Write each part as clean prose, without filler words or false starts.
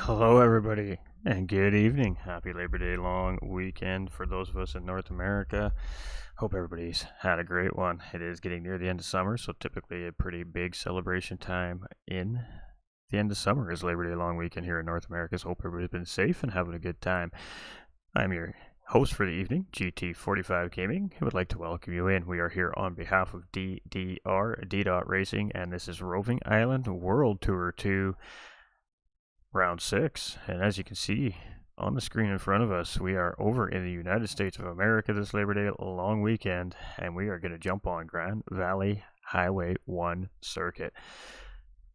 Hello, everybody, and good evening. Happy Labor Day long weekend for those of us in North America. Hope everybody's had a great one. It is getting near the end of summer, so typically a pretty big celebration time in the end of summer is Labor Day long weekend here in North America. So hope everybody's been safe and having a good time. I'm your host for the evening, GT45 Gaming. I would like to welcome you in. We are here on behalf of DDR, D-Dot Racing, and this is Roving Island World Tour 2. Round 6, and as you can see on the screen in front of us, we are over in the United States of America this Labor Day long weekend, and we are going to jump on Grand Valley Highway 1 circuit.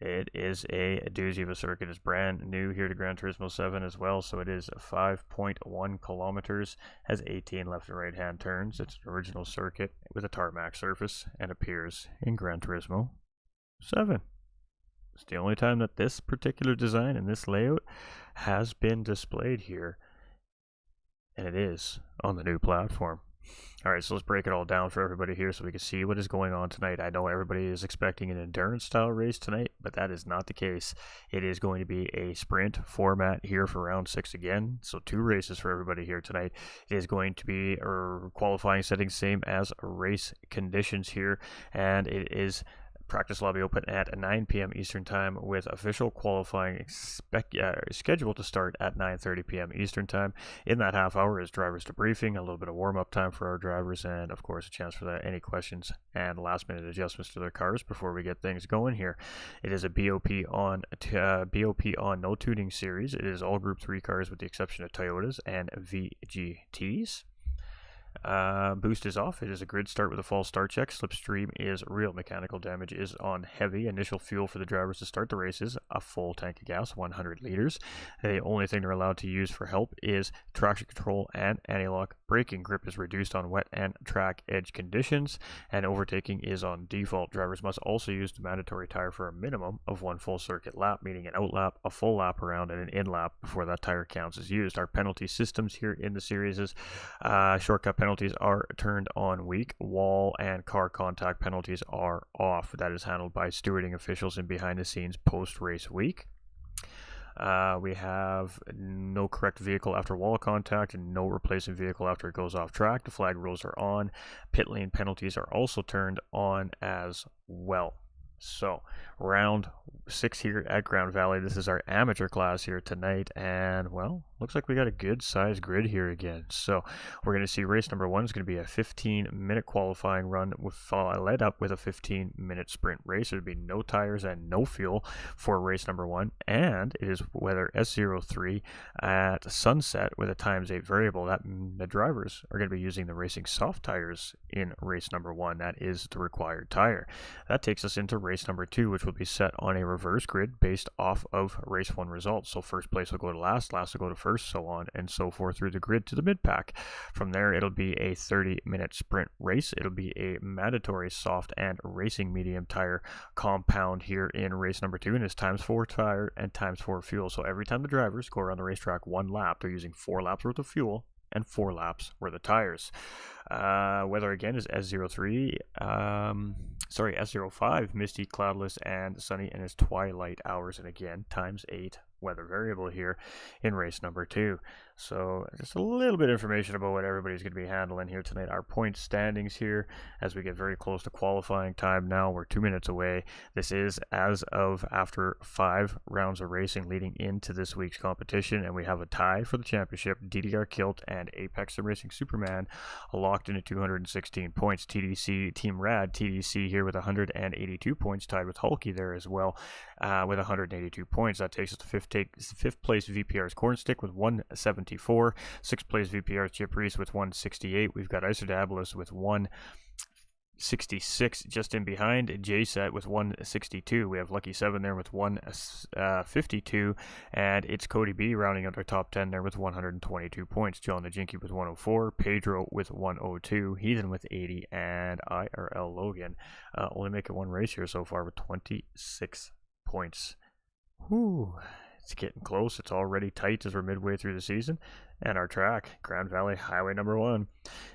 It is a doozy of a circuit. It's brand new here to Gran Turismo 7 as well, so it is 5.1 kilometers, has 18 left and right hand turns. It's an original circuit with a tarmac surface and appears in Gran Turismo 7. It's the only time that this particular design and this layout has been displayed here, and it is on the new platform. Alright, so let's break it all down for everybody here so we can see what is going on tonight. I know everybody is expecting an endurance style race tonight, but that is not the case. It is going to be a sprint format here for round 6 again, so 2 races for everybody here tonight. It is going to be qualifying settings same as race conditions here, and it is practice lobby open at 9 p.m. Eastern Time with official qualifying scheduled to start at 9:30 p.m. Eastern Time. In that half hour is drivers debriefing, a little bit of warm-up time for our drivers, and of course a chance for any questions and last-minute adjustments to their cars before we get things going here. It is a BOP on no tuning series. It is all Group 3 cars with the exception of Toyotas and VGTs. Boost is off. It is a grid start with a false start check. Slipstream is real. Mechanical damage is on heavy. Initial fuel for the drivers to start the race is a full tank of gas, 100 liters. The only thing they're allowed to use for help is traction control and anti-lock braking. Grip is reduced on wet and track edge conditions, and overtaking is on default. Drivers must also use the mandatory tire for a minimum of 1 full circuit lap, meaning an out lap, a full lap around, and an in lap before that tire counts as used. Our penalty systems here in the series is shortcut penalties are turned on weak. Wall and car contact penalties are off. That is handled by stewarding officials in behind the scenes post-race week. We have no correct vehicle after wall contact and no replacement vehicle after it goes off track. The flag rules are on. Pit lane penalties are also turned on as well. So, round 6 here at Grand Valley. This is our amateur class here tonight, and well, looks like we got a good size grid here again. So, we're going to see race number 1 is going to be a 15-minute qualifying run with led up with a 15-minute sprint race. There'll be no tires and no fuel for race number 1, and it is weather S03 at sunset with a ×8 variable. That the drivers are going to be using the racing soft tires in race number 1. That is the required tire. That takes us into race number 2, which will be set on a reverse grid based off of race 1 results. So first place will go to last will go to first, so on and so forth through the grid to the mid pack. From there, it'll be a 30-minute sprint race. It'll be a mandatory soft and racing medium tire compound here in race number 2, and it's ×4 tire and ×4 fuel. So every time the drivers go around the racetrack 1 lap, they're using 4 laps worth of fuel and 4 laps worth of tires. Weather again is S05, misty, cloudless, and sunny, and it's twilight hours, and again ×8 weather variable here in race number 2. So just a little bit of information about what everybody's going to be handling here tonight. Our point standings here as we get very close to qualifying time now. We're 2 minutes away. This is as of after 5 rounds of racing leading into this week's competition, and we have a tie for the championship. DDR Kilt and Apex Sim Racing Superman locked into 216 points. TDC Team Rad TDC here with 182 points, tied with Hulky there as well with 182 points. That takes us to fifth place VPR's Cornstick with 174. 6th place VPR's Chip Reese with 168. We've got Isodabulus with 166 just in behind. JSET with 162. We have Lucky 7 there with 152, and it's Cody B rounding out our top 10 there with 122 points. John the Jinky with 104, Pedro with 102, Heathen with 80, and IRL Logan only making 1 race here so far with 26 points. Whew. It's getting close. It's already tight as we're midway through the season. And our track, Grand Valley Highway number 1,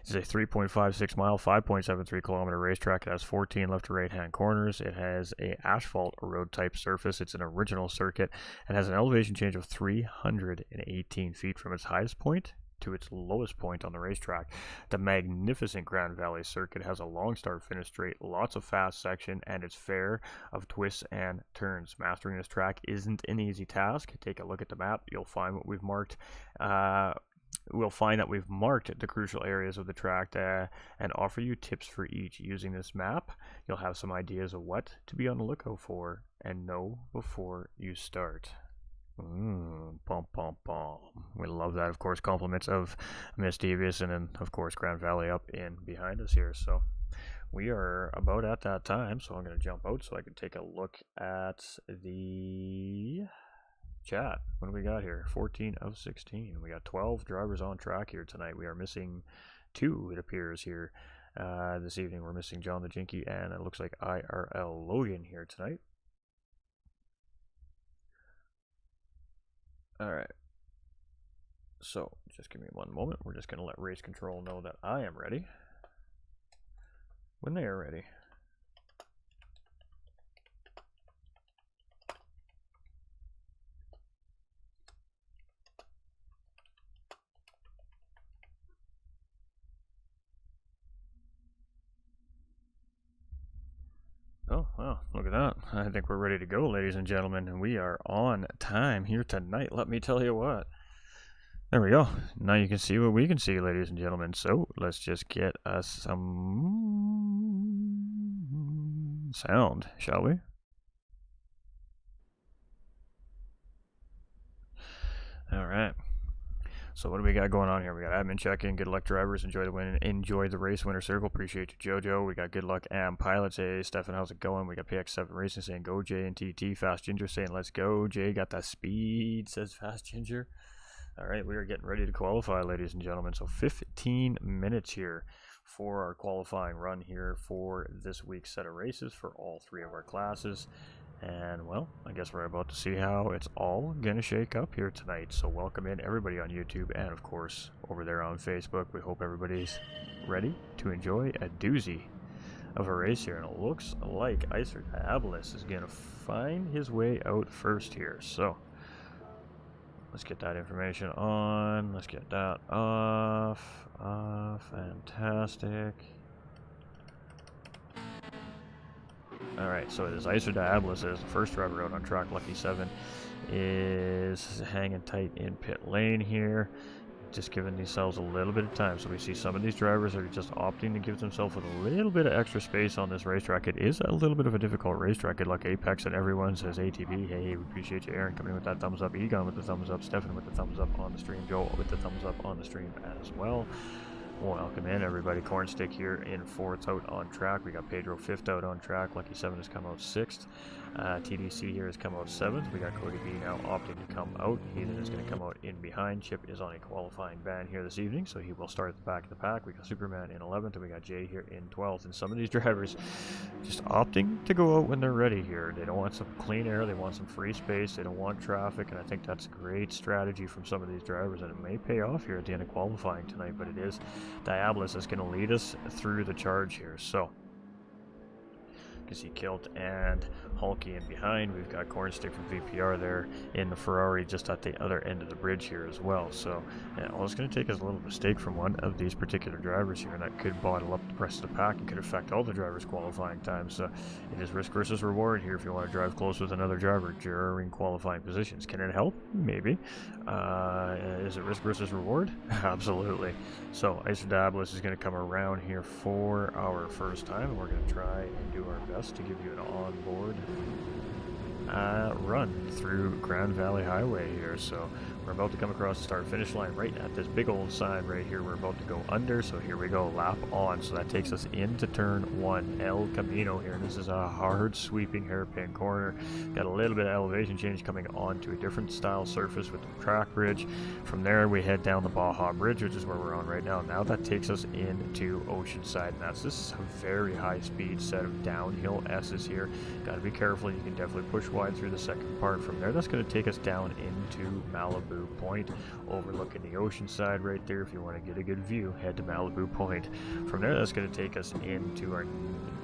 is a 3.56 mile, 5.73 kilometer racetrack. It has 14 left to right hand corners. It has a asphalt road type surface. It's an original circuit and has an elevation change of 318 feet from its highest point to its lowest point on the racetrack. The magnificent Grand Valley circuit has a long start finish straight, lots of fast section, and it's fair of twists and turns. Mastering this track isn't an easy task. Take a look at the map. You'll find what we've marked. We'll find that we've marked the crucial areas of the track and offer you tips for each. Using this map, you'll have some ideas of what to be on the lookout for and know before you start. Pom pom pom. We love that. Of course, compliments of Miss Devious, and then of course Grand Valley up in behind us here. So we are about at that time, so I'm going to jump out so I can take a look at the chat. What do we got here? 14 of 16. We got 12 drivers on track here tonight. We are missing 2, it appears, here this evening. We're missing John the Jinky, and it looks like IRL Logan here tonight. Alright, so just give me one moment. We're just going to let race control know that I am ready when they are ready. Oh, wow, look at that. I think we're ready to go, ladies and gentlemen, and we are on time here tonight. Let me tell you what. There we go. Now you can see what we can see, ladies and gentlemen. So let's just get us some sound, shall we? All right. So what do we got going on here? We got admin check-in, good luck drivers, enjoy the win, enjoy the race, winner circle, appreciate you, Jojo. We got good luck am pilots, hey Stefan, how's it going? We got PX7 Racing saying go Jay, and TT Fast Ginger saying let's go. Jay got that speed, says Fast Ginger. All right, we are getting ready to qualify, ladies and gentlemen. So 15 minutes here for our qualifying run here for this week's set of races for all 3 of our classes. And, well, I guess we're about to see how it's all going to shake up here tonight. So welcome in everybody on YouTube and, of course, over there on Facebook. We hope everybody's ready to enjoy a doozy of a race here. And it looks like Icer Diabolus is going to find his way out first here. So let's get that information on. Let's get that off. Fantastic. Alright, so it is Icer Diabolus as the first driver out on track. Lucky 7 is hanging tight in pit lane here, just giving themselves a little bit of time. So we see some of these drivers are just opting to give themselves a little bit of extra space on this racetrack. It is a little bit of a difficult racetrack. Good luck Apex and everyone, says ATB. Hey, we appreciate you. Aaron coming in with that thumbs up. Egon with the thumbs up. Stefan with the thumbs up on the stream. Joel with the thumbs up on the stream as well. Welcome in everybody. Cornstick here in 4th out on track. We got Pedro 5th out on track. Lucky 7 has come out 6th. TDC here has come out 7th. We got Cody B now opting to come out. Heathen is going to come out in behind. Chip is on a qualifying ban here this evening, so he will start at the back of the pack. We got Superman in 11th, and we got Jay here in 12th. And some of these drivers just opting to go out when they're ready here. They don't want some clean air. They want some free space. They don't want traffic, and I think that's a great strategy from some of these drivers, and it may pay off here at the end of qualifying tonight, but it is Diabolus is going to lead us through the charge here. So you can see Kilt and Hulky in behind. We've got Cornstick from VPR there in the Ferrari just at the other end of the bridge here as well. So all it's going to take is a little mistake from one of these particular drivers here, and that could bottle up the rest of the pack and could affect all the drivers' qualifying times. So it is risk versus reward here if you want to drive close with another driver during qualifying positions. Can it help? Maybe. Is it risk versus reward? Absolutely. So Icer Diabolus is going to come around here for our first time, and we're going to try and do our best to give you an on-board run through Grand Valley Highway here. So we're about to come across the start-finish line right at this big old sign right here. We're about to go under, so here we go, lap on. So that takes us into turn 1, El Camino here. This is a hard sweeping hairpin corner. Got a little bit of elevation change coming onto a different style surface with the track bridge. From there we head down the Baja Bridge, which is where we're on right now. Now that takes us into Oceanside, and this is a very high speed set of downhill S's here. Got to be careful. You can definitely push wide through the second part. From there, that's going to take us down into Malibu Point, overlooking the ocean side right there. If you want to get a good view, head to Malibu Point. From there, that's going to take us into our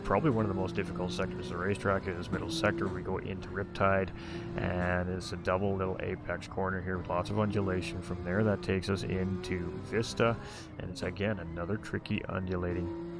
probably one of the most difficult sectors of the racetrack. In this middle sector, we go into Riptide, and it's a double little apex corner here with lots of undulation. From there, that takes us into Vista, and it's again another tricky undulating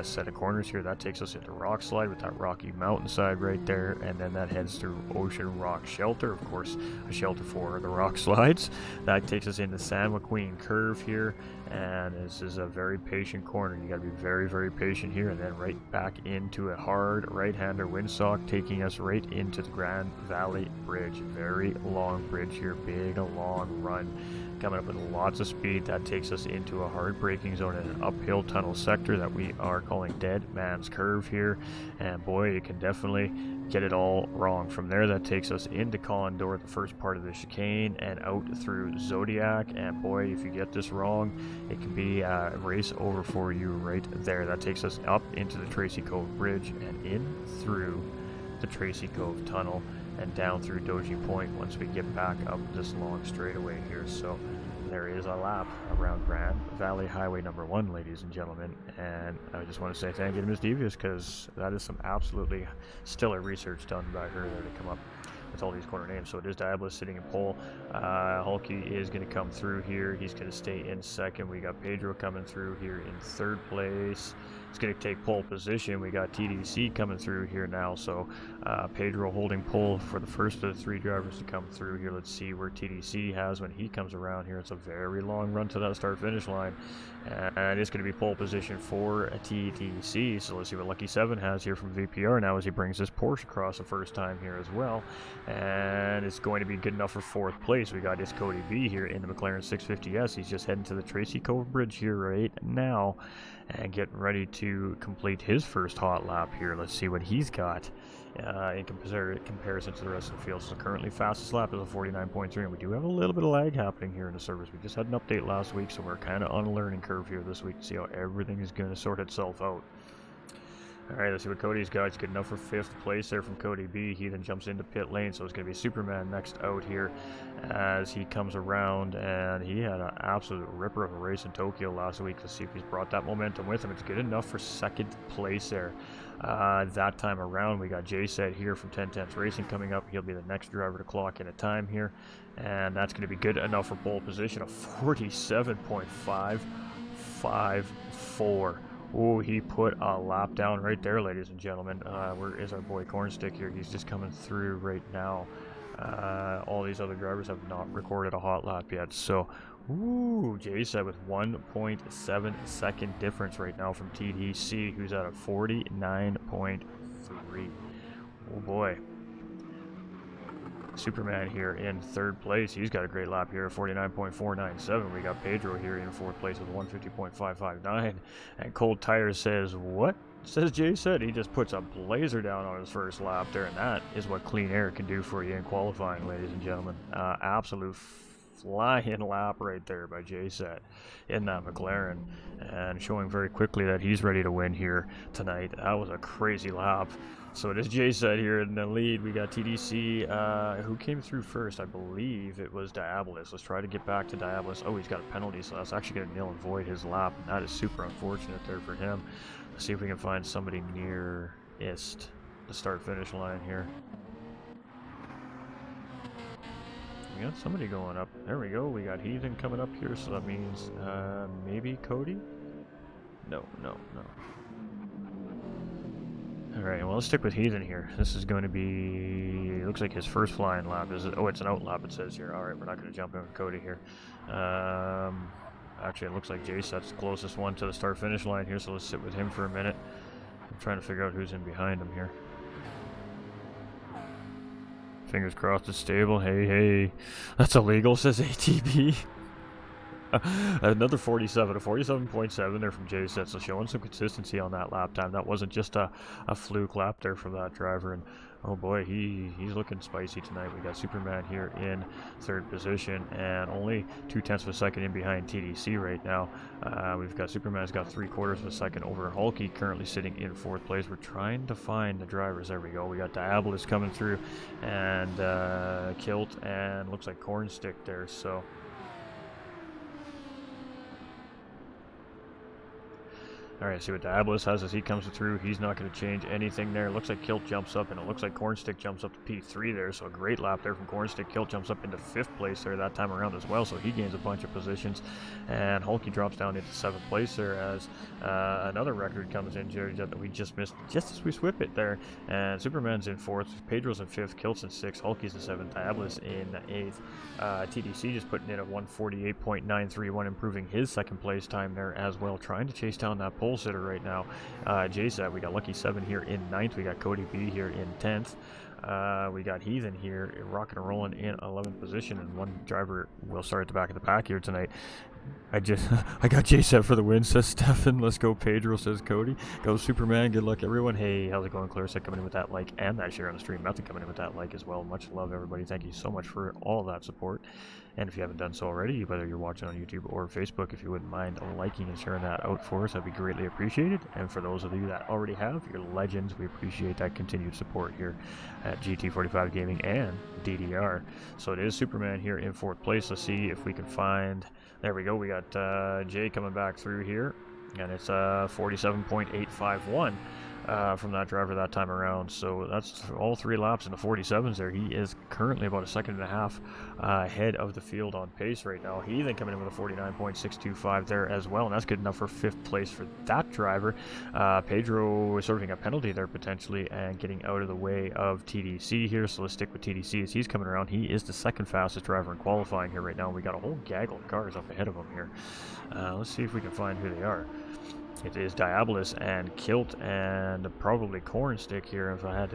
set of corners here. That takes us into Rock Slide with that rocky mountainside right there, and then that heads through Ocean Rock Shelter, of course a shelter for the rock slides. That takes us into San Joaquin Curve here, and this is a very patient corner. You got to be very, very patient here, and then right back into a hard right-hander windsock, taking us right into the Grand Valley Bridge. Very long bridge here, big long run, coming up with lots of speed. That takes us into a hard braking zone in an uphill tunnel sector that we are calling Dead Man's Curve here, and boy, you can definitely get it all wrong. From there, that takes us into Condor, the first part of the chicane, and out through Zodiac, and boy, if you get this wrong, it can be a race over for you right there. That takes us up into the Tracy Cove Bridge and in through the Tracy Cove Tunnel and down through Doji Point once we get back up this long straightaway here. So there is a lap around Grand Valley Highway number 1, ladies and gentlemen, and I just want to say thank you to Ms. Devious, because that is some absolutely stellar research done by her there to come up with all these corner names. So it is Diabolus sitting in pole. Hulky is going to come through here. He's going to stay in second. We got Pedro coming through here in third place. It's going to take pole position. We got TDC coming through here now. So Pedro holding pole for the first of the 3 drivers to come through here. Let's see where TDC has when he comes around here. It's a very long run to that start-finish line, and it's going to be pole position for a TDC. So let's see what Lucky 7 has here from VPR now as he brings his Porsche across the first time here as well, and it's going to be good enough for 4th place. We got his Cody B here in the McLaren 650S. He's just heading to the Tracy Cove Bridge here right now and getting ready to complete his first hot lap here. Let's see what he's got in comparison to the rest of the field. So currently fastest lap is a 49.3, and we do have a little bit of lag happening here in the service. We just had an update last week, so we're kind of on a learning curve here this week to see how everything is going to sort itself out. Alright, let's see what Cody's got. He's good enough for 5th place there from Cody B. He then jumps into pit lane, so it's going to be Superman next out here as he comes around, and he had an absolute ripper of a race in Tokyo last week. Let's see if he's brought that momentum with him. It's good enough for 2nd place there. That time around, we got J-Set here from 1010s Racing coming up. He'll be the next driver to clock in a time here, and that's going to be good enough for pole position of 47.554. Oh, he put a lap down right there, ladies and gentlemen. Where is our boy Cornstick here? He's just coming through right now. All these other drivers have not recorded a hot lap yet. So, ooh, J-Set with 1.7 second difference right now from TDC, who's at a 49.3. Oh boy. Superman here in 3rd place. He's got a great lap here, 49.497. We got Pedro here in 4th place with 150.559. And Cold Tires says, what? Says J-Set. He just puts a blazer down on his first lap there, and that is what clean air can do for you in qualifying, ladies and gentlemen. Absolute flying lap right there by J-Set in that McLaren, and showing very quickly that he's ready to win here tonight. That was a crazy lap. So it is J-Set here in the lead. We got TDC, who came through first. I believe it was Diabolus. Let's try to get back to Diabolus. Oh, he's got a penalty, so that's actually going to nil and void his lap. And that is super unfortunate there for him. Let's see if we can find somebody nearest the start-finish line here. We got somebody going up. There we go. We got Heathen coming up here, so that means maybe Cody? No. Alright, well, let's stick with Heathen here. This is going to be, it looks like his first flying lap. Oh, it's an out lap, it says here. Alright, we're not going to jump in with Cody here. Actually, it looks like J-Set's the closest one to the start-finish line here, so let's sit with him for a minute. I'm trying to figure out who's in behind him here. Fingers crossed it's stable. Hey, that's illegal, says ATB. Another 47, a 47.7 there from J-Set, so showing some consistency on that lap time. That wasn't just a fluke lap there from that driver, and oh boy, he's looking spicy tonight. We got Superman here in third position, and only 0.2 of a second in behind TDC right now. We've got Superman's got 3/4 of a second over Hulky, currently sitting in fourth place. We're trying to find the drivers. There we go. We got Diabolus coming through, and Kilt, and looks like Cornstick there. So all right, see what Diabolus has as he comes through. He's not going to change anything there. Looks like Kilt jumps up, and it looks like Cornstick jumps up to P3 there. So a great lap there from Cornstick. Kilt jumps up into 5th place there that time around as well. So he gains a bunch of positions. And Hulky drops down into 7th place there as another record comes in, Jerry, that we just missed just as we swip it there. And Superman's in 4th. Pedro's in 5th. Kilt's in 6th. Hulky's in 7th. Diabolus in 8th. TDC just putting in a 148.931, improving his 2nd place time there as well, trying to chase down that pole sitter right now. JSAT, we got Lucky 7 here in 9th. We got Cody B here in 10th. We got Heathen here rocking and rolling in 11th position, and one driver will start at the back of the pack here tonight. I got JSAT for the win, says Stefan. Let's go Pedro, says Cody. Go Superman, good luck everyone. Hey, how's it going? Clarissa coming in with that like and that share on the stream. Method coming in with that like as well. Much love everybody. Thank you so much for all that support. And if you haven't done so already, whether you're watching on YouTube or Facebook, if you wouldn't mind liking and sharing that out for us, that'd be greatly appreciated. And for those of you that already have, you're legends. We appreciate that continued support here at GT45 Gaming and DDR. So it is Superman here in 4th place. Let's see if we can find... There we go. We got Jay coming back through here, and it's 47.851 from that driver that time around. So that's all 3 laps in the 47s there. He is currently about a 1.5 seconds ahead of the field on pace right now. He then coming in with a 49.625 there as well, and that's good enough for 5th place for that driver. Pedro is serving a penalty there potentially and getting out of the way of TDC here, so let's stick with TDC as he's coming around. He is the 2nd fastest driver in qualifying here right now. We got a whole gaggle of cars up ahead of him here. Let's see if we can find who they are. It is Diabolus and Kilt and probably Cornstick here if I had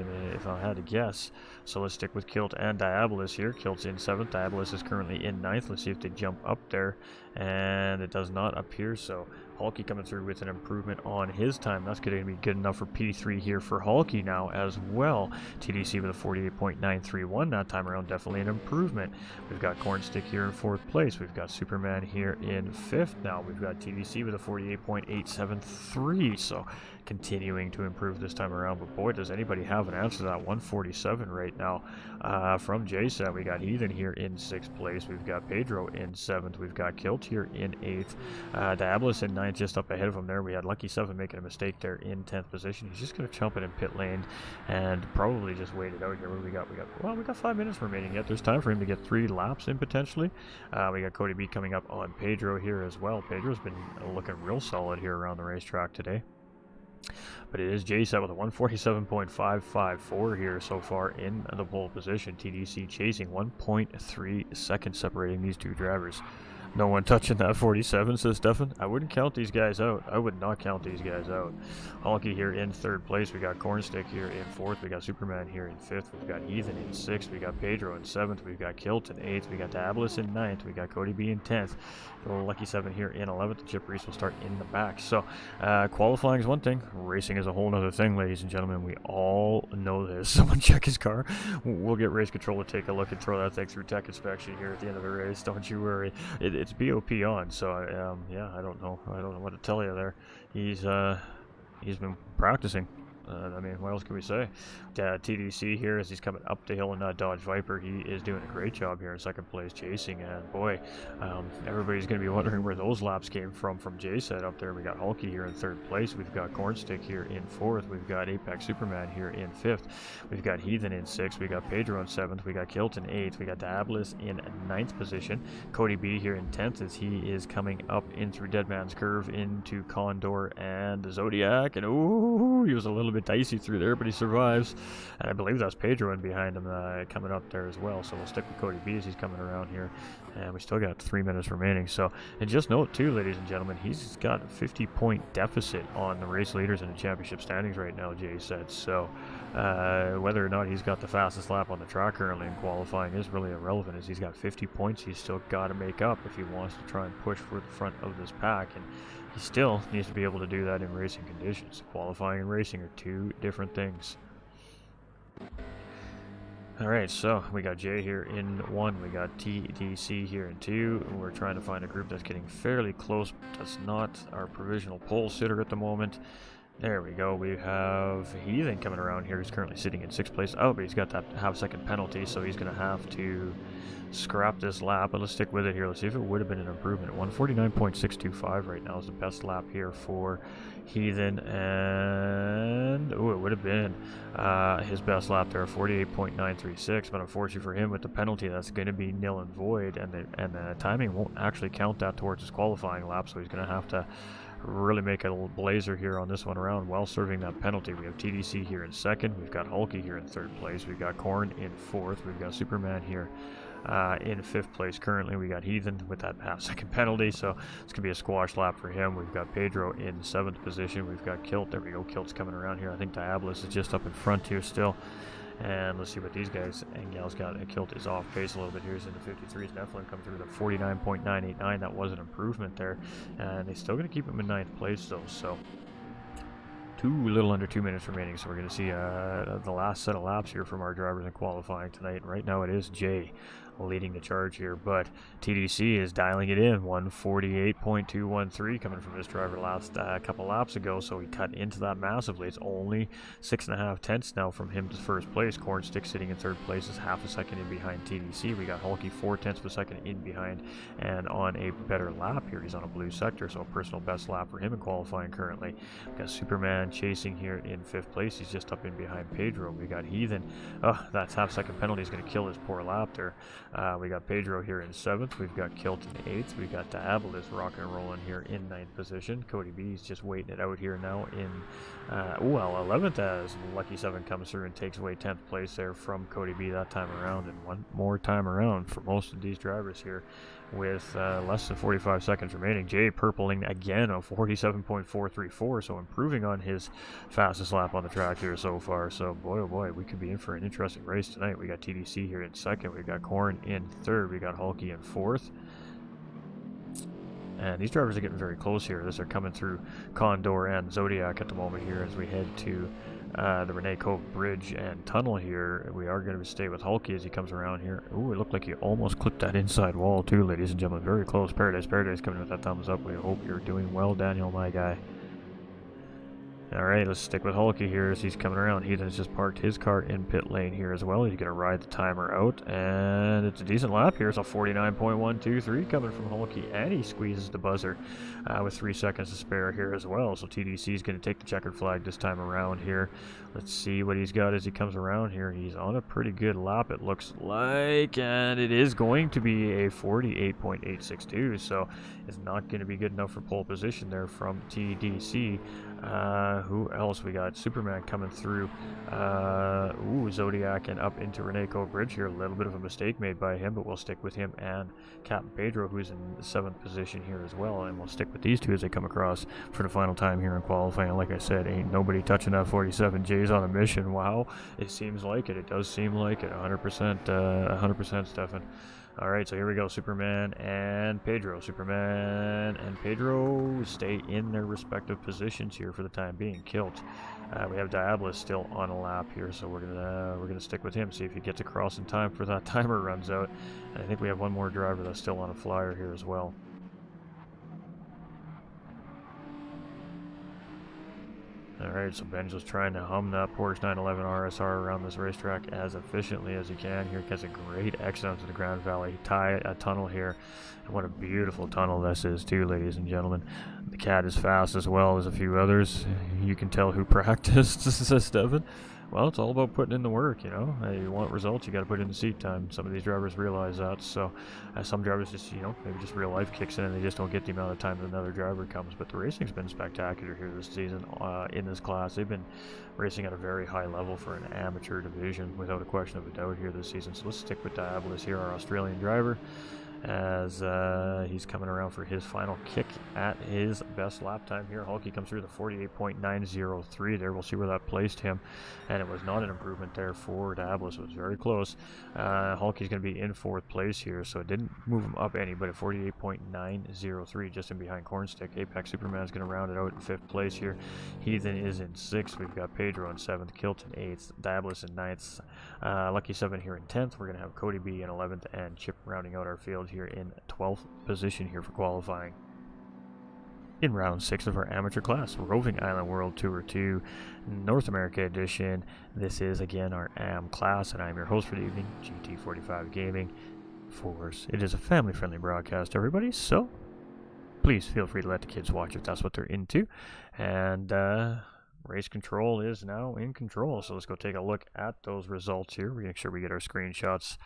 to guess. So let's stick with Kilt and Diabolus here. Kilt's in 7th. Diabolus is currently in 9th. Let's see if they jump up there, and it does not appear so. Hulky coming through with an improvement on his time. That's going to be good enough for P3 here for Hulky now as well. TDC with a 48.931 that time around, definitely an improvement. We've got Cornstick here in 4th place. We've got Superman here in 5th now. We've got TDC with a 48.873, so continuing to improve this time around. But boy, does anybody have an answer to that 147 right now from JSAT. We got Heathen here in 6th place. We've got Pedro in 7th. We've got Kilt here in 8th. Diabolus in 9th, just up ahead of him there. We had Lucky 7 making a mistake there in 10th position. He's just going to jump it in pit lane and probably just wait it out here. What do we got? We got 5 minutes remaining yet. There's time for him to get 3 laps in potentially. We got Cody B coming up on Pedro here as well. Pedro's been looking real solid here around the racetrack today. But it is JSAT with a 147.554 here so far in the pole position. TDC chasing 1.3 seconds separating these 2 drivers. No one touching that 47, says Stefan. I wouldn't count these guys out. I would not count these guys out. Hulky here in 3rd place. We got Cornstick here in 4th. We got Superman here in 5th. We've got Heathen in 6th. We got Pedro in 7th. We've got Kilt in 8th. We got Diabolus in 9th. We got Cody B in 10th. Lucky 7 here in 11th. Chip Reese will start in the back. So qualifying is one thing. Racing is a whole other thing, ladies and gentlemen. We all know this. Someone check his car. We'll get race control to take a look and throw that thing through tech inspection here at the end of the race. Don't you worry. It's BOP on, so yeah, I don't know what to tell you there. He's been practicing. I mean, what else can we say? TDC here as he's coming up the hill in that Dodge Viper. He is doing a great job here in 2nd place chasing, and boy, everybody's going to be wondering where those laps came from JSAT up there. We got Hulky here in 3rd place. We've got Cornstick here in 4th. We've got Apex Superman here in 5th. We've got Heathen in 6th. We got Pedro in 7th. We got Kilt in 8th. We got Diabolus in 9th position. Cody B here in 10th as he is coming up in through Deadman's Curve into Condor and the Zodiac, and ooh, he was a little bit dicey through there, but he survives. And I believe that's Pedro in behind him coming up there as well. So we'll stick with Cody B as he's coming around here. And we still got 3 minutes remaining. So, and just note too, ladies and gentlemen, he's got a 50-point deficit on the race leaders in the championship standings right now, Jay said. So Whether or not he's got the fastest lap on the track currently in qualifying is really irrelevant, as he's got 50 points he's still got to make up if he wants to try and push for the front of this pack, and he still needs to be able to do that in racing conditions. Qualifying and racing are two different things. Alright, so we got Jay here in 1, we got TDC here in 2, and we're trying to find a group that's getting fairly close, but that's not our provisional pole sitter at the moment. There we go, we have Heathen coming around here, who's currently sitting in 6th place. Oh, but he's got that half-second penalty, so he's going to have to scrap this lap, but let's stick with it here. Let's see if it would have been an improvement. 149.625 right now is the best lap here for Heathen, and oh, it would have been his best lap there, 48.936, but unfortunately for him with the penalty, that's going to be nil and void, and the timing won't actually count that towards his qualifying lap, so he's going to have to really make a little blazer here on this one around while serving that penalty. We have TDC here in 2nd, we've got Hulky here in 3rd place, we've got Korn in 4th, we've got Superman here in 5th place currently. We got Heathen with that half-second penalty, so it's going to be a squash lap for him. We've got Pedro in 7th position. We've got Kilt. There we go. Kilt's coming around here. I think Diabolus is just up in front here still. And let's see what these guys and gals got. Kilt is off pace a little bit here. He's in the 53s. Nephilim come through with a 49.989. That was an improvement there. And they're still going to keep him in 9th place though, so a little under 2 minutes remaining, so we're going to see the last set of laps here from our drivers in qualifying tonight. Right now it is Jay leading the charge here, but TDC is dialing it in, 148.213 coming from this driver last couple laps ago, so he cut into that massively. It's only 6.5 tenths now from him to 1st place. Cornstick sitting in 3rd place is half a second in behind TDC. We got Hulky 4 tenths of a second in behind and on a better lap here. He's on a blue sector, so a personal best lap for him in qualifying currently. We got Superman chasing here in 5th place. He's just up in behind Pedro. We got Heathen. Oh, that half-second penalty is going to kill his poor lap there. We got Pedro here in 7th. We've got Kilt in 8th. We've got Diabolus rocking and rolling here in 9th position. Cody B's just waiting it out here now in 11th as Lucky 7 comes through and takes away 10th place there from Cody B that time around. And one more time around for most of these drivers here with less than 45 seconds remaining. Jay purpling again on 47.434, so improving on his fastest lap on the track here so far. So boy, oh boy, we could be in for an interesting race tonight. We got TDC here in 2nd, we got Korn in 3rd, we got Hulky in 4th. And these drivers are getting very close here as they're coming through Condor and Zodiac at the moment here as we head to the Renee Cove Bridge and Tunnel here. We are going to stay with Hulky as he comes around here. Ooh, it looked like he almost clipped that inside wall too, ladies and gentlemen. Very close. Paradise coming with that thumbs up. We hope you're doing well, Daniel, my guy. Alright, let's stick with Hulky here as he's coming around. Heathen's just parked his car in pit lane here as well. He's going to ride the timer out, and it's a decent lap here. It's a 49.123 coming from Hulky, and he squeezes the buzzer with 3 seconds to spare here as well. So TDC is going to take the checkered flag this time around here. Let's see what he's got as he comes around here. He's on a pretty good lap, it looks like, and it is going to be a 48.862, so it's not going to be good enough for pole position there from TDC. Who else? We got Superman coming through. Zodiac and up into Renee Cove Bridge here. A little bit of a mistake made by him, but we'll stick with him and Captain Pedro, who's in the 7th position here as well. And we'll stick with these two as they come across for the final time here in qualifying. Like I said, ain't nobody touching that 47. Jay's on a mission. Wow, it seems like it. It does seem like it. 100%, 100%, Stefan. Alright, so here we go, Superman and Pedro. Superman and Pedro stay in their respective positions here for the time being. Kilt. We have Diabolus still on a lap here, so we're gonna stick with him, see if he gets across in time for that timer runs out. And I think we have one more driver that's still on a flyer here as well. Alright, so Ben's just trying to hum that Porsche 911 RSR around this racetrack as efficiently as he can. Here gets a great exit onto the Grand Valley tunnel here. And what a beautiful tunnel this is too, ladies and gentlemen. The cat is fast as well as a few others. You can tell who practiced, says Stefan. Well, it's all about putting in the work, you know. You want results, you got to put in the seat time. Some of these drivers realize that. So some drivers just, you know, maybe just real life kicks in and they just don't get the amount of time that another driver comes. But the racing's been spectacular here this season in this class. They've been racing at a very high level for an amateur division, without a question of a doubt here this season. So let's stick with Diabolus here, our Australian driver, as he's coming around for his final kick at his best lap time here. Hulky comes through the 48.903 there. We'll see where that placed him. And it was not an improvement there for Dabless. It was very close. Hulky's going to be in 4th place here, so it didn't move him up any, but at 48.903, just in behind Cornstick. Apex Superman's going to round it out in 5th place here. Heathen is in 6th. We've got Pedro in 7th, Kilton 8th, Dabless in 9th, Lucky 7 here in 10th. We're going to have Cody B in 11th, and Chip rounding out our field here in 12th position here for qualifying. In round 6 of our amateur class, Roving Island World Tour 2 North America edition. This is again our AM class, and I'm your host for the evening, GT45 Gaming. Of course, it is a family-friendly broadcast, everybody, so please feel free to let the kids watch if that's what they're into. And race control is now in control, so let's go take a look at those results here. We make sure we get our screenshots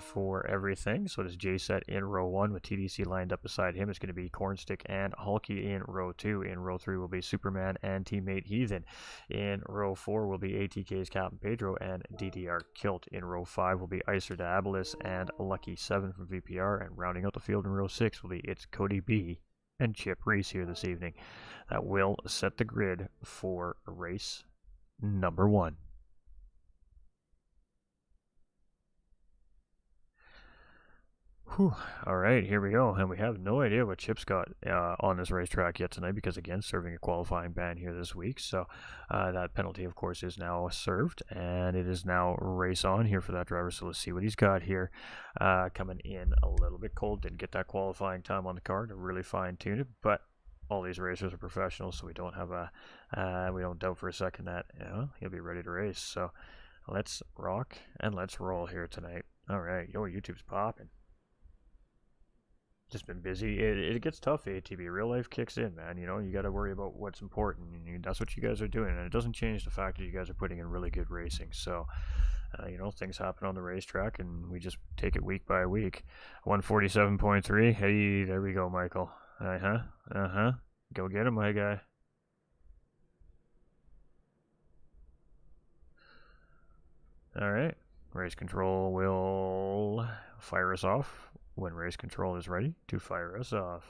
for everything. So this J-Set in row 1 with TDC lined up beside him. It's going to be Cornstick and Hulky in row 2. In row 3 will be Superman and teammate Heathen. In row 4 will be ATK's Captain Pedro and DDR Kilt. In row 5 will be Icer Dabalis and Lucky 7 from VPR. And rounding out the field in row 6 will be it's Cody B and Chip Reese here this evening. That will set the grid for race number 1. Whew. All right, here we go. And we have no idea what Chip's got on this racetrack yet tonight because, again, serving a qualifying ban here this week. So that penalty, of course, is now served, and it is now race on here for that driver. So let's see what he's got here. Coming in a little bit cold. Didn't get that qualifying time on the car to really fine-tune it, but all these racers are professionals, so we don't have we don't doubt for a second that he'll be ready to race. So let's rock and let's roll here tonight. All right, yo, YouTube's popping. Just been busy. It gets tough, ATB. Real life kicks in, man. You know, you got to worry about what's important, and that's what you guys are doing. And it doesn't change the fact that you guys are putting in really good racing. So, things happen on the racetrack, and we just take it week by week. 147.3. Hey, there we go, Michael. Go get him, my guy. All right. Race control will fire us off when race control is ready to fire us off.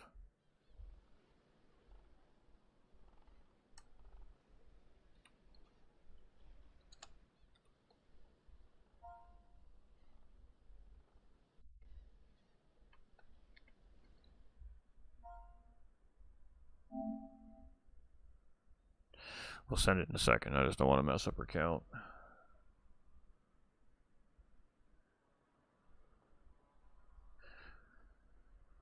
We'll send it in a second. I just don't want to mess up her count.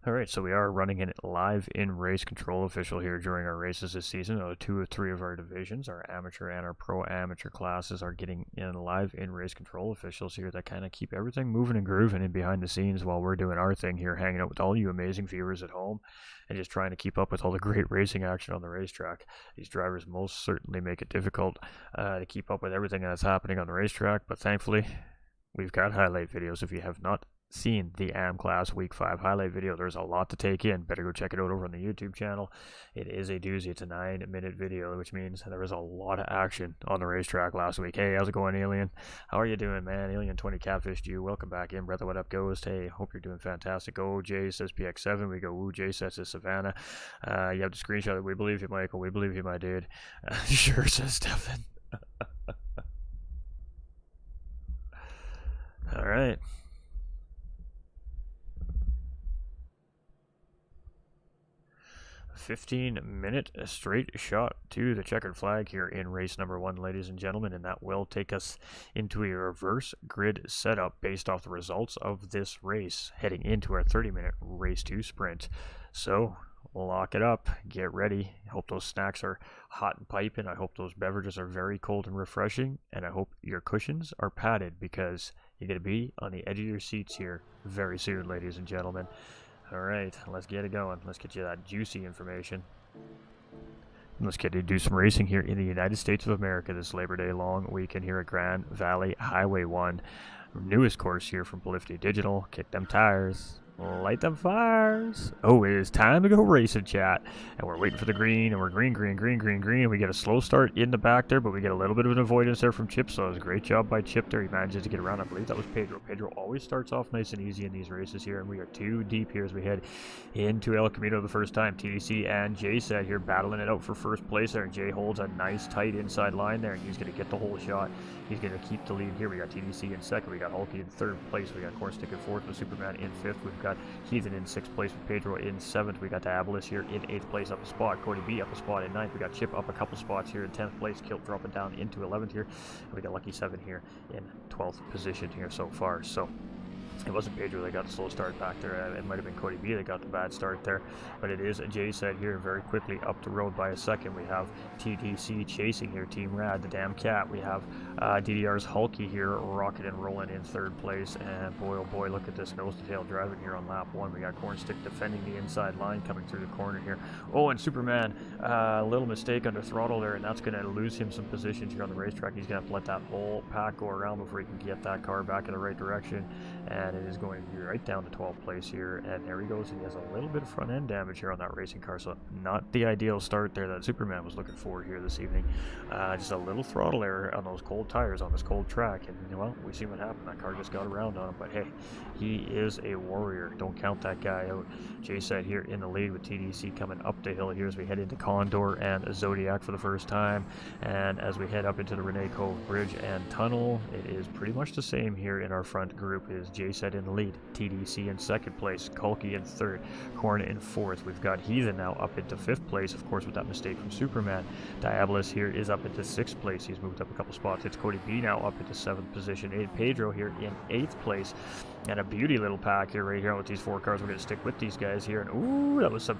Alright, so we are running it live in race control official here during our races this season. 2 of 3 of our divisions, our amateur and our pro amateur classes, are getting in live in race control officials here that kind of keep everything moving and grooving in behind the scenes while we're doing our thing here, hanging out with all you amazing viewers at home and just trying to keep up with all the great racing action on the racetrack. These drivers most certainly make it difficult to keep up with everything that's happening on the racetrack, but thankfully we've got highlight videos. If you have not seen the AM Class Week 5 highlight video, there's a lot to take in. Better go check it out over on the YouTube channel. It is a doozy. It's a 9-minute video, which means there was a lot of action on the racetrack last week. Hey, how's it going, Alien? How are you doing, man? Alien 20 catfished you. Welcome back in, brother. What up, Ghost? Hey, hope you're doing fantastic. Go, Jay says PX7. We go, woo, Jay says Savannah. You have the screenshot. We believe you, Michael. We believe you, my dude. Sure, says Stefan. All right. 15-minute straight shot to the checkered flag here in race number 1, ladies and gentlemen, and that will take us into a reverse grid setup based off the results of this race heading into our 30-minute race 2 sprint. So we'll lock it up, get ready. I hope those snacks are hot and piping. I hope those beverages are very cold and refreshing, and I hope your cushions are padded because you're going to be on the edge of your seats here very soon, ladies and gentlemen. Alright, let's get it going. Let's get you that juicy information. Let's get to do some racing here in the United States of America this Labor Day long weekend here at Grand Valley Highway 1. Newest course here from Polyphony Digital. Kick them tires. Light them fires. Oh, it is time to go racing, chat. And we're waiting for the green, and we're green. We get a slow start in the back there, but we get a little bit of an avoidance there from Chip, so it was a great job by Chip there. He manages to get around. I believe that was Pedro. Pedro always starts off nice and easy in these races here, and we are too deep here as we head into El Camino the first time. TDC and Jay said here battling it out for first place there, and Jay holds a nice tight inside line there, and he's going to get the whole shot. He's going to keep the lead here. We got TDC in second. We got Hulky in third place. We got Cornstick in fourth with Superman in fifth. We've got Heathen in sixth place with Pedro in seventh. We got Diabolus here in eighth place up a spot. Cody B up a spot in ninth. We got Chip up a couple spots here in 10th place. Kilt dropping down into 11th here. And we got Lucky 7 here in 12th position here so far. So it wasn't Pedro that got the slow start back there. It might have been Cody B that got the bad start there. But it is Jay said here very quickly up the road by a second. We have TDC chasing here. Team Rad, the damn cat. We have DDR's Hulky here rocking and rolling in third place. And boy, oh boy, look at this nose to tail driving here on lap one. We got Cornstick defending the inside line coming through the corner here. Oh, and Superman, a little mistake under throttle there, and that's going to lose him some positions here on the racetrack. He's going to have to let that whole pack go around before he can get that car back in the right direction. And it is going to be right down to 12th place here, and there he goes, and he has a little bit of front end damage here on that racing car, so not the ideal start there that Superman was looking for here this evening. Just a little throttle error on those cold tires on this cold track, and well, we see what happened. That car just got around on him, but hey, he is a warrior. Don't count that guy out. Jay said here in the lead with TDC coming up the hill here as we head into Condor and Zodiac for the first time, and as we head up into the Renee Cove Bridge and Tunnel, it is pretty much the same here in our front group. Is Jay said in the lead, TDC in second place, Kulky in third, Korn in fourth. We've got Heathen now up into fifth place, of course, with that mistake from Superman. Diabolus here is up into sixth place. He's moved up a couple spots. It's Cody B now up into seventh position. Pedro here in eighth place. And a beauty little pack here right here with these four cars. We're going to stick with these guys here. And ooh, that was some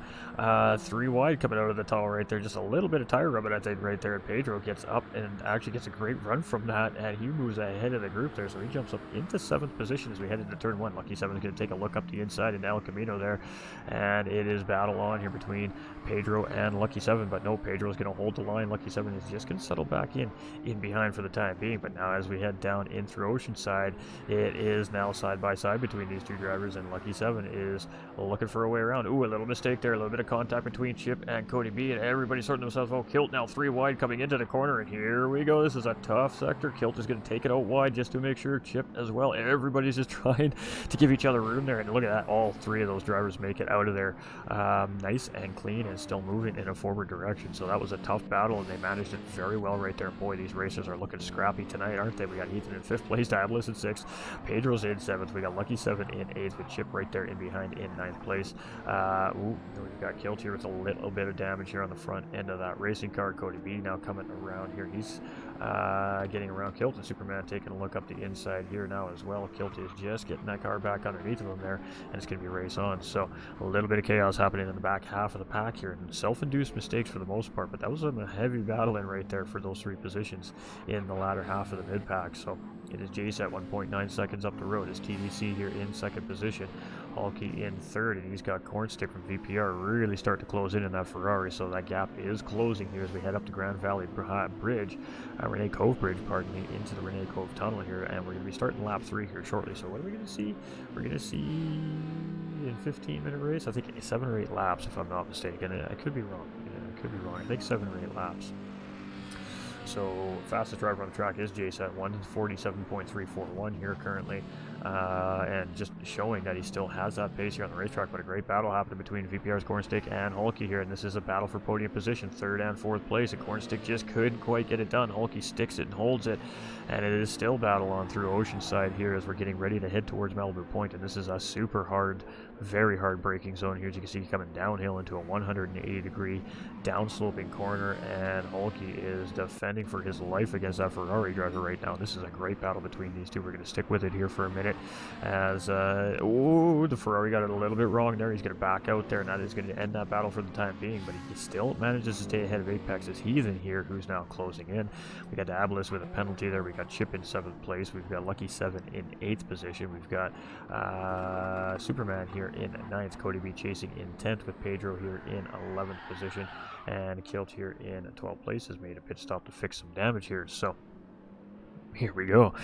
3 wide coming out of the tunnel right there. Just a little bit of tire rubbing, I think, right there. And Pedro gets up and actually gets a great run from that. And he moves ahead of the group there. So he jumps up into seventh position as we head into turn one. Lucky 7 is going to take a look up the inside in El Camino there. And it is battle on here between Pedro and Lucky 7. But no, Pedro is going to hold the line. Lucky 7 is just going to settle back in behind for the time being. But now as we head down in through Oceanside, it is now side by side between these two drivers, and Lucky 7 is looking for a way around. Ooh, a little mistake there, a little bit of contact between Chip and Cody B, and everybody's sorting themselves out. Kilt now 3 wide coming into the corner, and here we go. This is a tough sector. Kilt is going to take it out wide just to make sure. Chip as well. Everybody's just trying to give each other room there, and look at that. All 3 of those drivers make it out of there nice and clean and still moving in a forward direction. So that was a tough battle, and they managed it very well right there. Boy, these racers are looking scrappy tonight, aren't they? We got Ethan in 5th place, Diabolus in 6th, Pedro's in 7th. We got Lucky 7 in 8th with Chip right there in behind in 9th place. We've got Kilt here with a little bit of damage here on the front end of that racing car. Cody B now coming around here. He's getting around Kilt, and Superman taking a look up the inside here now as well. Kilt is just getting that car back underneath of him there, and it's going to be race on. So a little bit of chaos happening in the back half of the pack here, and self-induced mistakes for the most part, but that was a heavy battle in right there for those 3 positions in the latter half of the mid-pack. So it is Jace at 1.9 seconds up the road. It's TDC here in second position. Hulky in third, and he's got Cornstick from VPR really start to close in that Ferrari, so that gap is closing here as we head up the Grand Valley Bridge, Renee Cove Bridge, pardon me, into the Renee Cove Tunnel here, and we're going to be starting lap 3 here shortly. So what are we going to see? We're going to see in 15-minute race, I think 7 or 8 laps if I'm not mistaken. I could be wrong. Yeah, I could be wrong. I think 7 or 8 laps. So fastest driver on the track is Jace at 1:47.341 here currently, and just showing that he still has that pace here on the racetrack. But a great battle happening between VPR's Cornstick and Hulky here, and this is a battle for podium position, 3rd and 4th place, and Cornstick just couldn't quite get it done. Hulky sticks it and holds it, and it is still battle on through Oceanside here as we're getting ready to head towards Malibu Point, and this is a super hard, very hard braking zone here. As you can see, coming downhill into a 180-degree downsloping corner, and Hulky is defending for his life against that Ferrari driver right now. This is a great battle between these two. We're going to stick with it here for a minute as the Ferrari got it a little bit wrong there. He's going to back out there, and that is going to end that battle for the time being, but he still manages to stay ahead of Apex's Heathen here, who's now closing in. We got Diabolus with a penalty there. We got Chip in 7th place. We've got Lucky 7 in 8th position. We've got Superman here in 9th. Cody B chasing in 10th with Pedro here in 11th position, and Kilt here in 12th place has made a pit stop to fix some damage here. So here we go.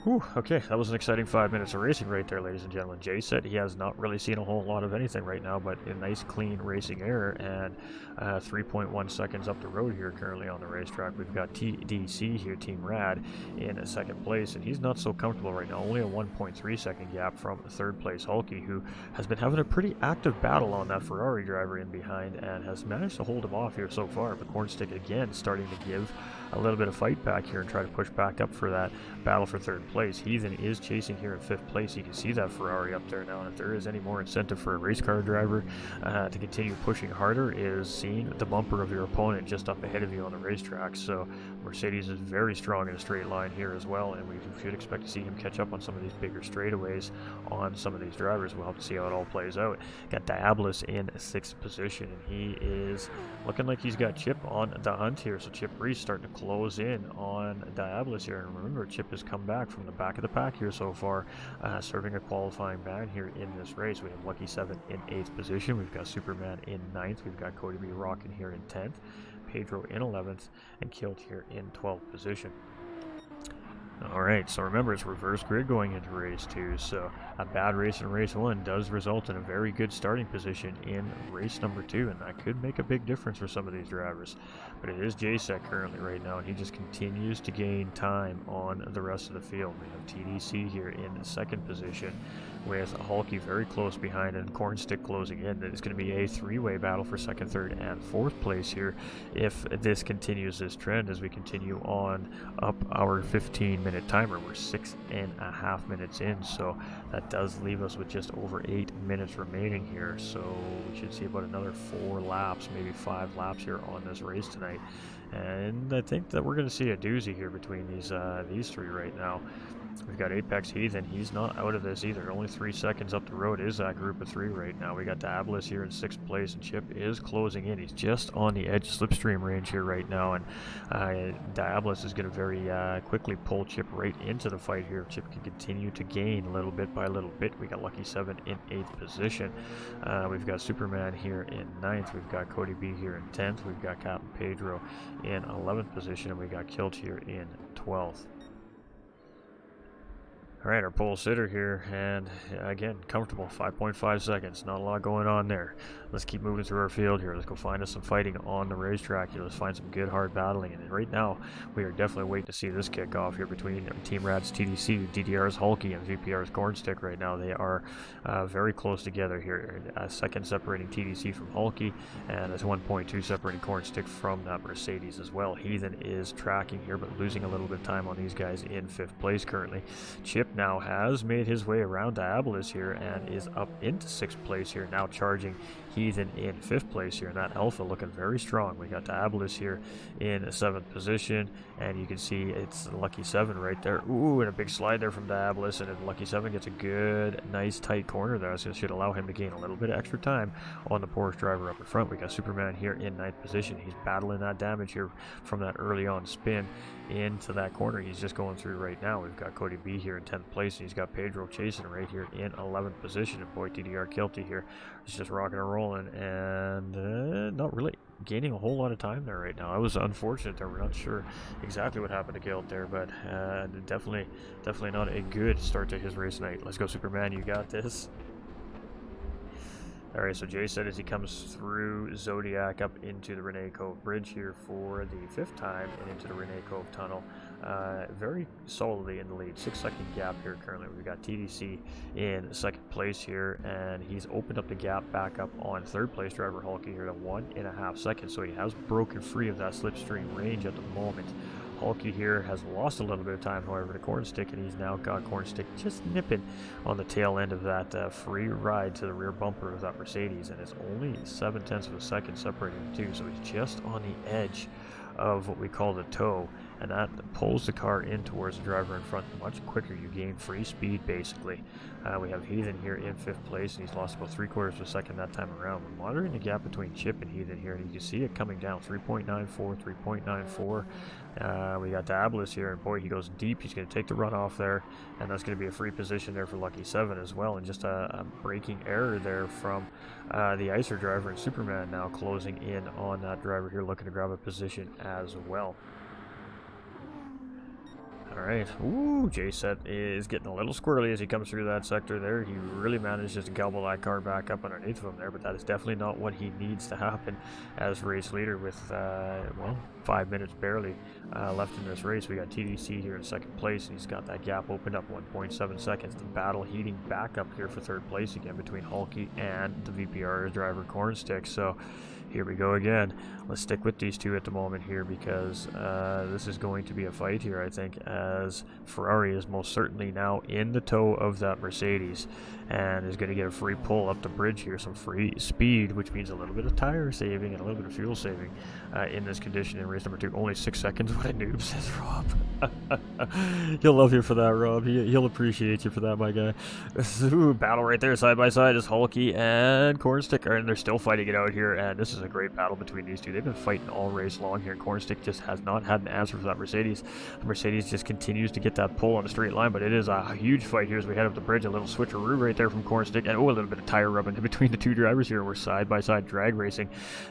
Whew, okay, that was an exciting 5 minutes of racing right there, ladies and gentlemen. Jay said he has not really seen a whole lot of anything right now, but a nice, clean racing air, and 3.1 seconds up the road here currently on the racetrack. We've got TDC here, Team Rad, in second place, and he's not so comfortable right now. Only a 1.3 second gap from third place Hulky, who has been having a pretty active battle on that Ferrari driver in behind and has managed to hold him off here so far. But Cornstick again starting to give a little bit of fight back here and try to push back up for that battle for third place. Heathen is chasing here in fifth place. You can see that Ferrari up there now, and if there is any more incentive for a race car driver to continue pushing harder, is seeing the bumper of your opponent just up ahead of you on the racetrack. So Mercedes is very strong in a straight line here as well, and we should expect to see him catch up on some of these bigger straightaways on some of these drivers. We'll have to see how it all plays out. Got Diabolus in sixth position, and he is looking like he's got Chip on the hunt here. So Chip Reese starting to close in on Diabolus here, and remember, Chip has come back from the back of the pack here so far, serving a qualifying ban here in this race. We have Lucky 7 in 8th position. We've got Superman in 9th. We've got Cody B. Rockin' here in 10th. Pedro in 11th, and Kilt here in 12th position. Alright, so remember, it's reverse grid going into race 2, so a bad race in race 1 does result in a very good starting position in race number 2, and that could make a big difference for some of these drivers. But it is JSEC currently right now, and he just continues to gain time on the rest of the field. We have TDC here in the second position, with Hulky very close behind and Cornstick closing in. It's going to be a three-way battle for second, third, and fourth place here if this continues this trend as we continue on up our 15-minute timer. We're 6.5 minutes in, so that does leave us with just over 8 minutes remaining here. So we should see about another 4 laps, maybe 5 laps here on this race tonight. And I think that we're going to see a doozy here between these three right now. We've got Apex Heathen. He's not out of this either. Only 3 seconds up the road is that group of 3 right now. We got Diabolus here in 6th place, and Chip is closing in. He's just on the edge slipstream range here right now, and Diabolus is going to very quickly pull Chip right into the fight here. Chip can continue to gain a little bit by little bit. We got Lucky 7 in 8th position. We've got Superman here in 9th. We've got Cody B here in 10th. We've got Captain Pedro in 11th position, and we got Kilt here in 12th. Alright, our pole sitter here, and again, comfortable, 5.5 seconds, not a lot going on there. Let's keep moving through our field here. Let's go find us some fighting on the racetrack here. Let's find some good hard battling, and right now, we are definitely waiting to see this kick off here between Team Rad's TDC, DDR's Hulky, and VPR's Cornstick right now. They are very close together here. A second separating TDC from Hulky, and there's 1.2 separating Cornstick from that Mercedes as well. Heathen is tracking here, but losing a little bit of time on these guys in 5th place currently. Chip now has made his way around Diabolus here and is up into 6th place here, now charging Heathen in 5th place here, and that Alpha looking very strong. We got Diabolus here in 7th position, and you can see it's Lucky 7 right there. Ooh, and a big slide there from Diabolus, and Lucky 7 gets a good, nice, tight corner there, so it should allow him to gain a little bit of extra time on the Porsche driver up in front. We got Superman here in 9th position. He's battling that damage here from that early on spin into that corner he's just going through right now. We've got Cody B here in 10th place, and he's got Pedro chasing right here in 11th position, and boy, DDR Kilty here is just rocking and rolling, and not really gaining a whole lot of time there right now. It was unfortunate there. We're not sure exactly what happened to Kilt there, but definitely not a good start to his race night. Let's go, Superman, you got this. Alright, so Jay said as he comes through Zodiac up into the Renee Cove Bridge here for the 5th time and into the Renee Cove Tunnel, very solidly in the lead. 6-second gap here currently. We've got TDC in 2nd place here, and he's opened up the gap back up on 3rd place driver Hulky here to 1.5 seconds, so he has broken free of that slipstream range at the moment. Hulky here has lost a little bit of time, however, to Cornstick, and he's now got Cornstick just nipping on the tail end of that free ride to the rear bumper of that Mercedes, and it's only 0.7 of a second separating the two, so he's just on the edge of what we call the toe, and that pulls the car in towards the driver in front much quicker. You gain free speed, basically. We have Heathen here in 5th place, and he's lost about 3/4 of a second that time around. We're monitoring the gap between Chip and Heathen here, and you can see it coming down, 3.94, 3.94. We got Diabolus here, and boy, he goes deep. He's going to take the runoff there, and that's going to be a free position there for Lucky 7 as well, and just a braking error there from the Icer driver, and Superman now closing in on that driver here, looking to grab a position as well. All right. Ooh, J-Set is getting a little squirrely as he comes through that sector there. He really manages to gobble that car back up underneath of him there, but that is definitely not what he needs to happen as race leader with, well, 5 minutes barely left in this race. We got TDC here in second place, and he's got that gap opened up 1.7 seconds. The battle heating back up here for third place again between Hulky and the VPR driver Cornstick. So here we go again. Let's stick with these two at the moment here because this is going to be a fight here, I think, as Ferrari is most certainly now in the toe of that Mercedes and is going to get a free pull up the bridge here, some free speed, which means a little bit of tire saving and a little bit of fuel saving in this condition in race number 2. Only 6 seconds. What a noob, says Rob. He'll love you for that, Rob. He'll appreciate you for that, my guy. Ooh, battle right there, side by side is Hulky and Cornstick, and they're still fighting it out here, and this is a great battle between these two. They've been fighting all race long here. Cornstick just has not had an answer for that Mercedes. The Mercedes just continues to get that pull on a straight line, but it is a huge fight here as we head up the bridge. A little switcheroo right there from Cornstick, and a little bit of tire rubbing in between the two drivers here. We're side by side drag racing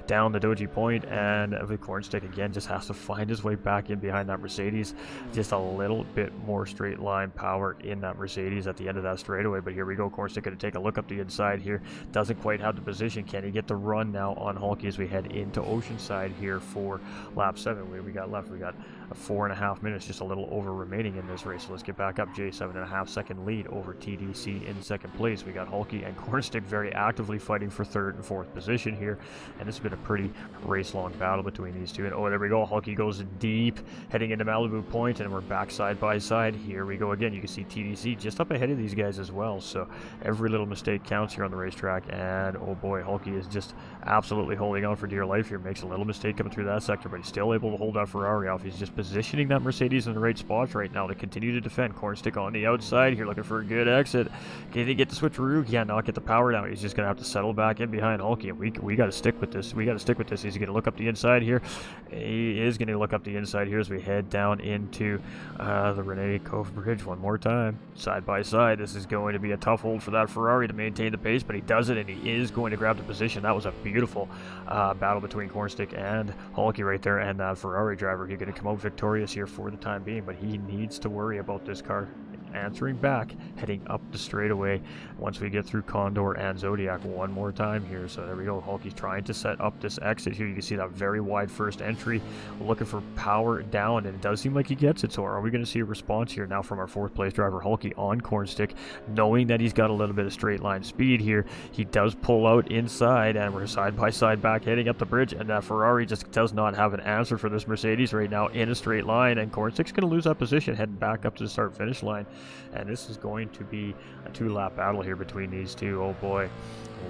down the Doji Point, and the Cornstick again just has to find his way back in behind that Mercedes. Just a little bit more straight line power in that Mercedes at the end of that straightaway, but here we go. Cornstick going to take a look up the inside here. Doesn't quite have the position. Can he get the run now on Hulky as we head into Oceanside here for lap 7? What do we got left? We got 4.5 minutes, just a little over remaining in this race. So let's get back up. J 7.5 second lead over TDC in second place. We got Hulky and Cornstick very actively fighting for third and fourth position here, and this has been a pretty race long battle between these two. And oh, there we go. Hulky goes deep heading into Malibu Point, and we're back side by side. Here we go again. You can see TDC just up ahead of these guys as well, so every little mistake counts here on the racetrack. And oh boy, Hulky is just absolutely holding on for dear life here. Makes a little mistake coming through that sector, but he's still able to hold that Ferrari off. He's just positioning that Mercedes in the right spots right now to continue to defend. Cornstick on the outside here looking for a good exit. Can he get the switcheroo? He cannot get the power down. He's just going to have to settle back in behind Hulky, and we got to stick with this. We got to stick with this. He's going to look up the inside here. He is going to look up the inside here as we head down into the Rene Cove Bridge one more time. Side by side. This is going to be a tough hold for that Ferrari to maintain the pace, but he does it, and he is going to grab the position. That was a beautiful battle between Cornstick and Hulky right there, and that Ferrari driver. He's going to come out victorious here for the time being, but he needs to worry about this car answering back, heading up the straightaway once we get through Condor and Zodiac one more time here. So there we go. Hulky's trying to set up this exit here. You can see that very wide first entry, looking for power down, and it does seem like he gets it. So are we going to see a response here now from our fourth place driver Hulky on Cornstick, knowing that he's got a little bit of straight line speed here? He does pull out inside, and we're side by side back heading up the bridge, and that Ferrari just does not have an answer for this Mercedes right now in a straight line, and Cornstick's going to lose that position heading back up to the start finish line. And this is going to be a 2-lap battle here between these two. Oh boy,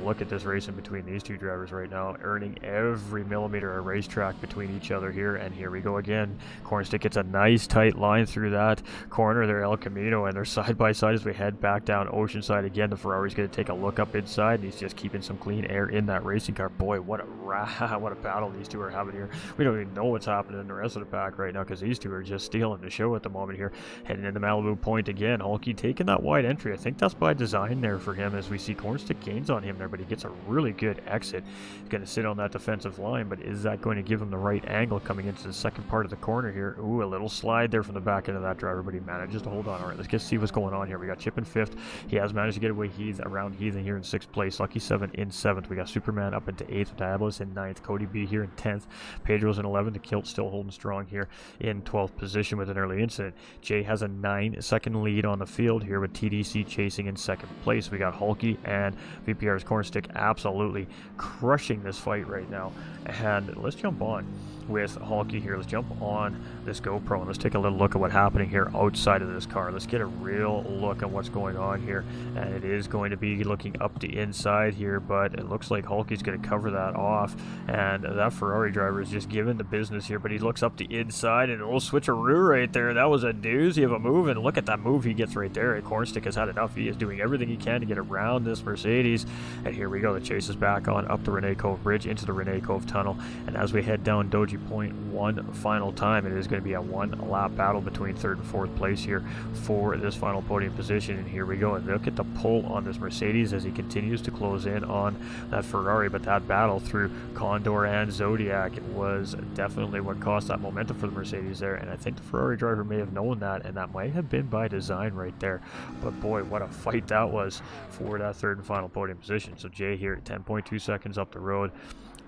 look at this racing between these two drivers right now, earning every millimeter of racetrack between each other here. And here we go again. Cornstick gets a nice tight line through that corner there, El Camino, and they're side by side as we head back down Oceanside again. The Ferrari's going to take a look up inside, and he's just keeping some clean air in that racing car. Boy, what a battle these two are having here. We don't even know what's happening in the rest of the pack right now because these two are just stealing the show at the moment here. Heading into Malibu Point again. Hulky taking that wide entry. I think that's by design there for him as we see Cornstick gains on him there, but he gets a really good exit. He's going to sit on that defensive line, but is that going to give him the right angle coming into the second part of the corner here? Ooh, a little slide there from the back end of that driver, but he manages to hold on. All right, let's get see what's going on here. We got Chip in 5th. He has managed to get away around Heathen here in 6th place. Lucky 7 in 7th. We got Superman up into 8th. Diabolus in 9th. Cody B here in 10th. Pedro's in 11th. The Kilt still holding strong here in 12th position with an early incident. Jay has a 9-second lead on the field here with TDC chasing in 2nd place. We got Hulky and VPR's Cornstick absolutely crushing this fight right now. And let's jump on with Hulky here. Let's jump on this GoPro and let's take a little look at what's happening here outside of this car. Let's get a real look at what's going on here, and it is going to be looking up the inside here, but it looks like Hulky's going to cover that off, and that Ferrari driver is just giving the business here, but he looks up the inside and a little switcheroo right there. That was a doozy of a move, and look at that move he gets right there. Cornstick has had enough. He is doing everything he can to get around this Mercedes, and here we go. The chase is back on up the Rene Cove Bridge into the Rene Cove Tunnel, and as we head down Doji strategy point one final time. It is going to be a one-lap battle between third and fourth place here for this final podium position. And here we go. And look at the pull on this Mercedes as he continues to close in on that Ferrari. But that battle through Condor and Zodiac was definitely what cost that momentum for the Mercedes there. And I think the Ferrari driver may have known that, and that might have been by design right there. But boy, what a fight that was for that third and final podium position. So Jay here at 10.2 seconds up the road.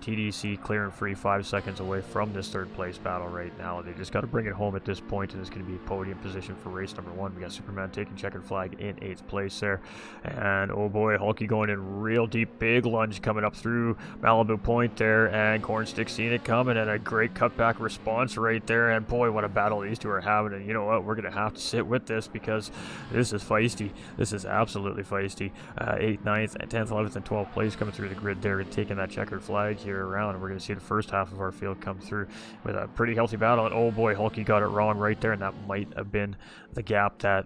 TDC clear and free 5 seconds away from this third place battle right now. They just got to bring it home at this point, and it's going to be podium position for race number 1. We got Superman taking checkered flag in 8th place there. And oh boy, Hulky going in real deep, big lunge coming up through Malibu Point there, and Cornstick seeing it coming, and a great cutback response right there. And boy, what a battle these two are having. And you know what, we're going to have to sit with this because this is feisty. This is absolutely feisty. 8th, 9th, 10th, 11th, and 12th place coming through the grid there and taking that checkered flag here around, and we're going to see the first half of our field come through with a pretty healthy battle. And oh boy, Hulky got it wrong right there, and that might have been the gap that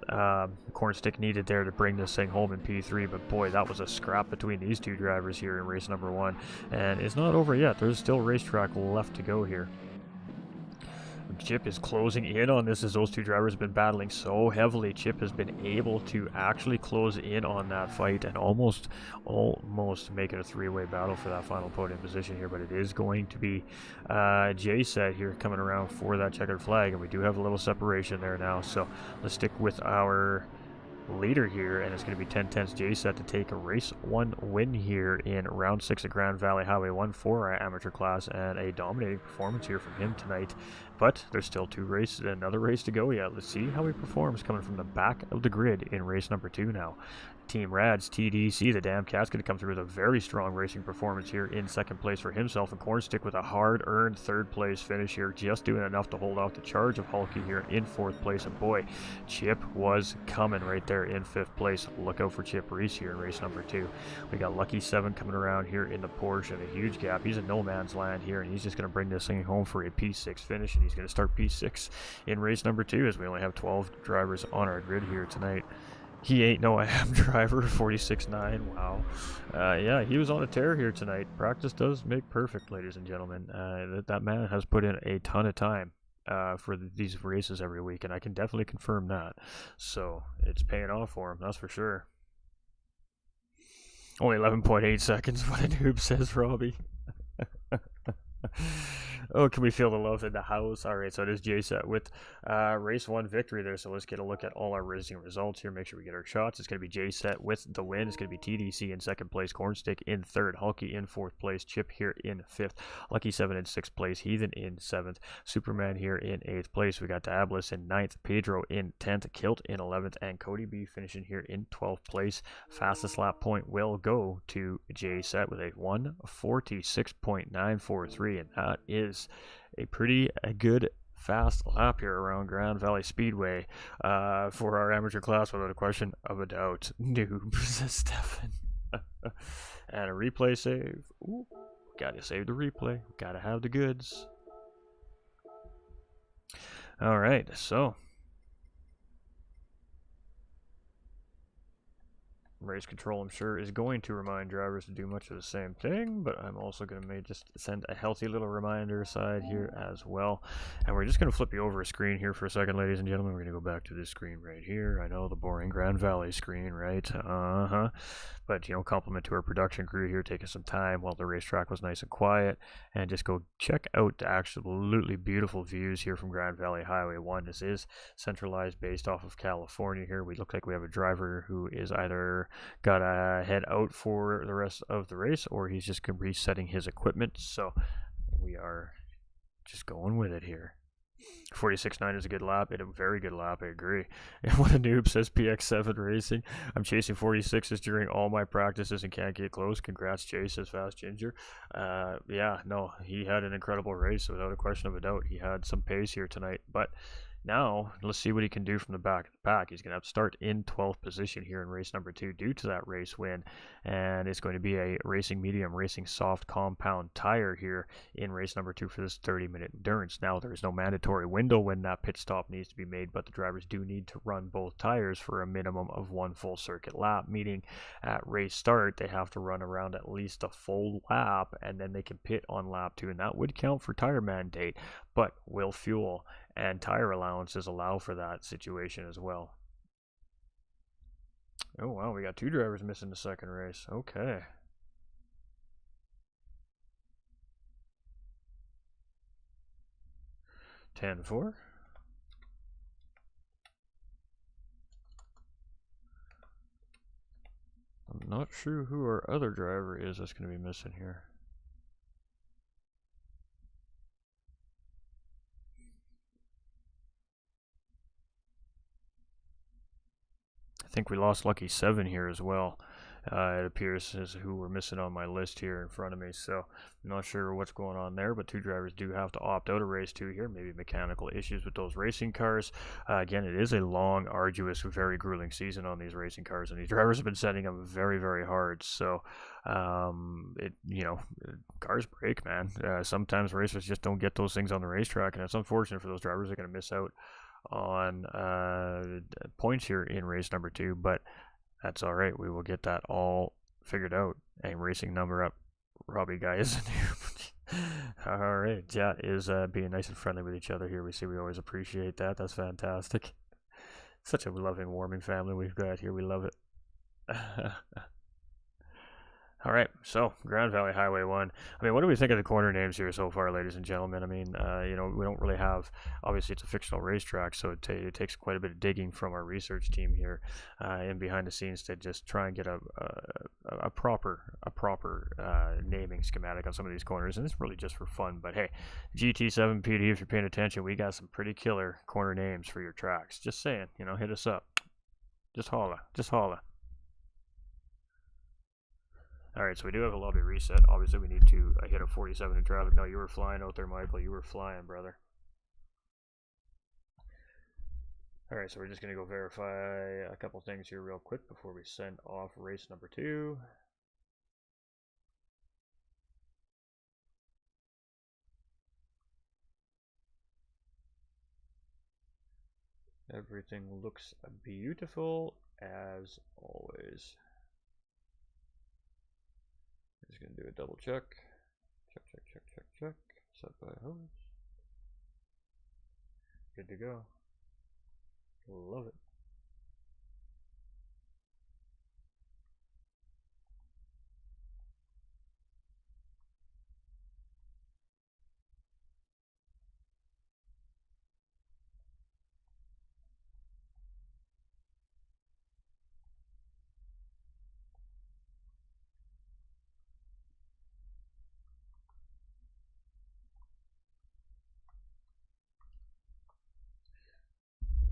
Cornstick needed there to bring this thing home in P3. But boy, that was a scrap between these two drivers here in race number 1, and it's not over yet. There's still racetrack left to go here. Chip is closing in on this as those two drivers have been battling so heavily. Chip has been able to actually close in on that fight and almost make it a three-way battle for that final podium position here. But it is going to be Jay set here coming around for that checkered flag, and we do have a little separation there now. So let's stick with our leader here, and it's going to be 10-10's J set to take a race 1 win here in round 6 of Grand Valley Highway 1 for our amateur class, and a dominating performance here from him tonight. But there's still another race to go yet. Let's see how he performs coming from the back of the grid in race number 2 now. Team Rad's TDC, the damn cat's going to come through with a very strong racing performance here in 2nd place for himself, and Cornstick with a hard-earned 3rd place finish here, just doing enough to hold off the charge of Hulky here in 4th place. And boy, Chip was coming right there in 5th place. Look out for Chip Reese here in race number 2. We got Lucky 7 coming around here in the Porsche, and a huge gap. He's in no man's land here, and he's just going to bring this thing home for a P6 finish, and he's going to start P6 in race number 2 as we only have 12 drivers on our grid here tonight. He ain't no AM driver, 46.9, wow. Yeah, he was on a tear here tonight. Practice does make perfect, ladies and gentlemen. That man has put in a ton of time for these races every week, and I can definitely confirm that. So it's paying off for him, that's for sure. Only 11.8 seconds, what a noob, says Robbie. Oh, can we feel the love in the house? All right, so it is J-Set with race 1 victory there. So let's get a look at all our racing results here. Make sure we get our shots. It's going to be J-Set with the win. It's going to be TDC in 2nd place, Cornstick in 3rd, Hulky in 4th place, Chip here in 5th, Lucky 7 in 6th place, Heathen in 7th, Superman here in 8th place. We got Diablos in 9th, Pedro in 10th, Kilt in 11th, and Cody B finishing here in 12th place. Fastest lap point will go to J-Set with a 1:46.943, and that is a pretty good fast lap here around Grand Valley Speedway for our amateur class, without a question of a doubt. Noob, says Stefan. And a replay save. Ooh, gotta save the replay. Gotta have the goods. All right, so race control, I'm sure, is going to remind drivers to do much of the same thing, but I'm also going to just send a healthy little reminder aside here as well. And we're just going to flip you over a screen here for a second, ladies and gentlemen. We're going to go back to this screen right here. I know, the boring Grand Valley screen, right? But, you know, compliment to our production crew here, taking some time while the racetrack was nice and quiet, and just go check out the absolutely beautiful views here from Grand Valley Highway 1. This is centralized, based off of California here. We look like we have a driver who is either got to head out for the rest of the race, or he's just resetting his equipment. So we are just going with it here. 46.9 is a good lap. It's a very good lap, I agree. And what a noob, says PX7 Racing. I'm chasing 46s during all my practices and can't get close. Congrats, Chase, says Fast Ginger. Yeah, no, he had an incredible race without a question of a doubt. He had some pace here tonight, but Now, let's see what he can do from the back of the pack. He's going to have to start in 12th position here in race number 2 due to that race win. And it's going to be a racing medium, racing soft compound tire here in race number 2 for this 30-minute endurance. Now, there is no mandatory window when that pit stop needs to be made, but the drivers do need to run both tires for a minimum of 1 full circuit lap, meaning at race start, they have to run around at least a full lap, and then they can pit on lap 2, and that would count for tire mandate, but will fuel and tire allowances allow for that situation as well. Oh wow, we got 2 drivers missing the second race. Okay. (10-4). I'm not sure who our other driver is that's going to be missing here. I think we lost Lucky 7 here as well. It appears as who we're missing on my list here in front of me, so I'm not sure what's going on there, but 2 drivers do have to opt out of race 2 here, maybe mechanical issues with those racing cars. Again, it is a long, arduous, very grueling season on these racing cars, and these drivers have been setting them very, very hard, so cars break, man. Sometimes racers just don't get those things on the racetrack, and it's unfortunate for those drivers. They're going to miss out on points here in race number 2, but that's all right. We will get that all figured out. A racing number up, Robbie guy isn't here. All right, chat is being nice and friendly with each other here. We always appreciate that. That's fantastic. Such a loving, warming family we've got here. We love it. All right, so Grand Valley Highway 1. I mean, what do we think of the corner names here so far, ladies and gentlemen? I mean, we don't really have, obviously it's a fictional racetrack, so it takes quite a bit of digging from our research team here and behind the scenes to just try and get a proper naming schematic on some of these corners, and it's really just for fun. But hey, GT7 PD, if you're paying attention, we got some pretty killer corner names for your tracks. Just saying, hit us up. Just holla. All right, so we do have a lobby reset. Obviously, we need to hit a 47 in traffic. No, you were flying out there, Michael. You were flying, brother. All right, so we're just going to go verify a couple things here real quick before we send off race number 2. Everything looks beautiful as always. Just going to do a double check. Check. Set by host. Good to go. Love it.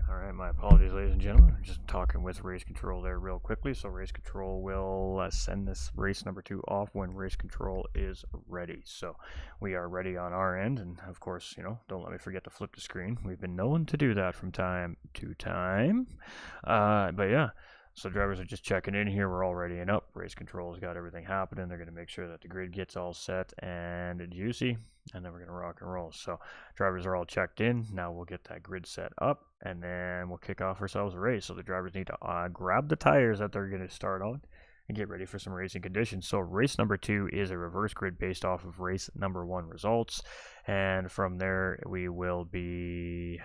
Alright, my apologies, ladies and gentlemen. I'm just talking with race control there real quickly. So race control will send this race number 2 off when race control is ready. So we are ready on our end, and of course, don't let me forget to flip the screen. We've been known to do that from time to time. But yeah, so drivers are just checking in here. We're all ready and up. Race control's got everything happening. They're going to make sure that the grid gets all set and juicy, and then we're going to rock and roll. So drivers are all checked in. Now we'll get that grid set up, and then we'll kick off ourselves a race. So the drivers need to grab the tires that they're going to start on and get ready for some racing conditions. So race number 2 is a reverse grid based off of race number 1 results, and from there we will be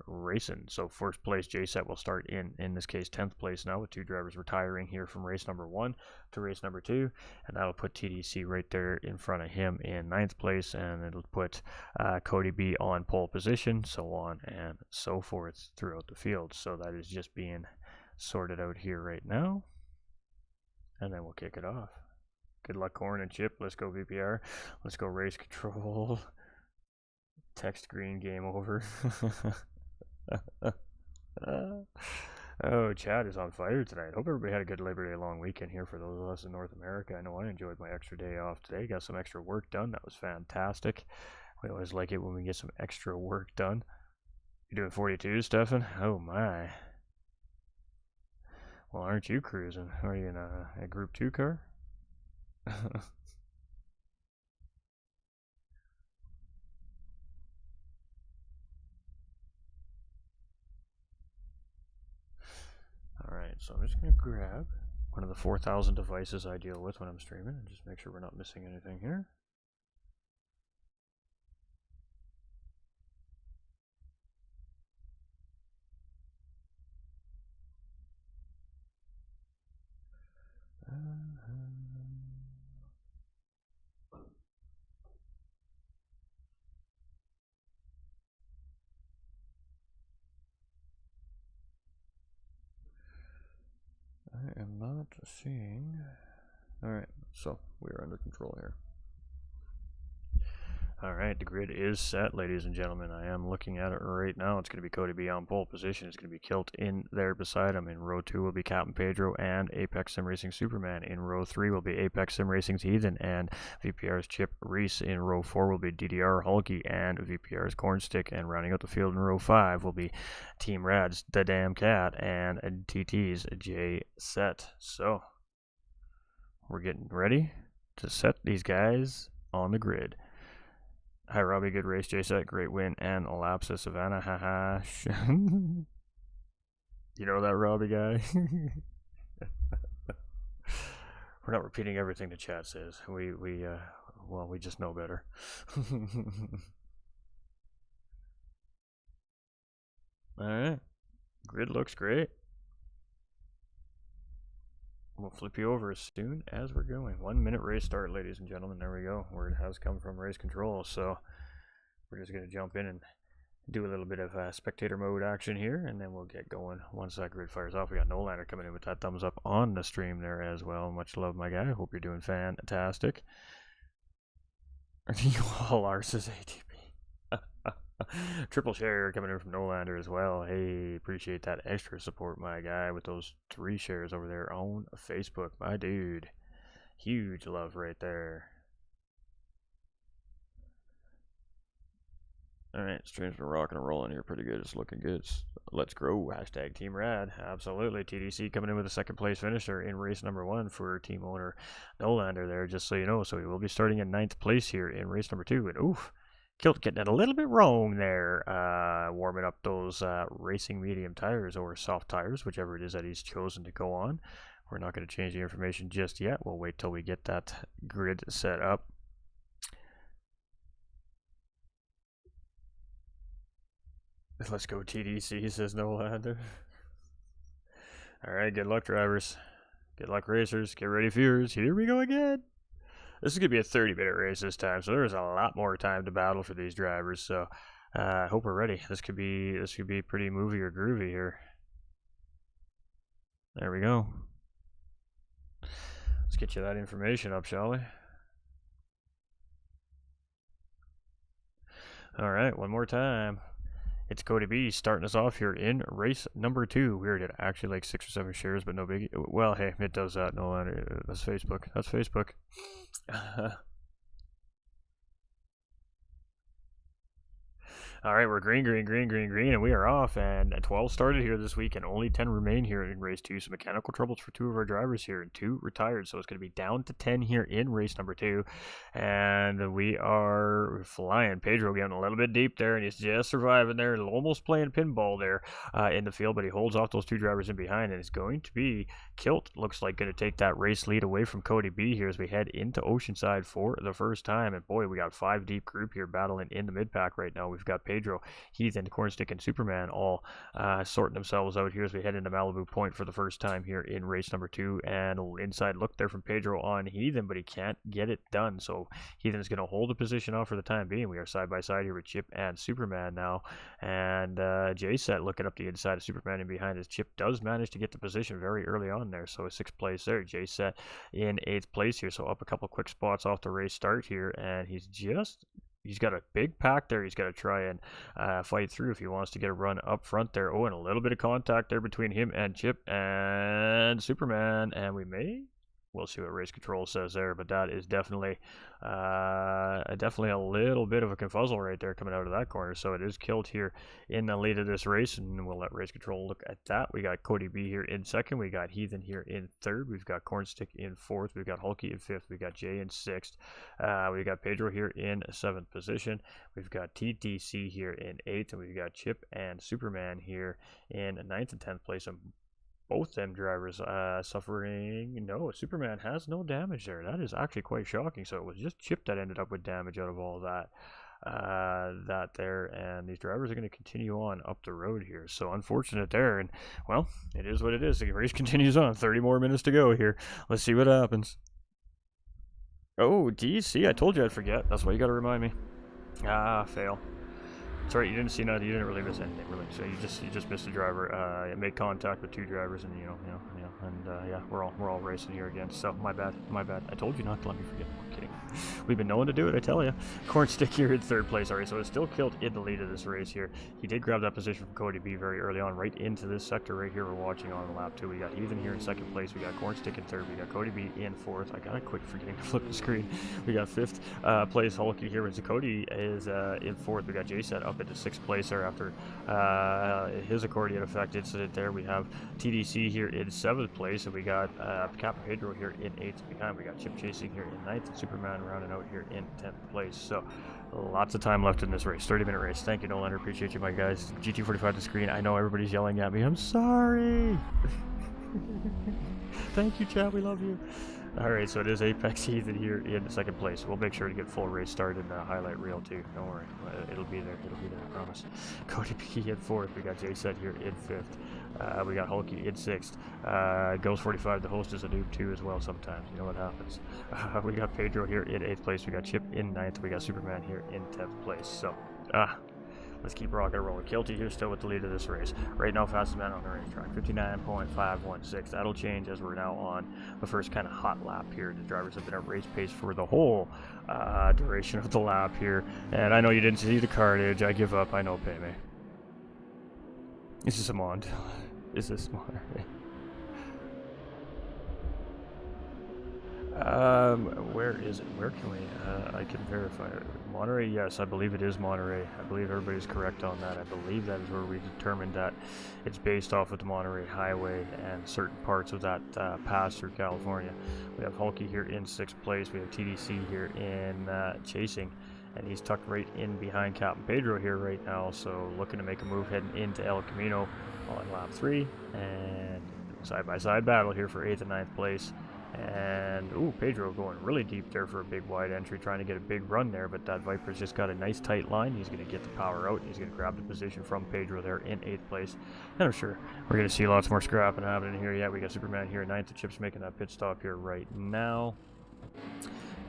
racing. So first place JSET will start in this case 10th place now, with 2 drivers retiring here from race number 1 to race number 2, and that'll put TDC right there in front of him in 9th place, and it'll put Cody B on pole position, so on and so forth throughout the field. So that is just being sorted out here right now, and then we'll kick it off. Good luck, Corn and Chip. Let's go VPR. Let's go race control. Text green, game over. Oh, Chad is on fire tonight. Hope everybody had a good Labor Day long weekend here for those of us in North America. I know I enjoyed my extra day off today. Got some extra work done. That was fantastic. We always like it when we get some extra work done. You doing 42, Stefan? Oh my. Well, aren't you cruising? Are you in a Group 2 car? Alright, so I'm just going to grab one of the 4,000 devices I deal with when I'm streaming and just make sure we're not missing anything here. I am not seeing. Alright, so we're under control here. Alright, the grid is set, ladies and gentlemen. I am looking at it right now. It's going to be Cody B on pole position. It's going to be Kilt in there beside him. In row 2 will be Captain Pedro and Apex Sim Racing Superman. In row 3 will be Apex Sim Racing's Heathen and VPR's Chip Reese. In row 4 will be DDR Hulky and VPR's Cornstick. And rounding out the field in row 5 will be Team Rad's The Damn Cat and TT's J Set. So, we're getting ready to set these guys on the grid. Hi, Robbie. Good race. J-Set. Great win. And Elapsa Savannah. Haha. You know that Robbie guy? We're not repeating everything the chat says. We just know better. Alright. Grid looks great. We'll flip you over as soon as we're going. 1 minute race start, ladies and gentlemen. There we go. Word has come from race control. So we're just going to jump in and do a little bit of spectator mode action here, and then we'll get going once that grid fires off. We got Nolander coming in with that thumbs up on the stream there as well. Much love, my guy. Hope you're doing fantastic. You all are, says ATP. Triple share coming in from Nolander as well. Hey, appreciate that extra support, my guy, with those 3 shares over there on Facebook. My dude. Huge love right there. Alright, stream's been rocking and rolling here pretty good. It's looking good. Let's grow. Hashtag Team Rad. Absolutely. TDC coming in with a second place finisher in race number 1 for team owner Nolander there, just so you know. So we will be starting in 9th place here in race number 2. And oof. Kilt getting it a little bit wrong there, warming up those racing medium tires or soft tires, whichever it is that he's chosen to go on. We're not going to change the information just yet. We'll wait till we get that grid set up. Let's go TDC, says Nolander. Alright, good luck, drivers. Good luck, racers. Get ready for yours. Here we go again. This is going to be a 30-minute race this time, so there's a lot more time to battle for these drivers. So I hope we're ready. This could be pretty movie or groovy here. There we go. Let's get you that information up, shall we? All right, one more time. It's Cody B starting us off here in race number 2. Weird, it actually like 6 or 7 shares, but no biggie. Well, hey, it does that. No, that's Facebook. That's Facebook. All right, we're green, and we are off. And 12 started here this week, and only 10 remain here in race 2. So mechanical troubles for 2 of our drivers here, and 2 retired. So it's going to be down to 10 here in race number 2. And we are flying. Pedro getting a little bit deep there, and he's just surviving there, almost playing pinball there in the field, but he holds off those 2 drivers in behind, and it's going to be Kilt, looks like, going to take that race lead away from Cody B here as we head into Oceanside for the first time. And boy, we got 5 deep group here battling in the mid-pack right now. We've got Pedro, Heathen, Cornstick, and Superman all sorting themselves out here as we head into Malibu Point for the first time here in race number 2. And inside look there from Pedro on Heathen, but he can't get it done. So Heathen is going to hold the position off for the time being. We are side by side here with Chip and Superman now. And J-Set looking up the inside of Superman in behind as Chip does manage to get the position very early on there. So a 6th place there. J-Set in 8th place here. So up a couple quick spots off the race start here. And he's got a big pack there. He's got to try and fight through if he wants to get a run up front there. Oh, and a little bit of contact there between him and Chip and Superman. And we may we'll see what race control says there, but that is definitely definitely a little bit of a confuzzle right there coming out of that corner. So it is Kilt here in the lead of this race, and we'll let race control look at that. We got Cody B here in second, we got Heathen here in third, we've got Cornstick in fourth, we've got Hulky in fifth, we got Jay in sixth, we got Pedro here in seventh position, we've got TTC here in eighth, and we've got Chip and Superman here in ninth and 10th place. And both them drivers suffering. No, Superman has no damage there. That is actually quite shocking. So it was just Chip that ended up with damage out of all that. There, and these drivers are going to continue on up the road here. So unfortunate there, and well, it is what it is. The race continues on. 30 more minutes to go here. Let's see what happens. Oh, DC, I told you I'd forget. That's why you got to remind me. Fail. Sorry, you didn't see nothing. You didn't really miss anything, really. So you just missed a driver. You made contact with two drivers, and yeah, we're all racing here again. So my bad. I told you not to let me forget. I'm kidding. We've been known to do it, I tell you. Cornstick here in third place. All right, so it's still Kilt in the lead of this race here. He did grab that position from Cody B very early on, right into this sector right here. We're watching on lap 2. We got Heathen here in second place. We got Cornstick in third. We got Cody B in fourth. I gotta quit forgetting to flip the screen. We got fifth place Hulky here, and Cody is in fourth. We got J-Set up into sixth place there after his accordion effect incident there. We have TDC here in seventh place, and we got Cap Pedro here in eighth behind. We got Chip chasing here in ninth, and Superman rounding out here in 10th place. So lots of time left in this race. 30-minute race. Thank you, Nolan. Appreciate you, my guys. GT45 the screen. I know everybody's yelling at me. I'm sorry. Thank you, chat. We love you. Alright, so it is Apex Heathen here in second place. We'll make sure to get full race start in the highlight reel too. Don't worry. It'll be there. I promise. Cody P in fourth. We got J-Set here in fifth. We got Hulky in sixth. Ghost 45, the host, is a noob too as well sometimes. You know what happens. We got Pedro here in eighth place. We got Chip in ninth. We got Superman here in 10th place. So, let's keep rocking and rolling. Kilty here still with the lead of this race. Right now, fastest man on the racetrack, 59.516. That'll change as we're now on the first kind of hot lap here. The drivers have been at race pace for the whole duration of the lap here. And I know you didn't see the carnage. I give up. I know, pay me. Is this a Mont? Is this Monterey? Where is it? Where can we, I can verify it. Monterey, yes, I believe it is Monterey. I believe everybody's correct on that. I believe that is where we determined that it's based off of the Monterey Highway and certain parts of that pass through California. We have Hulky here in sixth place. We have TDC here in chasing, and he's tucked right in behind Captain Pedro here right now, so looking to make a move heading into El Camino on lap 3, and side-by-side battle here for 8th and 9th place. And, ooh, Pedro going really deep there for a big wide entry, trying to get a big run there, but that Viper's just got a nice tight line. He's going to get the power out. He's going to grab the position from Pedro there in 8th place. And I'm sure we're going to see lots more scrapping happening here. Yeah, we got Superman here in 9th. The Chip's making that pit stop here right now.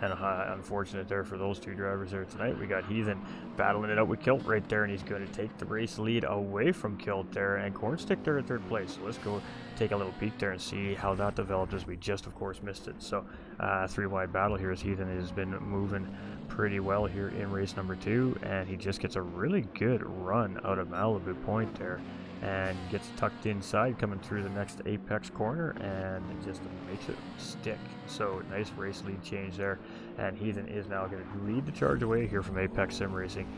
And unfortunate there for those two drivers there tonight. We got Heathen battling it out with Kilt right there, and he's going to take the race lead away from Kilt there, and Cornstick there at 3rd place. So let's go take a little peek there and see how that developed, as we just of course missed it. So 3-wide battle here as Heathen has been moving pretty well here in race number 2, and he just gets a really good run out of Malibu Point there, and gets tucked inside coming through the next apex corner, and it just makes it stick. So nice race lead change there, and Heathen is now going to lead the charge away here from Apex Sim Racing.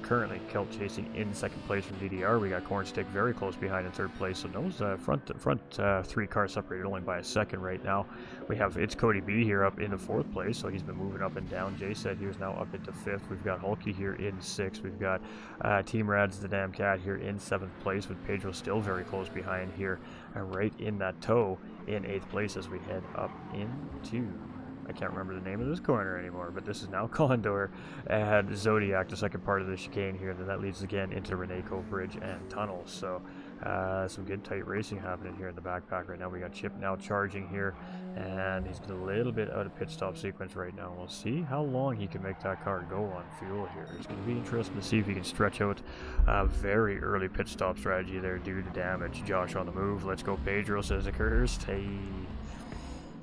Currently Kilt chasing in 2nd place from DDR. We got Cornstick very close behind in 3rd place, so those front 3 cars separated only by a second right now. We have it's Cody B here up in the 4th place, so he's been moving up and down. J-Set here is now up into 5th. We've got Hulky here in 6th. We've got Team Rad's the Damn Cat here in 7th place, with Pedro still very close behind here, and right in that tow in 8th place as we head up into, I can't remember the name of this corner anymore, but this is now Condor and Zodiac, the second part of the chicane here. Then that leads again into Reneco Bridge and Tunnel. So some good tight racing happening here in the backpack right now. We got Chip now charging here, and he's a little bit out of pit stop sequence right now. We'll see how long he can make that car go on fuel here. It's going to be interesting to see if he can stretch out a very early pit stop strategy there due to damage. Josh on the move. Let's go Pedro, says the Cursed. Hey.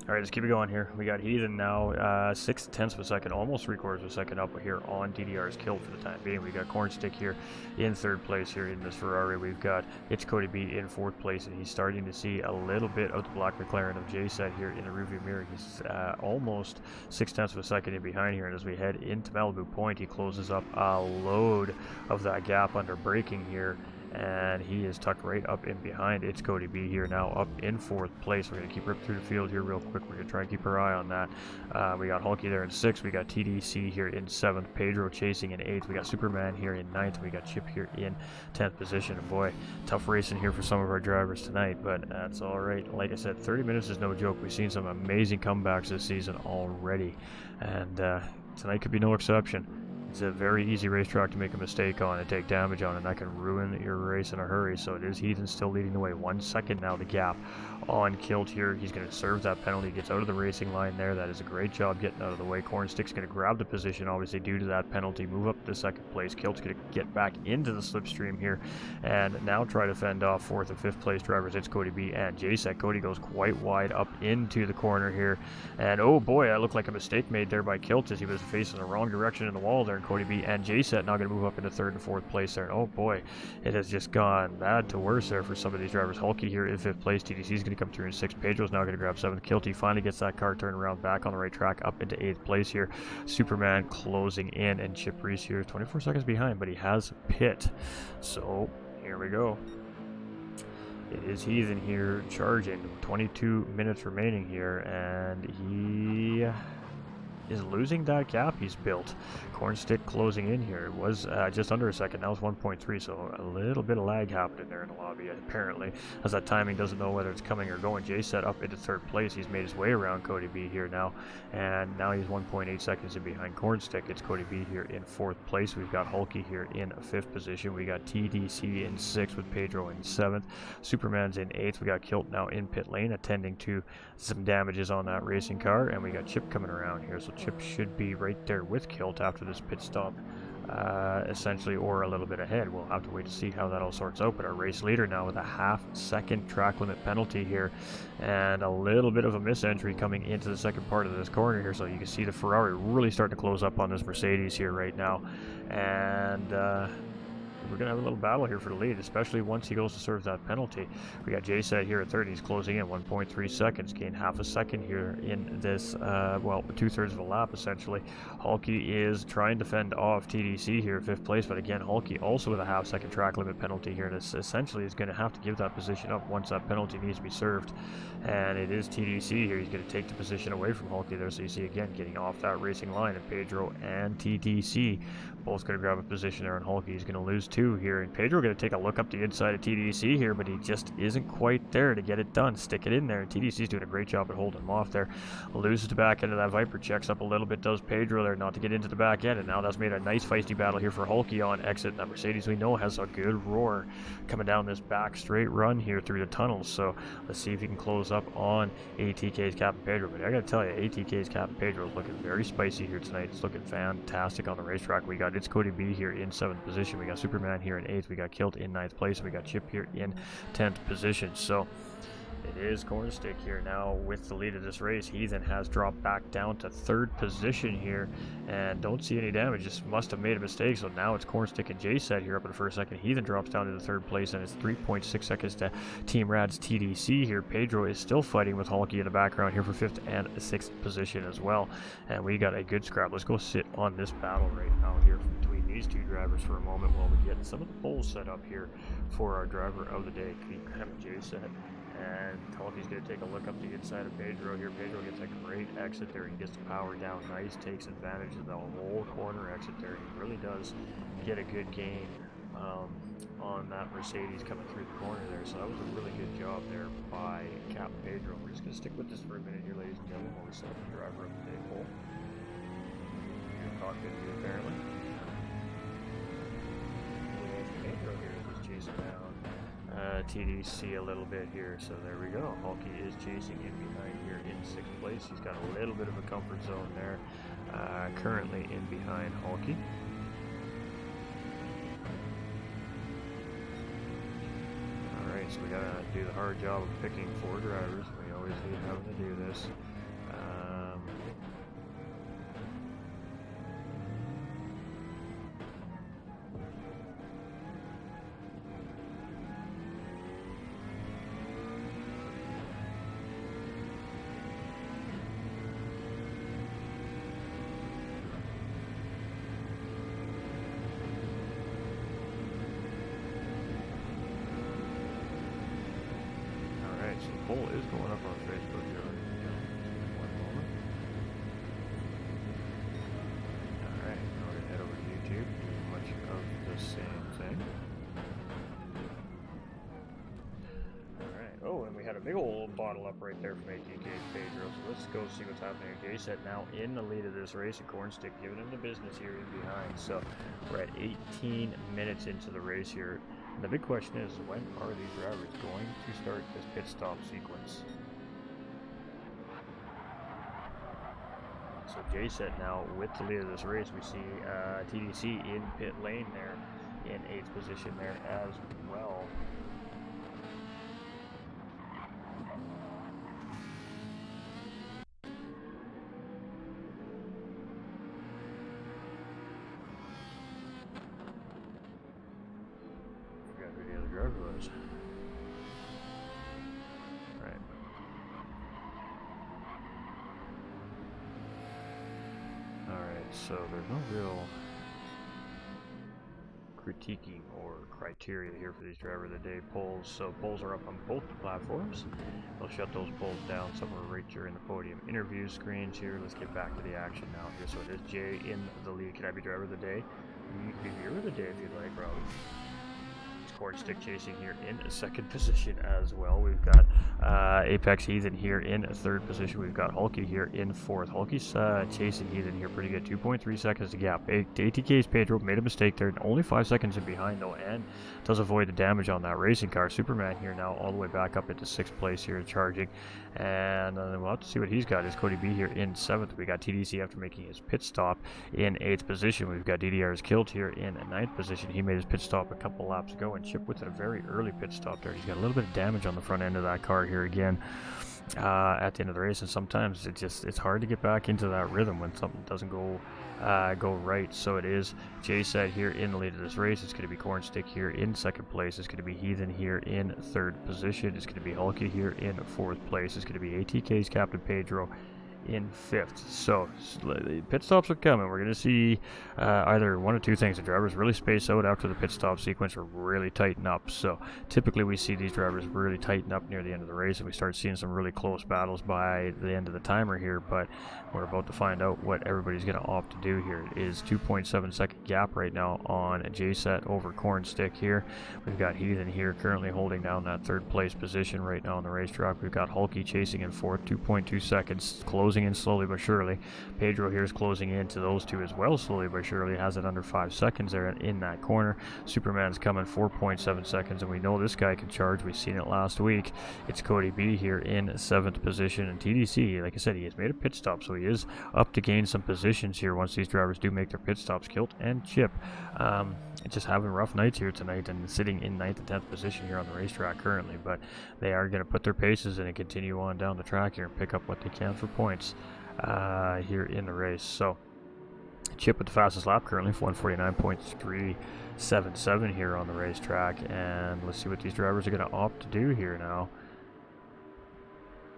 All right, let's keep it going here. We got Heathen now, 6/10 of a second, almost 3/4 of a second up here on DDR's kill for the time being. We got Cornstick here in 3rd place here in this Ferrari. We've got It's Cody B in 4th place, and he's starting to see a little bit of the black McLaren of JSet here in the rearview mirror. He's almost 6/10 of a second in behind here, and as we head into Malibu Point, he closes up a load of that gap under braking here. And he is tucked right up in behind It's Cody B here now up in 4th place. We're going to keep ripping through the field here real quick. We're going to try and keep our eye on that. We got Hulky there in 6th. We got TDC here in 7th. Pedro chasing in 8th. We got Superman here in 9th. We got Chip here in 10th position. And boy, tough racing here for some of our drivers tonight, but that's all right. Like I said, 30 minutes is no joke. We've seen some amazing comebacks this season already, and tonight could be no exception. It's a very easy racetrack to make a mistake on and take damage on, and that can ruin your race in a hurry. So it is Heathen still leading the way. 1 second now, the gap on Kilt here. He's going to serve that penalty, gets out of the racing line there. That is a great job getting out of the way. Cornstick's going to grab the position, obviously, due to that penalty, move up to 2nd place. Kilt's going to get back into the slipstream here and now try to fend off 4th and 5th place drivers. It's Cody B and JSet. Cody goes quite wide up into the corner here, and oh boy, that looked like a mistake made there by Kilt as he was facing the wrong direction in the wall there. Cody B and JSet now going to move up into 3rd and 4th place there. And oh boy, it has just gone bad to worse there for some of these drivers. Hulky here in 5th place. TDC is going to come through in 6th. Pedro's now going to grab 7th. Kilty finally gets that car turned around back on the right track up into 8th place here. Superman closing in, and Chip Reese here 24 seconds behind, but he has pit. So here we go. It is Heathen here charging. 22 minutes remaining here, and he is losing that gap he's built. Cornstick closing in here. It was just under a second. Now it's 1.3, so a little bit of lag happening there in the lobby, apparently, as that timing doesn't know whether it's coming or going. JSet up into 3rd place. He's made his way around Cody B here now, and now he's 1.8 seconds in behind Cornstick. It's Cody B here in 4th place. We've got Hulky here in 5th position. We got TDC in 6th with Pedro in 7th. Superman's in 8th. We got Kilt now in pit lane, attending to some damages on that racing car, and we got Chip coming around here, so Chip should be right there with Kilt after this pit stop, essentially, or a little bit ahead. We'll have to wait to see how that all sorts out. But our race leader now with a half-second track limit penalty here, and a little bit of a mis-entry coming into the second part of this corner here. So you can see the Ferrari really starting to close up on this Mercedes here right now, and we're going to have a little battle here for the lead, especially once he goes to serve that penalty. We got JSet here at 30. He's closing in 1.3 seconds, gained half a second here in this, well, 2/3 of a lap, essentially. Hulky is trying to fend off TDC here, 5th place, but again, Hulky also with a half-second track limit penalty here, and essentially is going to have to give that position up once that penalty needs to be served. And it is TDC here. He's going to take the position away from Hulky there, so you see, again, getting off that racing line, and Pedro and TDC both going to grab a position there, and Hulky is going to lose 2 here, and Pedro going to take a look up the inside of TDC here, but he just isn't quite there to get it done. Stick it in there, and TDC's doing a great job at holding him off there. Loses the back end of that Viper, checks up a little bit, does Pedro there, not to get into the back end, and now that's made a nice feisty battle here for Hulky on exit. That Mercedes, we know, has a good roar coming down this back straight run here through the tunnels, so let's see if he can close up on ATK's Captain Pedro. But I gotta tell you, ATK's Captain Pedro is looking very spicy here tonight. It's looking fantastic on the racetrack. We got It's Cody B here in 7th position. We got Superman here in 8th. We got Kilt in 9th place. We got Chip here in 10th position. So it is Cornstick here now with the lead of this race. Heathen has dropped back down to 3rd position here, and don't see any damage. Just must have made a mistake. So now it's Cornstick and JSet here up in the 1st second. Heathen drops down to the 3rd place, and it's 3.6 seconds to Team Rad's TDC here. Pedro is still fighting with Hulky in the background here for 5th and 6th position as well. And we got a good scrap. Let's go sit on this battle right now here between these two drivers for a moment while we get some of the polls set up here for our driver of the day, JSet. And Hulky's going to take a look up the inside of Pedro here. Pedro gets a great exit there. He gets the power down nice, takes advantage of the whole corner exit there. He really does get a good gain on that Mercedes coming through the corner there. So that was a really good job there by Captain Pedro. We're just going to stick with this for a minute here, ladies and gentlemen, while we set up the driver of the day poll. Good cockpit view, apparently. With Pedro here, he's chasing down TDC a little bit here, so there we go. Hulky is chasing in behind here in 6th place. He's got a little bit of a comfort zone there, currently in behind Hulky. Alright, so we gotta do the hard job of picking 4 drivers. We always hate having to do this. big old bottle up right there from ATK's Pedro. So let's go see what's happening here. J-Set now in the lead of this race, and Cornstick giving him the business here in behind. So we're at 18 minutes into the race here. And the big question is, when are these drivers going to start this pit stop sequence? So J-Set now with the lead of this race. We see TDC in pit lane there in 8th position there as well. Forgot who the other driver was. Right. Alright, so there's no real critiquing or criteria here for these driver of the day polls. So polls are up on both the platforms. They'll shut those polls down somewhere right during the podium interview screens here. Let's get back to the action now here. So it is Jay in the lead. Can I be driver of the day? You can be hero of the day if you'd like, Rob. Cornstick chasing here in 2nd position as well. We've got Apex Heathen here in 3rd position. We've got Hulky here in 4th. Hulky's chasing Heathen here pretty good. 2.3 seconds to gap. ATK's Pedro made a mistake there. Only 5 seconds in behind though, and does avoid the damage on that racing car. Superman here now all the way back up into 6th place here charging. And we'll have to see what he's got. Is Cody B here in 7th. We got TDC after making his pit stop in 8th position. We've got DDR's Killed here in 9th position. He made his pit stop a couple laps ago, and Chip with a very early pit stop there. He's got a little bit of damage on the front end of that car here again at the end of the race, and sometimes it's hard to get back into that rhythm when something doesn't go right. So it is J-Set here in the lead of this race. It's going to be Cornstick here in 2nd place. It's going to be Heathen here in 3rd position. It's going to be Hulky here in 4th place. It's going to be ATK's Captain Pedro in 5th. So pit stops are coming. We're going to see either one or two things. The drivers really space out after the pit stop sequence, or really tighten up. So typically we see these drivers really tighten up near the end of the race, and we start seeing some really close battles by the end of the timer here. But we're about to find out what everybody's going to opt to do here. It is 2.7 second gap right now on J-Set over Cornstick here. We've got Heathen here currently holding down that 3rd place position right now on the racetrack. We've got Hulky chasing in 4th, 2.2 seconds, closing in slowly but surely. Pedro here is closing into those two as well, slowly but surely. Has it under 5 seconds there in that corner. Superman's coming 4.7 seconds, and we know this guy can charge. We've seen it last week. It's Cody B here in 7th position, and TDC, like I said, he has made a pit stop, so he is up to gain some positions here once these drivers do make their pit stops. Kilt and Chip just having rough nights here tonight, and sitting in 9th and 10th position here on the racetrack currently, but they are going to put their paces in and continue on down the track here and pick up what they can for points here in the race. So Chip with the fastest lap currently, 149.377 here on the racetrack, and let's see what these drivers are going to opt to do here now.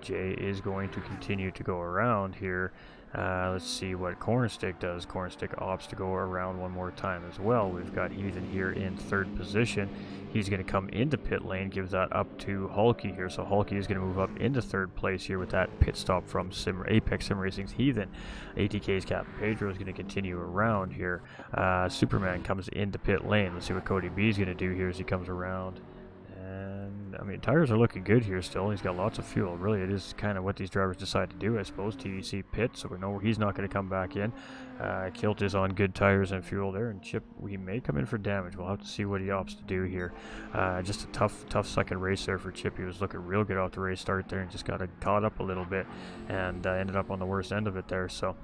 Jay is going to continue to go around here. Let's see what Cornstick does. Cornstick opts to go around one more time as well. We've got Heathen here in 3rd position. He's going to come into pit lane, give that up to Hulky here. So Hulky is going to move up into 3rd place here with that pit stop from Apex Sim Racing's Heathen. ATK's Captain Pedro is going to continue around here. Superman comes into pit lane. Let's see what Cody B is going to do here as he comes around. I mean, tires are looking good here still. He's got lots of fuel. Really, it is kind of what these drivers decide to do, I suppose. TDC pit, so we know he's not going to come back in. Kilt is on good tires and fuel there, and Chip, we may come in for damage. We'll have to see what he opts to do here. Just a tough second race there for Chip. He was looking real good off the race start there, and just got caught up a little bit, and ended up on the worst end of it there. So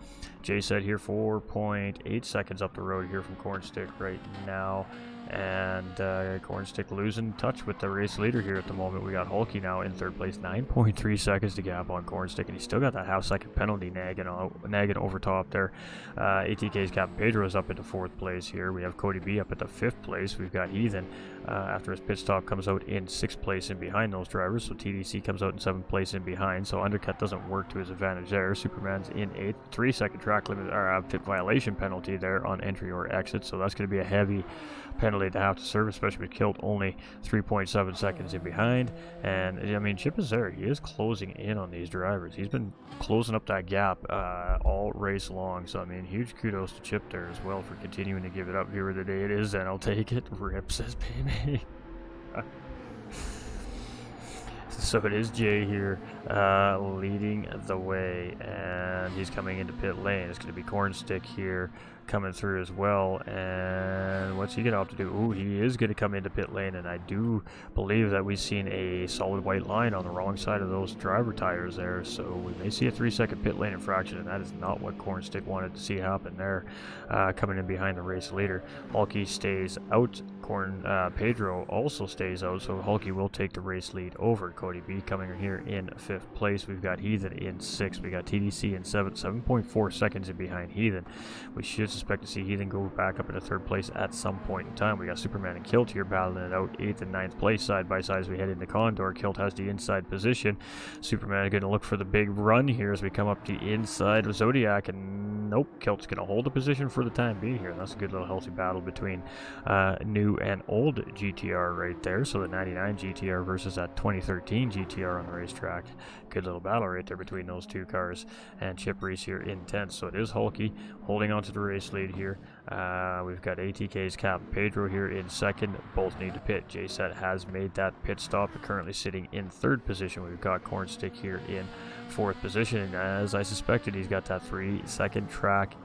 Jay said here 4.8 seconds up the road here from Cornstick right now. And Cornstick losing touch with the race leader here at the moment. We got Hulky now in 3rd place, 9.3 seconds to gap on Cornstick, and he's still got that half-second penalty nagging over top there. ATK's Captain Pedro is up into 4th place here. We have Cody B up at the 5th place. We've got Heathen after his pit stop comes out in 6th place in behind those drivers. So TDC comes out in 7th place in behind. So undercut doesn't work to his advantage there. Superman's in 8th. 3-second track limit or pit violation penalty there on entry or exit. So that's going to be a heavy penalty to have to serve, especially with Kilt only 3.7 seconds in behind. And I mean, Chip is there. He is closing in on these drivers. He's been closing up that gap all race long. So I mean, huge kudos to Chip there as well for continuing to give it up. Viewer of the day it is, and I'll take it. Rip, says baby. So it is Jay here leading the way, and he's coming into pit lane. It's going to be Cornstick here coming through as well, and what's he going to have to do? Ooh, he is going to come into pit lane, and I do believe that we've seen a solid white line on the wrong side of those driver tires there, so we may see a 3-second pit lane infraction, and that is not what Cornstick wanted to see happen there, coming in behind the race leader. Hulky stays out. Pedro also stays out, so Hulky will take the race lead over Cody B. Coming here in 5th place, we've got Heathen in 6th. We got TDC in 7th, 7.4 seconds in behind Heathen. We should suspect to see Heathen go back up into 3rd place at some point in time. We got Superman and Kilt here battling it out, 8th and 9th place side by side as we head into Condor. Kilt has the inside position. Superman is going to look for the big run here as we come up the inside of Zodiac, and nope, Kilt's going to hold the position for the time being here. That's a good little healthy battle between new and old GTR right there. So the 99 GTR versus that 2013 GTR on the racetrack. Good little battle right there between those two cars, and Chip Reese here in 10th. So it is Hulky holding on to the race lead here. We've got ATK's Cap Pedro here in 2nd. Both need to pit. JSET has made that pit stop, currently sitting in 3rd position. We've got Cornstick here in 4th position, and as I suspected, he's got that 3-second track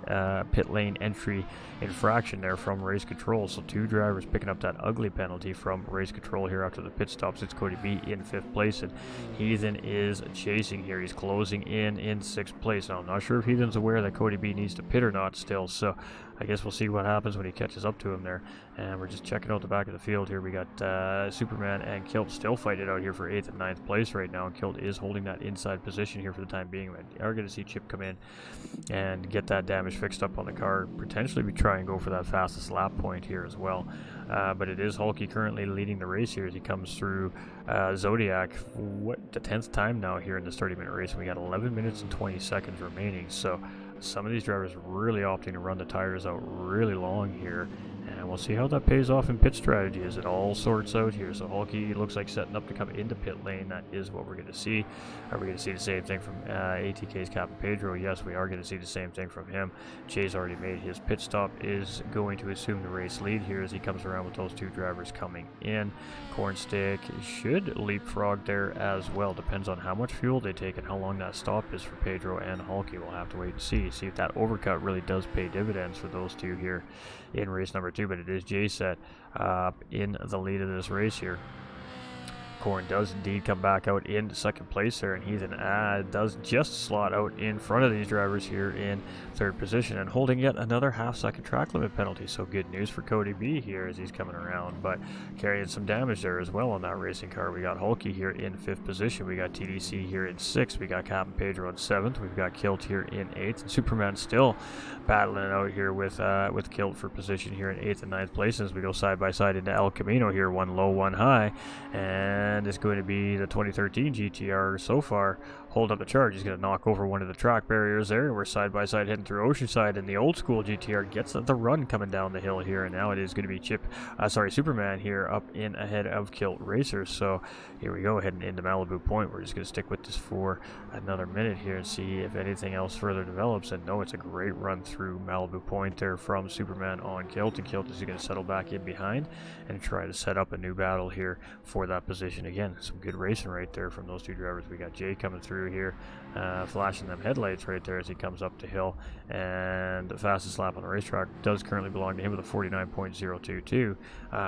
pit lane entry infraction there from race control. So 2 drivers picking up that ugly penalty from race control here after the pit stops. It's Cody B in 5th place, and Heathen is chasing here. He's closing in 6th place. Now I'm not sure if Heathen's aware that Cody B needs to pit or not still, so I guess we'll see what happens when he catches up to him there. And we're just checking out the back of the field here. We got Superman and Kilt still fighting it out here for 8th and 9th place right now. And Kilt is holding that inside position here for the time being. We are going to see Chip come in and get that damage fixed up on the car. Potentially we try and go for that fastest lap point here as well. But it is Hulky currently leading the race here as he comes through Zodiac. What, the 10th time now here in this 30-minute race. And we got 11 minutes and 20 seconds remaining. So some of these drivers really opting to run the tires out really long here, and we'll see how that pays off in pit strategy as it all sorts out here. So Hulky looks like setting up to come into pit lane. That is what we're going to see. Are we going to see the same thing from ATK's Captain Pedro? Yes, we are going to see the same thing from him. Jay's already made his pit stop, is going to assume the race lead here as he comes around with those 2 drivers coming in. Cornstick should leapfrog there as well. Depends on how much fuel they take and how long that stop is for Pedro and Hulky. We'll have to wait and see if that overcut really does pay dividends for those 2 here in race number 2. But it is JSET in the lead of this race here. Corn does indeed come back out into 2nd place there, and Heathen does just slot out in front of these drivers here in 3rd position and holding yet another half-second track limit penalty. So good news for Cody B here as he's coming around, but carrying some damage there as well on that racing car. We got Hulky here in 5th position. We got TDC here in 6th. We got Captain Pedro in 7th. We've got Kilt here in 8th, and Superman still battling it out here with Kilt for position here in 8th and 9th place as we go side by side into El Camino here, one low, one high, and it's going to be the 2013 GTR so far hold up the charge. He's going to knock over one of the track barriers there, and we're side by side heading through Oceanside, and the old school GTR gets the run coming down the hill here, and now it is going to be Superman here up in ahead of Kilt Racers. So here we go, heading into Malibu Point. We're just going to stick with this for another minute here and see if anything else further develops. And no, it's a great run through Malibu Point there from Superman on Kilt, and Kilt is going to settle back in behind and try to set up a new battle here for that position again. Some good racing right there from those 2 drivers. We got Jay coming through here, flashing them headlights right there as he comes up the hill, and the fastest lap on the racetrack does currently belong to him with a 49.022.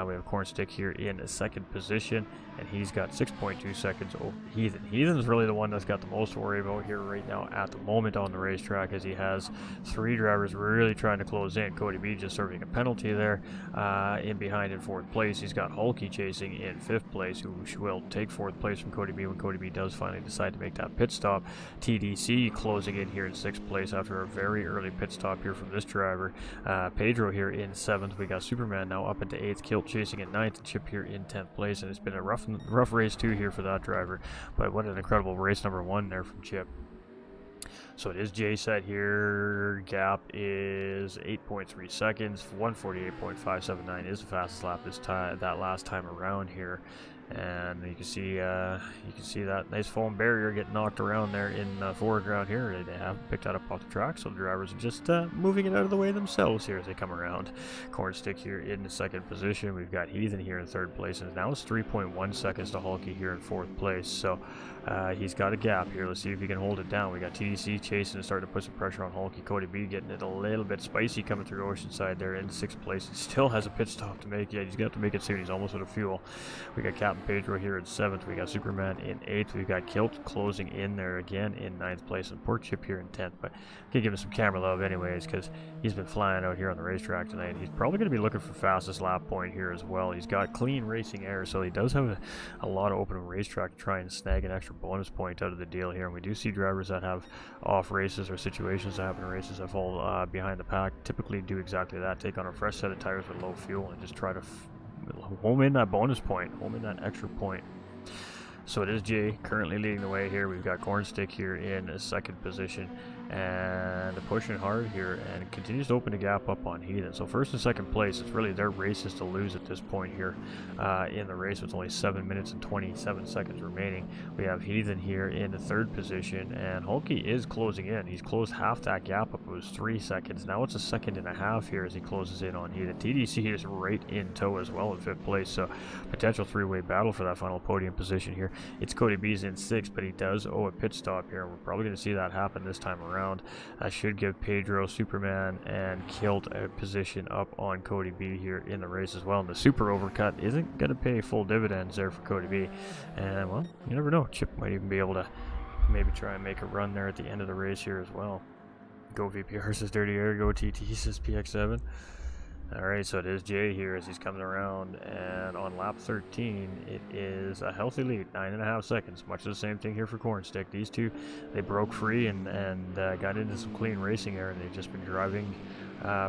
We have Cornstick here in 2nd position, and he's got 6.2 seconds over Heathen. Heathen's really the one that's got the most to worry about here right now at the moment on the racetrack, as he has 3 drivers really trying to close in. Cody B just serving a penalty there in behind in 4th place. He's got Hulky chasing in 5th place, who will take 4th place from Cody B when Cody B does finally decide to make that pit stop. TDC closing in here in 6th place after a very early pit stop here from this driver. Pedro here in 7th. We got Superman now up into 8th. Kilt chasing in 9th, and Chip here in 10th place. And it's been a rough race too here for that driver. But what an incredible race number 1 there from Chip. So it is JSET here. Gap is 8.3 seconds. 148.579 is the fastest lap that last time around here. And you can see that nice foam barrier get knocked around there in the foreground here. They have picked that up off the track, so the drivers are just moving it out of the way themselves here as they come around. Cornstick here in the second position. We've got Heathen here in third place, and now it's 3.1 seconds to Hulky here in fourth place. So he's got a gap here. Let's see if he can hold it down. We got TDC chasing and starting to put some pressure on Hulky. Cody B getting it a little bit spicy coming through Oceanside there in sixth place. He still has a pit stop to make. Yeah, he's gonna have to make it soon. He's almost out of fuel. We got Captain Pedro here in 7th. We got Superman in 8th. We've got Kilt closing in there again in 9th place, and Port Chip here in 10th. But I'm gonna give him some camera love anyways, because he's been flying out here on the racetrack tonight. He's probably going to be looking for fastest lap point here as well. He's got clean racing air, so he does have a lot of open racetrack to try and snag an extra bonus point out of the deal here. And we do see drivers that have off races or situations that happen in races that fall behind the pack typically do exactly that. Take on a fresh set of tires with low fuel and just try to home in that bonus point, home in that extra point. So it is Jay currently leading the way here. We've got Cornstick here in second position and pushing hard here, and continues to open the gap up on Heathen. So first and second place, it's really their races to lose at this point here in the race with only 7 minutes and 27 seconds remaining. We have Heathen here in the third position, and Hulky is closing in. He's closed half that gap up. It was 3 seconds. Now it's a second and a half here as he closes in on Heathen. TDC is right in tow as well in fifth place, so potential three-way battle for that final podium position here. It's Cody B's in sixth, but he does owe a pit stop here. We're probably going to see that happen this time around. Should give Pedro, Superman, and Kilt a position up on Cody B here in the race as well. And the super overcut isn't going to pay full dividends there for Cody B. And, well, you never know. Chip might even be able to maybe try and make a run there at the end of the race here as well. Go VPR says Dirty Air, go TT says PX7. Alright, so it is Jay here as he's coming around, and on lap 13 it is a healthy lead, 9.5 seconds. Much of the same thing here for Cornstick. These two, they broke free and got into some clean racing air, and they've just been driving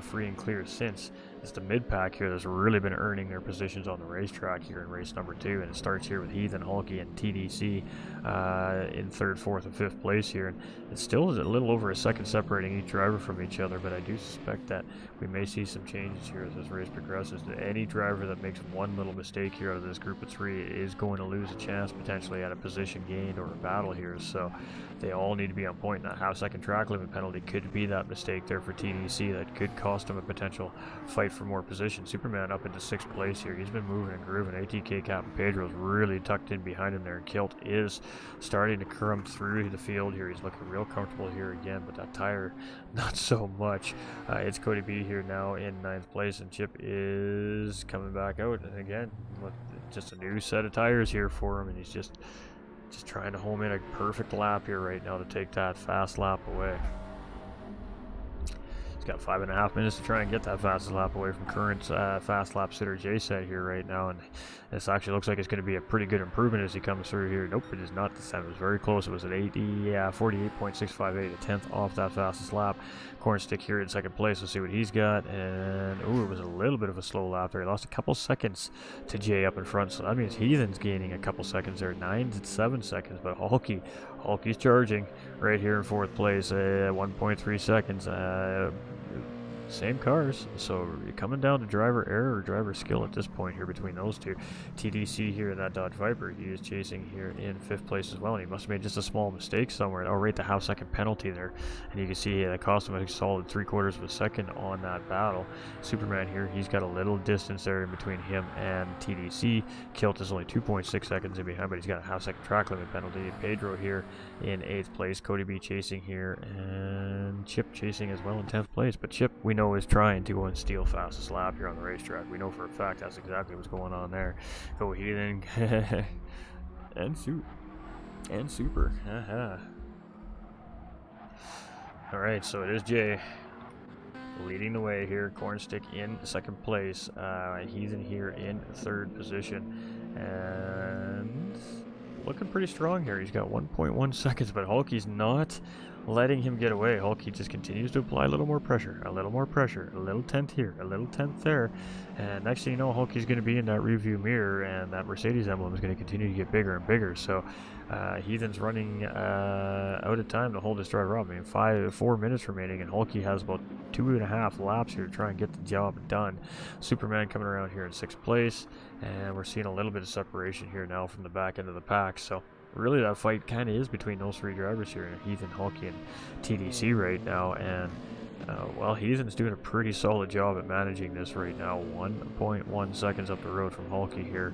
free and clear since. It's the mid-pack here that's really been earning their positions on the racetrack here in race number 2, and it starts here with Heathen, Hulky, and TDC in 3rd, 4th, and 5th place here. And it still is a little over a second separating each driver from each other, but I do suspect that we may see some changes here as this race progresses. Any driver that makes one little mistake here out of this group of 3 is going to lose a chance potentially at a position gained or a battle here, so they all need to be on point. That half-second track limit penalty could be that mistake there for TDC that could cost him a potential fight for more position. Superman up into 6th place here. He's been moving and grooving. ATK Captain Pedro's really tucked in behind him there, and Kilt is starting to come through the field here. He's looking real comfortable here again, but that tire, not so much. It's Cody B here now in 9th place, and Chip is coming back out, and again, with just a new set of tires here for him, and he's just trying to home in a perfect lap here right now to take that fast lap away. He's got 5.5 minutes to try and get that fastest lap away from current fast lap sitter J-Set here right now, and this actually looks like it's going to be a pretty good improvement as he comes through here. Nope, it is not this time. It was very close. It was at 48.658, a tenth off that fastest lap. Cornstick here in 2nd place. Let's see what he's got, and ooh, it was a little bit of a slow lap there. He lost a couple seconds to Jay up in front, so that means Heathen's gaining a couple seconds there, 9 to 7 seconds, but Hulky's charging right here in 4th place, 1.3 seconds. Same cars, so you're coming down to driver error or driver skill at this point here between those two. TDC here in that Dodge Viper, he is chasing here in 5th place as well, and he must have made just a small mistake somewhere. I'll rate the half-second penalty there, and you can see that cost him a solid 3/4 of a second on that battle. Superman here, he's got a little distance there in between him and TDC. Kilt is only 2.6 seconds in behind, but he's got a half-second track limit penalty. Pedro here in 8th place, Cody B chasing here, and Chip chasing as well in 10th place, but Chip, we know, is trying to go and steal fastest lap here on the racetrack. We know for a fact that's exactly what's going on there. Go Heathen and Super. Alright, so it is Jay leading the way here. Cornstick in 2nd place. Heathen here in 3rd position. And looking pretty strong here. He's got 1.1 seconds, but Hulky's not letting him get away. Hulky just continues to apply a little more pressure, a little more pressure, a little tenth here, a little tenth there, and next thing you know, Hulky's going to be in that rearview mirror, and that Mercedes emblem is going to continue to get bigger and bigger. So Heathen's running out of time to hold this driver up. I mean, 4 minutes remaining, and Hulky has about 2.5 laps here to try and get the job done. Superman coming around here in 6th place, and we're seeing a little bit of separation here now from the back end of the pack. So really that fight kind of is between those 3 drivers here, Heathen, Hulky, and TDC right now, and well, Heathen's doing a pretty solid job at managing this right now. 1.1 seconds up the road from Hulky here,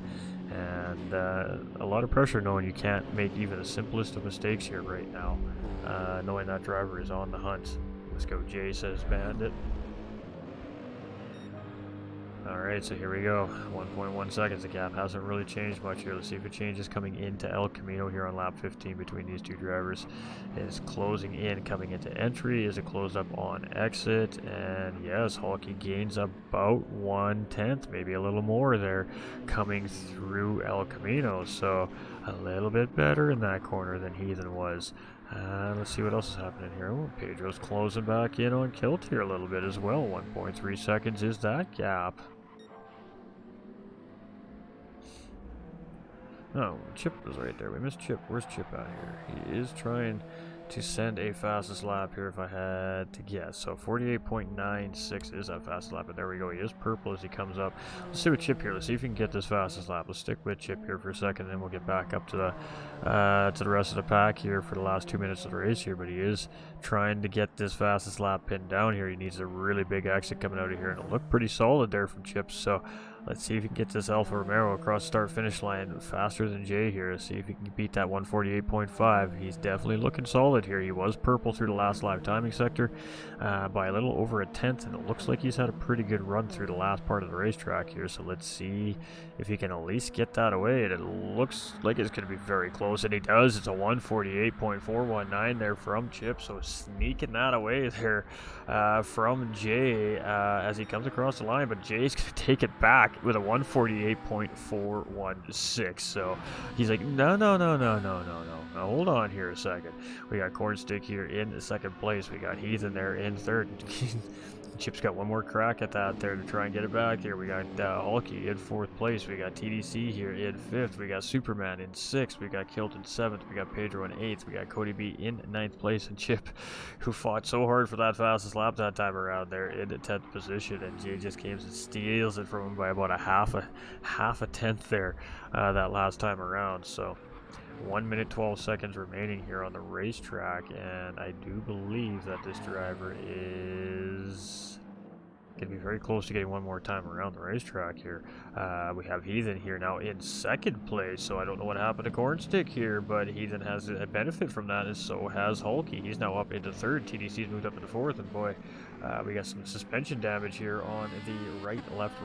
and a lot of pressure knowing you can't make even the simplest of mistakes here right now, knowing that driver is on the hunt. Let's go, Jay, says Bandit. Alright, so here we go. 1.1 seconds. The gap hasn't really changed much here. Let's see if it changes coming into El Camino here on lap 15 between these 2 drivers. Is closing in coming into entry. Is it closed up on exit? And yes, Hulky gains about 1/10, maybe a little more there, coming through El Camino. So a little bit better in that corner than Heathen was. Let's see what else is happening here. Oh, Pedro's closing back in on Kilt here a little bit as well. 1.3 seconds is that gap. Oh, Chip was right there. We missed Chip. Where's Chip out here? He is trying to send a fastest lap here if I had to guess. So 48.96 is that fastest lap, but there we go. He is purple as he comes up. Let's see with Chip here. Let's see if we can get this fastest lap. Let's stick with Chip here for a second, then we'll get back up to the rest of the pack here for the last 2 minutes of the race here. But he is trying to get this fastest lap pinned down here. He needs a really big exit coming out of here, and it looked pretty solid there from Chip. So let's see if he can get this Alfa Romeo across start-finish line faster than Jay here. Let's see if he can beat that 148.5. He's definitely looking solid here. He was purple through the last live timing sector by a little over 1/10, and it looks like he's had a pretty good run through the last part of the racetrack here. So let's see if he can at least get that away. And it looks like it's going to be very close, and he does. It's a 148.419 there from Chip, so sneaking that away there from Jay as he comes across the line, but Jay's going to take it back with a 148.416. So he's like, no, hold on here a second. We got Cornstick here in the 2nd place. We got Heathen there in 3rd. Chip's got one more crack at that there to try and get it back here. We got Hulky in 4th place. We got TDC here in 5th. We got Superman in 6th. We got Kilt in 7th. We got Pedro in 8th. We got Cody B in 9th place. And Chip, who fought so hard for that fastest lap that time around there, in the 10th position. And Jay just comes and steals it from him by about a half a tenth there that last time around. So 1 minute 12 seconds remaining here on the racetrack, and I do believe that this driver is going to be very close to getting one more time around the racetrack here. We have Heathen here now in 2nd place, so I don't know what happened to Cornstick here, but Heathen has a benefit from that, and so has Hulky. He's now up into 3rd. TDC's moved up into 4th, and boy, we got some suspension damage here on the left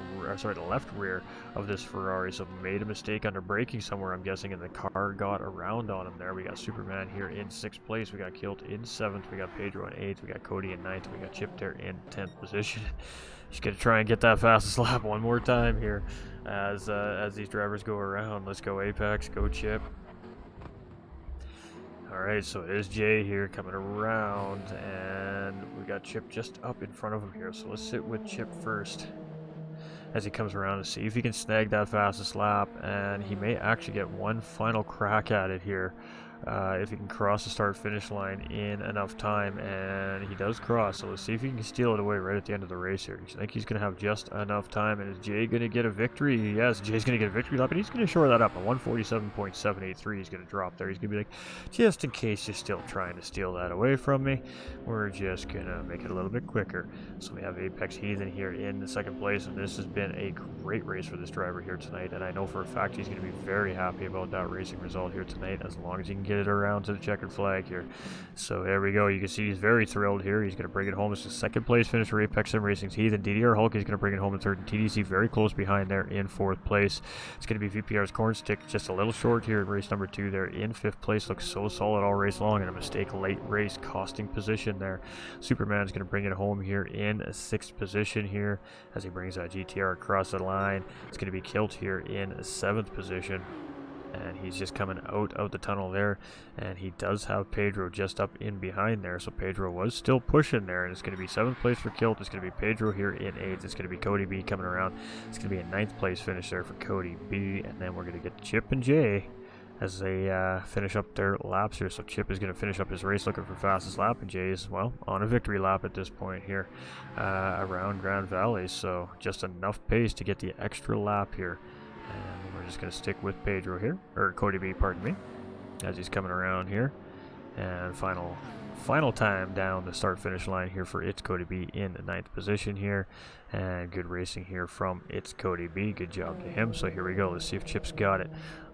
rear of this Ferrari, so made a mistake under braking somewhere, I'm guessing, and the car got around on him there. We got Superman here in 6th place. We got Kilt in 7th. We got Pedro in 8th. We got Cody in 9th. We got Chip there in 10th position. Just gonna try and get that fastest lap one more time here as these drivers go around. Let's go Apex, go Chip. Alright, so it is Jay here coming around, and we got Chip just up in front of him here. So let's sit with Chip first as he comes around to see if he can snag that fastest lap, and he may actually get one final crack at it here. If he can cross the start-finish line in enough time, and he does cross, so let's see if he can steal it away right at the end of the race here. I think he's going to have just enough time, and is Jay going to get a victory? Yes, Jay's going to get a victory lap, and he's going to shore that up. A 147.783 he's going to drop there. He's going to be like, just in case you're still trying to steal that away from me, we're just going to make it a little bit quicker. So we have Apex Heathen here in the 2nd place, and this has been a great race for this driver here tonight, and I know for a fact he's going to be very happy about that racing result here tonight, as long as he can get it around to the checkered flag here. So there we go. You can see he's very thrilled here. He's going to bring it home. It's the 2nd place finish for Apex Sim Racing's Heathen. DDR Hulk is going to bring it home in 3rd, and TDC very close behind there in 4th place. It's going to be VPR's Cornstick just a little short here in race number 2 there in 5th place. Looks so solid all race long, and a mistake late race costing position there. Superman's going to bring it home here in 6th position here as he brings that GTR across the line. It's going to be Kilt here in 7th position. and he's just coming out of the tunnel there, and he does have Pedro just up in behind there, so Pedro was still pushing there, and it's going to be 7th place for Kilt. It's going to be Pedro here in 8th. It's going to be Cody B coming around. It's going to be a 9th place finish there for Cody B, and then we're going to get Chip and Jay as they finish up their laps here. So Chip is going to finish up his race looking for fastest lap, and Jay is, well, on a victory lap at this point here around Grand Valley, so just enough pace to get the extra lap here. And we're just going to stick with Pedro here, or Cody B, pardon me, as he's coming around here. And final time down the start finish line here for It's Cody B in the 9th position here. And good racing here from It's Cody B. Good job to him. So here we go. Let's see if Chip's got it.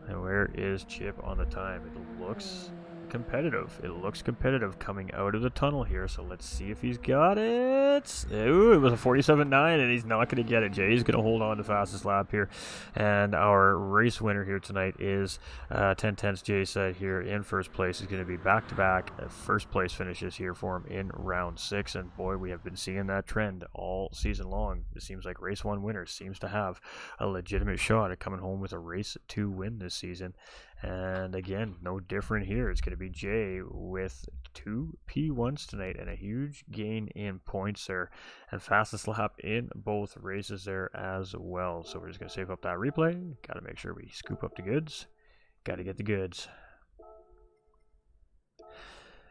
And where is Chip on the time? It looks competitive. It looks competitive coming out of the tunnel here. So let's see if he's got it. Ooh, it was a 47.9, and he's not going to get it. Jay's going to hold on to fastest lap here. And our race winner here tonight is 10-10's Jay said here in first place. Is going to be back-to-back first place finishes here for him in round 6. And boy, we have been seeing that trend all season long. It seems like race 1 winner seems to have a legitimate shot at coming home with a race 2 win this season. And again, no different here. It's going to be Jay with 2 P1s tonight and a huge gain in points there. And fastest lap in both races there as well. So we're just going to save up that replay. Got to make sure we scoop up the goods. Got to get the goods.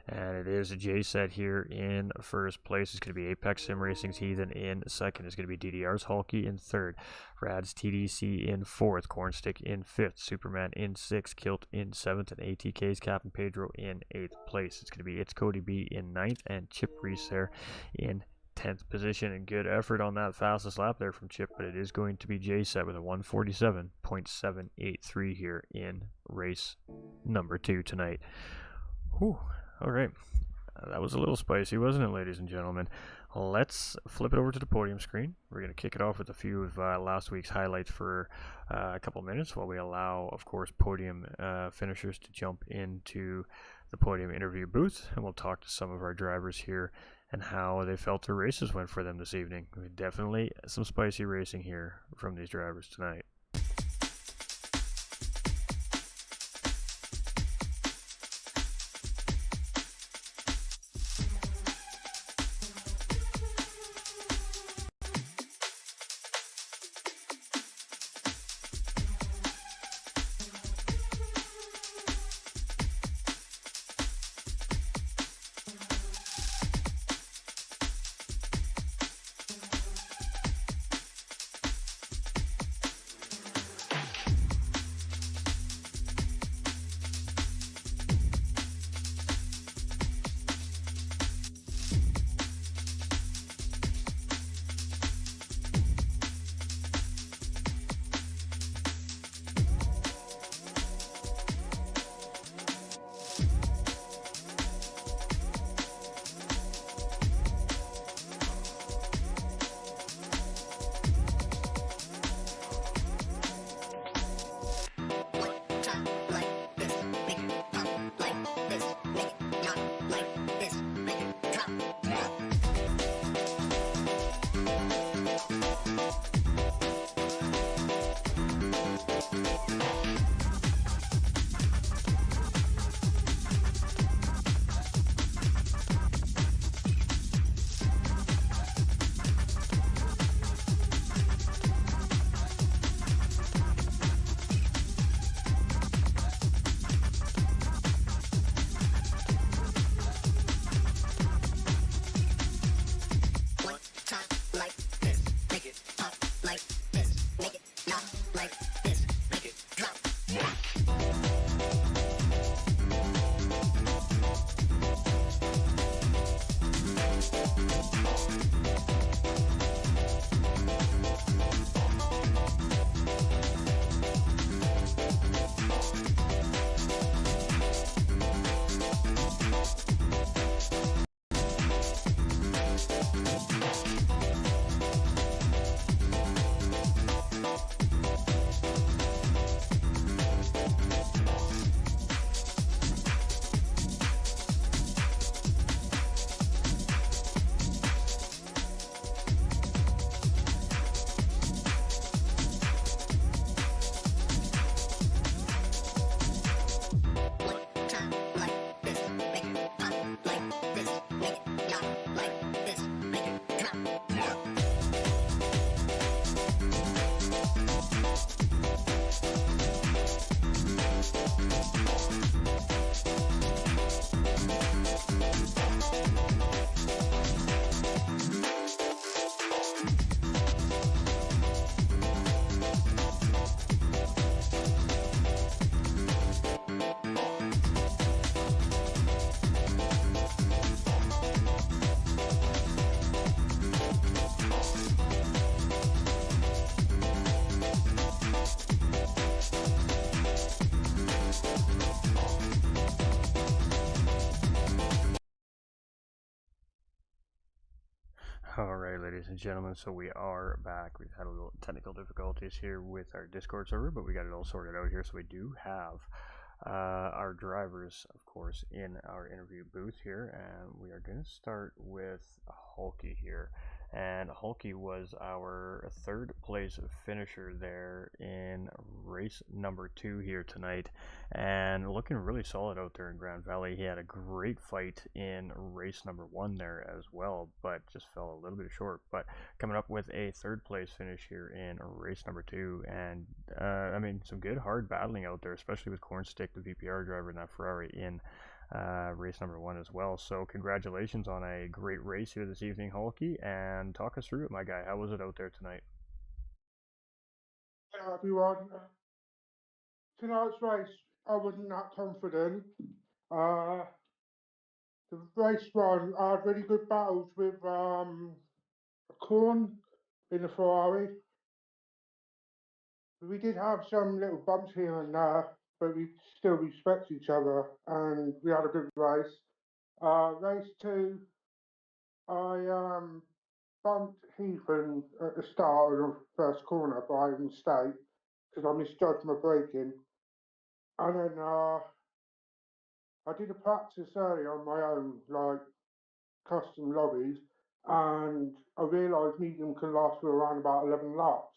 And it is a J set here in first place. It's going to be Apex Sim Racing's Heathen in second. It's going to be DDR's Hulky in third. Rad's TDC in fourth. Cornstick in fifth. Superman in sixth. Kilt in seventh. And ATK's Captain Pedro in 8th place. It's going to be It's Cody B in 9th. And Chip Reese there in 10th position. And good effort on that fastest lap there from Chip. But it is going to be J set with a 147.783 here in race number 2 tonight. Whew. All right, that was a little spicy, wasn't it, ladies and gentlemen? Let's flip it over to the podium screen. We're going to kick it off with a few of last week's highlights for a couple minutes while we allow, of course, podium finishers to jump into the podium interview booth, and we'll talk to some of our drivers here and how they felt their races went for them this evening. Definitely some spicy racing here from these drivers tonight. All right, ladies and gentlemen, so we are back. We've had a little technical difficulties here with our Discord server, but we got it all sorted out here. So we do have our drivers, of course, in our interview booth here, and we are going to start with Hulky here. And Hulky was our third place finisher there in race number 2 here tonight, and looking really solid out there in Grand Valley. He had a great fight in race number 1 there as well, but just fell a little bit short. But coming up with a third place finish here in race number 2, and I mean, some good hard battling out there, especially with Cornstick, the VPR driver in that Ferrari, in race number 1 as well. So congratulations on a great race here this evening, Hulky, and talk us through it, my guy. How was it out there tonight? Hello everyone. Tonight's race, I wasn't that confident. Uh, the race one, I had really good battles with Corn in the Ferrari. We did have some little bumps here and there, but we still respect each other, and we had a good race. Race two, I bumped Heathen at the start of the first corner by mistake because I misjudged my braking, and then I did a practice early on my own, like custom lobbies, and I realised medium can last for around about 11 laps.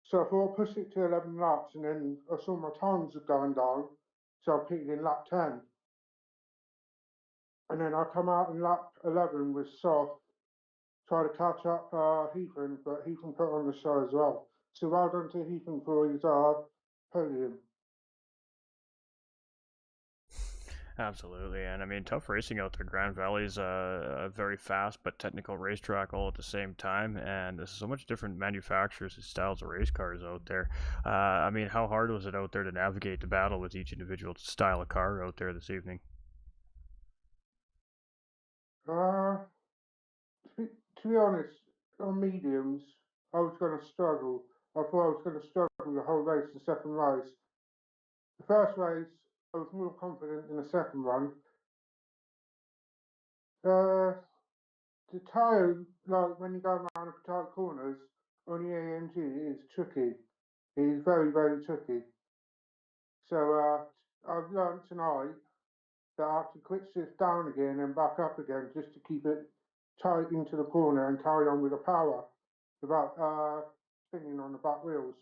So I thought I'd push it to 11 laps, and then I saw my times were going down, so I picked in lap 10. And then I come out in lap 11 with soft, try to catch up Heathen, but Heathen put on the show as well. So well done to Heathen for his podium. Absolutely, and I mean, tough racing out there. Grand Valley's a very fast but technical racetrack all at the same time, and there's so much different manufacturers and styles of race cars out there. I mean, how hard was it out there to navigate the battle with each individual style of car out there this evening? Uh, to be honest, on mediums, I was going to struggle. I thought I was going to struggle the whole race, the second race. The first race, I was more confident in the second one. Uh, the tone, like when you go around the tight corners on the AMG, is tricky. It is very, very tricky. So I've learned tonight that I have to quick shift down again and back up again just to keep it tight into the corner and carry on with the power without spinning on the back wheels.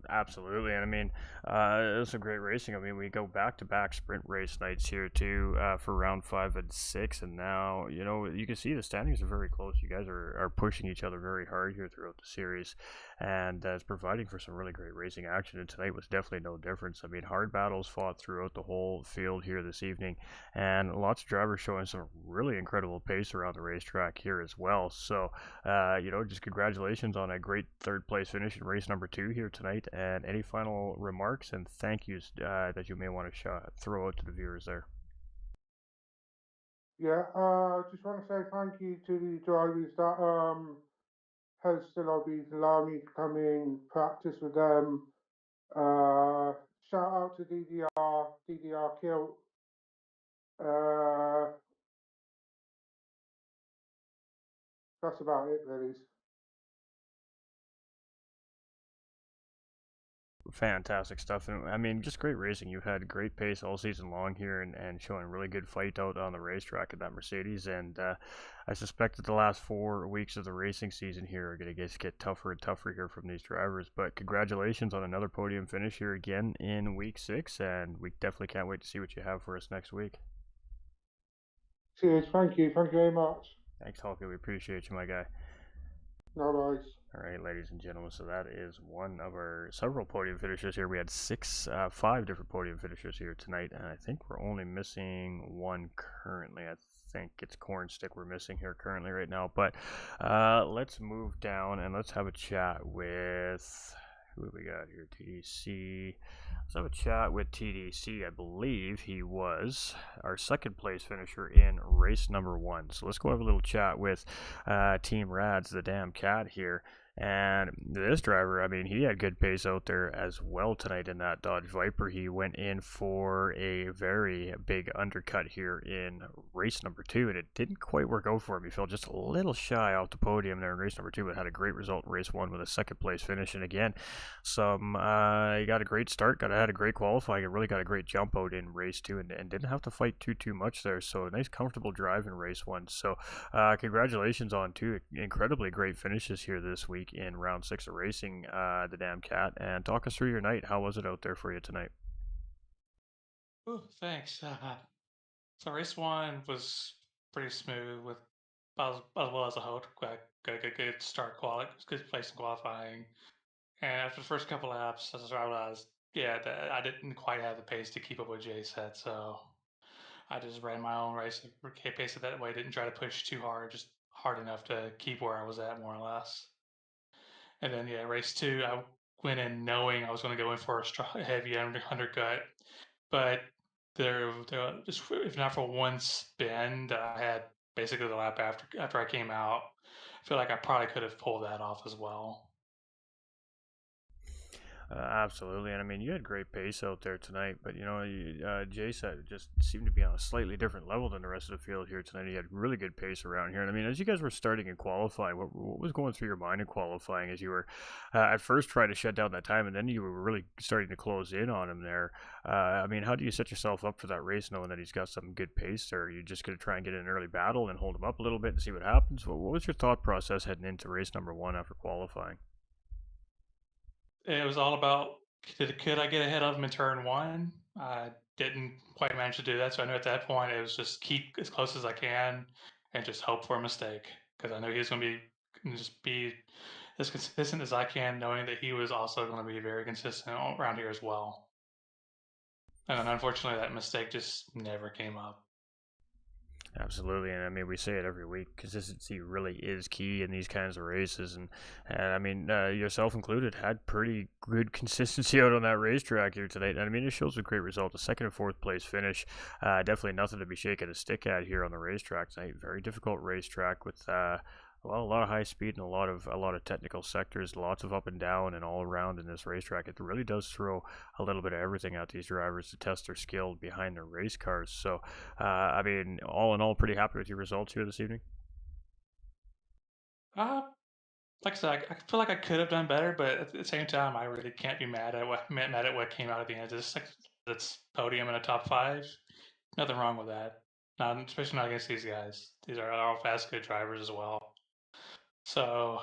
Absolutely, and I mean, it was some great racing. I mean, we go back-to-back sprint race nights here too for round 5 and 6, and now you can see the standings are very close. You guys are pushing each other very hard here throughout the series, and it's providing for some really great racing action. And tonight was definitely no difference. I mean, hard battles fought throughout the whole field here this evening, and lots of drivers showing some really incredible pace around the racetrack here as well. So, just congratulations on a great third place finish in race number 2 here tonight. And any final remarks and thank yous that you may want to throw out to the viewers there? Yeah, just want to say thank you to the drivers that host the lobbies, allow me to come in, practice with them. Shout out to DDR Kill. Uh, that's about it, really. Fantastic stuff. And I mean, just great racing. You've had great pace all season long here, and showing really good fight out on the racetrack at that Mercedes. And I suspect that the last 4 weeks of the racing season here are going to get tougher and tougher here from these drivers. But congratulations on another podium finish here again in week 6, and we definitely can't wait to see what you have for us next week. Cheers, thank you very much. Thanks, Hulky. We appreciate you, my guy. No worries. All right, ladies and gentlemen, so that is one of our several podium finishers here. We had 5 different podium finishers here tonight, and I think we're only missing one currently. I think it's Cornstick we're missing here currently right now. But let's move down and let's have a chat with, who have we got here? TDC. Let's have a chat with TDC. I believe he was our second place finisher in race number 1. So let's go have a little chat with Team Rad's the damn cat here And this driver, I mean, he had good pace out there as well tonight in that Dodge Viper. He went in for a very big undercut here in race number two, and it didn't quite work out for him. He fell just a little shy off the podium there in race number two, but had a great result in race one with a second place finish. And again, he got a great start, had a great qualifying, and really got a great jump out in race two, and didn't have to fight too much there. So a nice, comfortable drive in race one. So congratulations on two incredibly great finishes here this week in round six of racing, the damn cat. And talk us through your night. How was it out there for you tonight? Ooh, thanks. So race one was pretty smooth with as well as I hoped. Got a good start quality, good place in qualifying. And after the first couple laps, I realized, yeah, that I didn't quite have the pace to keep up with Jay said. So I just ran my own race, pace it that way. Didn't try to push too hard, just hard enough to keep where I was at, more or less. And then yeah, race two, I went in knowing I was going to go in for a heavy undercut, but there just if not for one spin that I had basically the lap after I came out, I feel like I probably could have pulled that off as well. Absolutely, and I mean you had great pace out there tonight, but Jace just seemed to be on a slightly different level than the rest of the field here tonight. He had really good pace around here, and I mean as you guys were starting in qualifying, what was going through your mind in qualifying as you were at first trying to shut down that time, and then you were really starting to close in on him there? I mean, how do you set yourself up for that race, knowing that he's got some good pace, or are you just going to try and get in an early battle and hold him up a little bit and see what happens? What was your thought process heading into race number one after qualifying? It was all about could I get ahead of him in turn one? I didn't quite manage to do that, so I knew at that point it was just keep as close as I can and just hope for a mistake because I knew he was going to be as consistent as I can, knowing that he was also going to be very consistent around here as well. And then unfortunately, that mistake just never came up. Absolutely, and I mean we say it every week. Consistency really is key in these kinds of races, and I mean yourself included had pretty good consistency out on that racetrack here tonight. And I mean it shows a great result, a second and fourth place finish. Definitely nothing to be shaking a stick at here on the racetrack tonight. Very difficult racetrack with well, a lot of high speed and a lot of technical sectors, lots of up and down and all around in this racetrack. It really does throw a little bit of everything at these drivers to test their skill behind their race cars. So, I mean, all in all, pretty happy with your results here this evening. Uh, like I said, I feel like I could have done better, but at the same time, I really can't be mad at what came out at the end. It's like that's podium in a top five. Nothing wrong with that. Not especially not against these guys. These are all fast, good drivers as well. So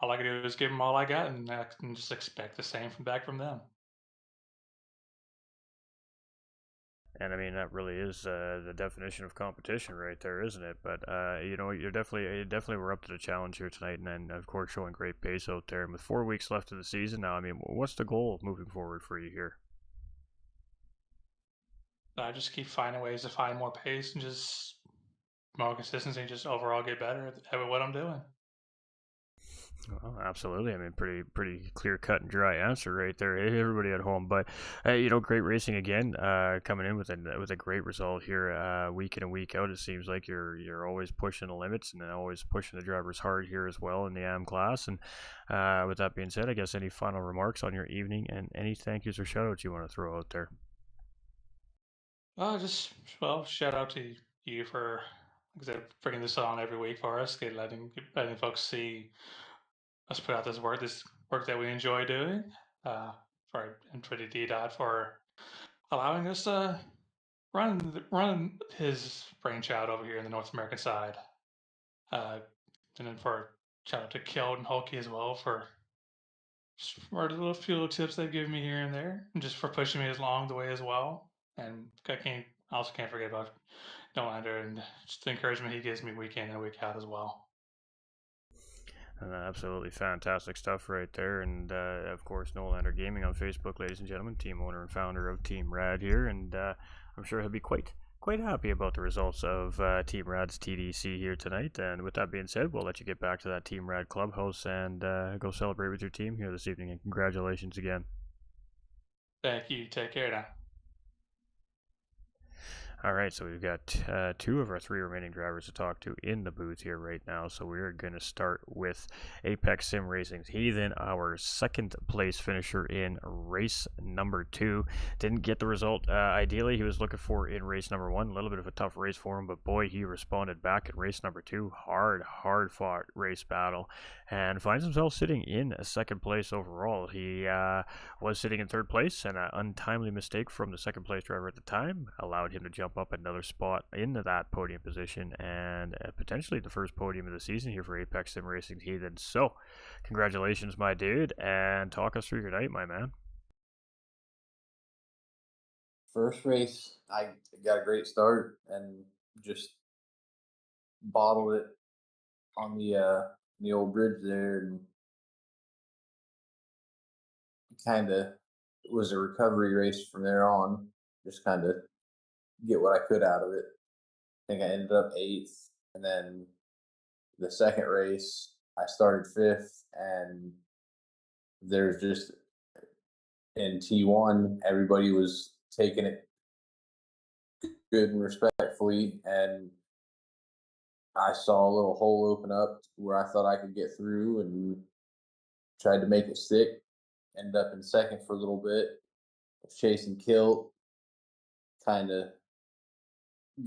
all I can do is give them all I got, and I can just expect the same from them. And I mean, that really is the definition of competition right there, isn't it? But you definitely were up to the challenge here tonight, and then of course showing great pace out there. And with 4 weeks left of the season now, I mean, what's the goal moving forward for you here? I just keep finding ways to find more pace and just more consistency, and just overall get better at what I'm doing. Well, absolutely. I mean, pretty clear cut and dry answer right there. Everybody at home, but great racing again. Coming in with a great result here, week in and week out. It seems like you're always pushing the limits and then always pushing the drivers hard here as well in the AM class. And with that being said, I guess any final remarks on your evening and any thank yous or shout outs you want to throw out there? Just well, shout out to you for, like I said, bringing this on every week for us, letting folks see us put out this work that we enjoy doing. Uh, and for the D dot for allowing us to run his brainchild over here in the North American side. Uh, and then for shout out to Keld and Hulky as well for the little few little tips they've given me here and there, and just for pushing me along the way as well. And I also can't forget about Nolander and just the encouragement he gives me week in and week out as well. Absolutely fantastic stuff right there. And of course, Nolander Gaming on Facebook, ladies and gentlemen, team owner and founder of Team Rad here. And I'm sure he'll be quite happy about the results of Team Rad's TDC here tonight. And with that being said, we'll let you get back to that Team Rad clubhouse and go celebrate with your team here this evening. And congratulations again. Thank you. Take care now. All right, so we've got two of our three remaining drivers to talk to in the booth here right now. So we're going to start with Apex Sim Racing's Heathen, our second place finisher in race number 2. Didn't get the result ideally he was looking for in race number 1. A little bit of a tough race for him, but boy, he responded back in race number 2. Hard fought race battle, and finds himself sitting in second place overall. He was sitting in third place, and an untimely mistake from the second place driver at the time allowed him to jump up another spot into that podium position, and potentially the first podium of the season here for Apex Sim Racing Heathen. So, congratulations, my dude, and talk us through your night, my man. First race, I got a great start and just bottled it on the old bridge there, and kind of was a recovery race from there on. Just kind of get what I could out of it. I think I ended up eighth, and then the second race I started fifth, and there's just in T1 everybody was taking it good and respectfully, and I saw a little hole open up where I thought I could get through and tried to make it stick. Ended up in second for a little bit, chasing Kilt, kind of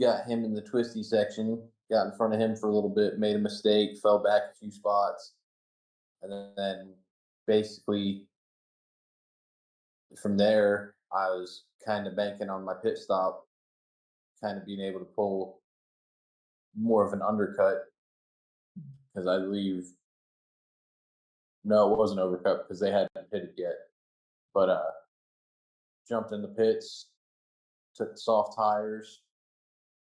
got him in the twisty section, got in front of him for a little bit, made a mistake, fell back a few spots, and then basically from there, I was kind of banking on my pit stop, kind of being able to pull more of an undercut because I believe no, it wasn't overcut because they hadn't hit it yet. But jumped in the pits, took the soft tires,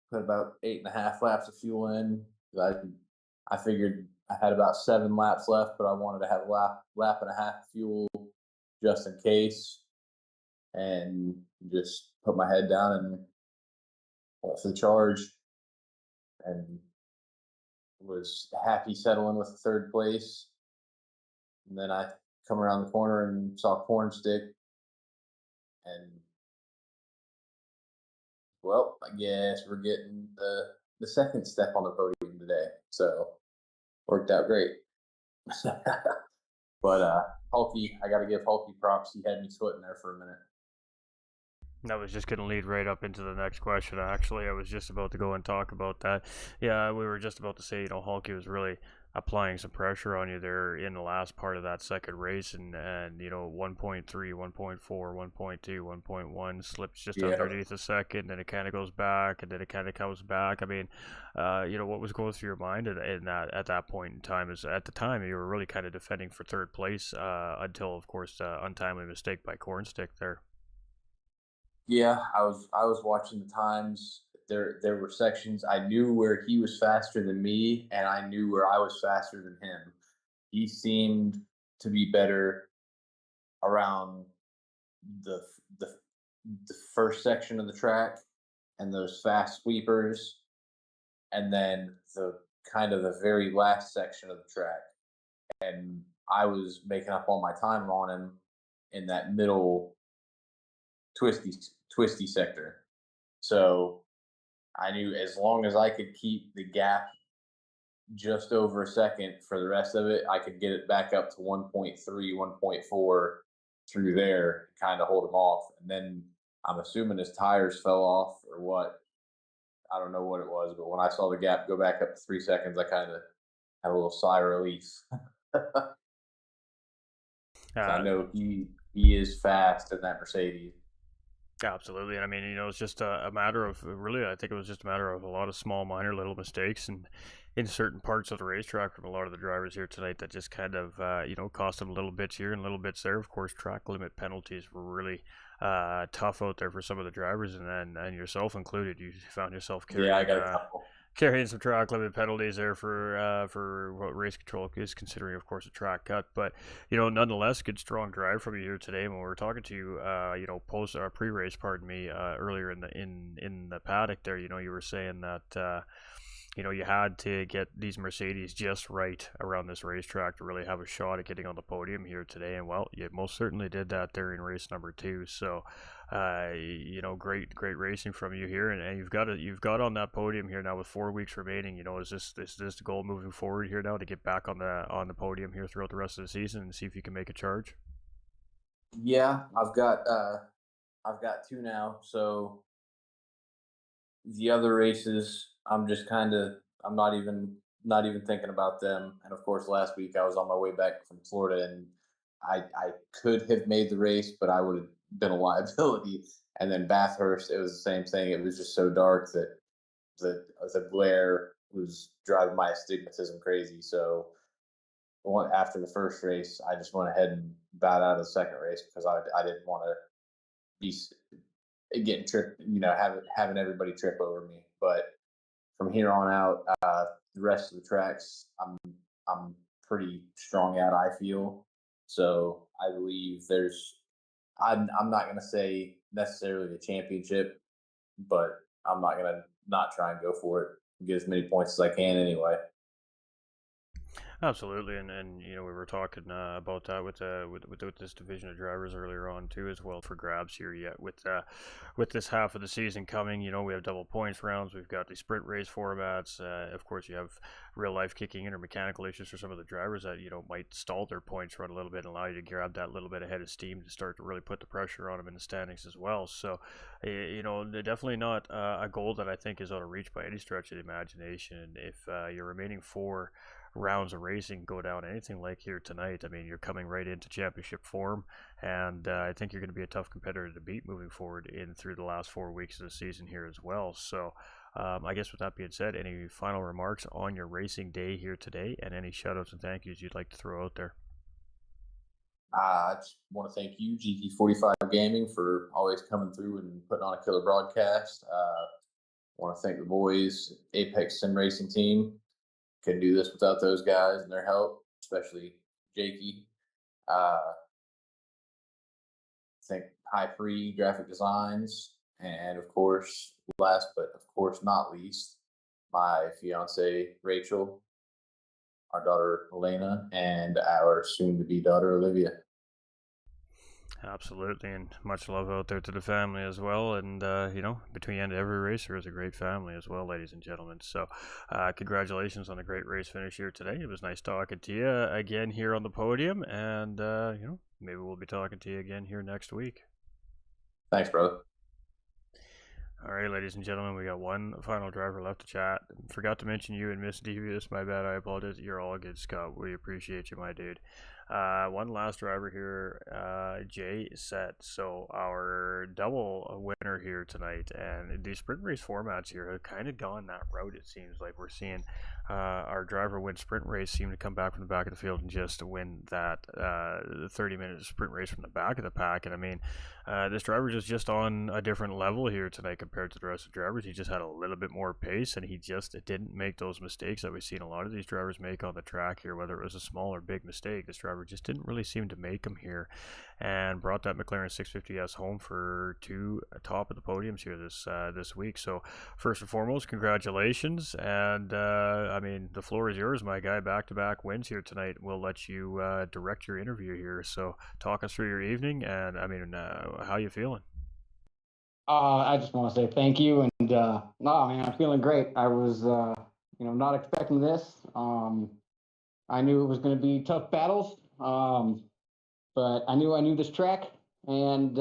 put about 8.5 laps of fuel in. I figured I had about 7 laps left, but I wanted to have a lap and a half of fuel just in case, and just put my head down and went for the charge, and was happy settling with the third place. And then I come around the corner and saw Cornstick, and well, I guess we're getting the second step on the podium today. So worked out great. But Hulky, I got to give Hulky props. He had me sweating there for a minute. That was just going to lead right up into the next question. Actually, I was just about to go and talk about that. Yeah, we were just about to say, Hulky was really applying some pressure on you there in the last part of that second race, and 1.3, 1.4, 1.2, 1.1 slips just Yeah. underneath a second, then it kind of goes back, and then it kind of comes back. I mean, what was going through your mind in that at that point in time? Is at the time you were really kind of defending for third place until, of course, untimely mistake by Cornstick there. Yeah, I was watching the times. There were sections I knew where he was faster than me, and I knew where I was faster than him. He seemed to be better around the the the first section of the track and those fast sweepers, and then the kind of the very last section of the track. And I was making up all my time on him in that middle twisty twisty sector. So I knew as long as I could keep the gap just over a second for the rest of it, I could get it back up to 1.3, 1.4 through there, kind of hold him off. And then I'm assuming his tires fell off or what. I don't know what it was, but when I saw the gap go back up to 3 seconds, I kind of had a little sigh of relief. I know he is fast in that Mercedes. Absolutely. And I mean, it's just a matter of really, I think it was just a matter of a lot of small, minor little mistakes and in certain parts of the racetrack from a lot of the drivers here tonight that just kind of, cost them little bits here and little bits there. Of course, track limit penalties were really tough out there for some of the drivers, and yourself included. You found yourself Yeah, I carrying got a couple. carrying some track limit penalties there for what race control is considering, of course, a track cut. But nonetheless, good strong drive from you here today. When we were talking to you, post or pre-race, pardon me, earlier in the paddock there, you were saying that you had to get these Mercedes just right around this racetrack to really have a shot at getting on the podium here today. And well, you most certainly did that there in race number 2. So, great racing from you here, and you've got on that podium here now with 4 weeks remaining. Is this the goal moving forward here now to get back on the podium here throughout the rest of the season and see if you can make a charge? Yeah, I've got two now. So the other races, I'm not even thinking about them. And of course, last week I was on my way back from Florida, and I could have made the race, but I would have been a liability. And then Bathurst, it was the same thing. It was just so dark that the glare was driving my astigmatism crazy. So after the first race, I just went ahead and bowed out of the second race because I didn't want to be getting tripped, having everybody trip over me. But from here on out, the rest of the tracks, I'm pretty strong at. I feel so. I believe I'm not going to say necessarily the championship, but I'm not going to not try and go for it. Get as many points as I can anyway. Absolutely, and we were talking about that with this division of drivers earlier on too, as well for grabs here yet with this half of the season coming. We have double points rounds. We've got the sprint race formats. Of course, you have real life kicking in or mechanical issues for some of the drivers that might stall their points run a little bit and allow you to grab that little bit ahead of steam to start to really put the pressure on them in the standings as well. So, they're definitely not a goal that I think is out of reach by any stretch of the imagination. If your remaining 4 rounds of racing go down anything like here tonight, I mean, you're coming right into championship form, and I think you're going to be a tough competitor to beat moving forward in through the last 4 weeks of the season here as well. So, I guess with that being said, any final remarks on your racing day here today, and any shoutouts and thank yous you'd like to throw out there? I just want to thank you, GT45 Gaming, for always coming through and putting on a killer broadcast. I want to thank the boys, Apex Sim Racing Team. Couldn't do this without those guys and their help, especially Jakey. Think High Free Graphic Designs, and of course, last but of course not least, my fiance Rachel, our daughter Elena, and our soon-to-be daughter Olivia. Absolutely, and much love out there to the family as well. And between the end of every racer is a great family as well, ladies and gentlemen. So, congratulations on a great race finish here today. It was nice talking to you again here on the podium, and maybe we'll be talking to you again here next week. Thanks, brother. All right, ladies and gentlemen, we got one final driver left to chat. Forgot to mention you and Miss Devious. My bad. I apologize. You're all good, Scott. We appreciate you, my dude. One last driver here, Jay Set. So our double winner here tonight, and the sprint race formats here have kind of gone that route. It seems like we're seeing our driver win sprint race seem to come back from the back of the field and just win that 30-minute sprint race from the back of the pack. And I mean, this driver is just on a different level here tonight compared to the rest of the drivers. He just had a little bit more pace, and he just didn't make those mistakes that we've seen a lot of these drivers make on the track here, whether it was a small or big mistake. This driver just didn't really seem to make them here, and brought that McLaren 650S home for 2 top of the podiums here this week. So first and foremost, congratulations, and I mean, the floor is yours, my guy. Back-to-back wins here tonight. We'll let you direct your interview here. So talk us through your evening, and I mean, how you feeling? I just want to say thank you, and no, man, I'm feeling great. I was, not expecting this. I knew it was going to be tough battles, but I knew this track, and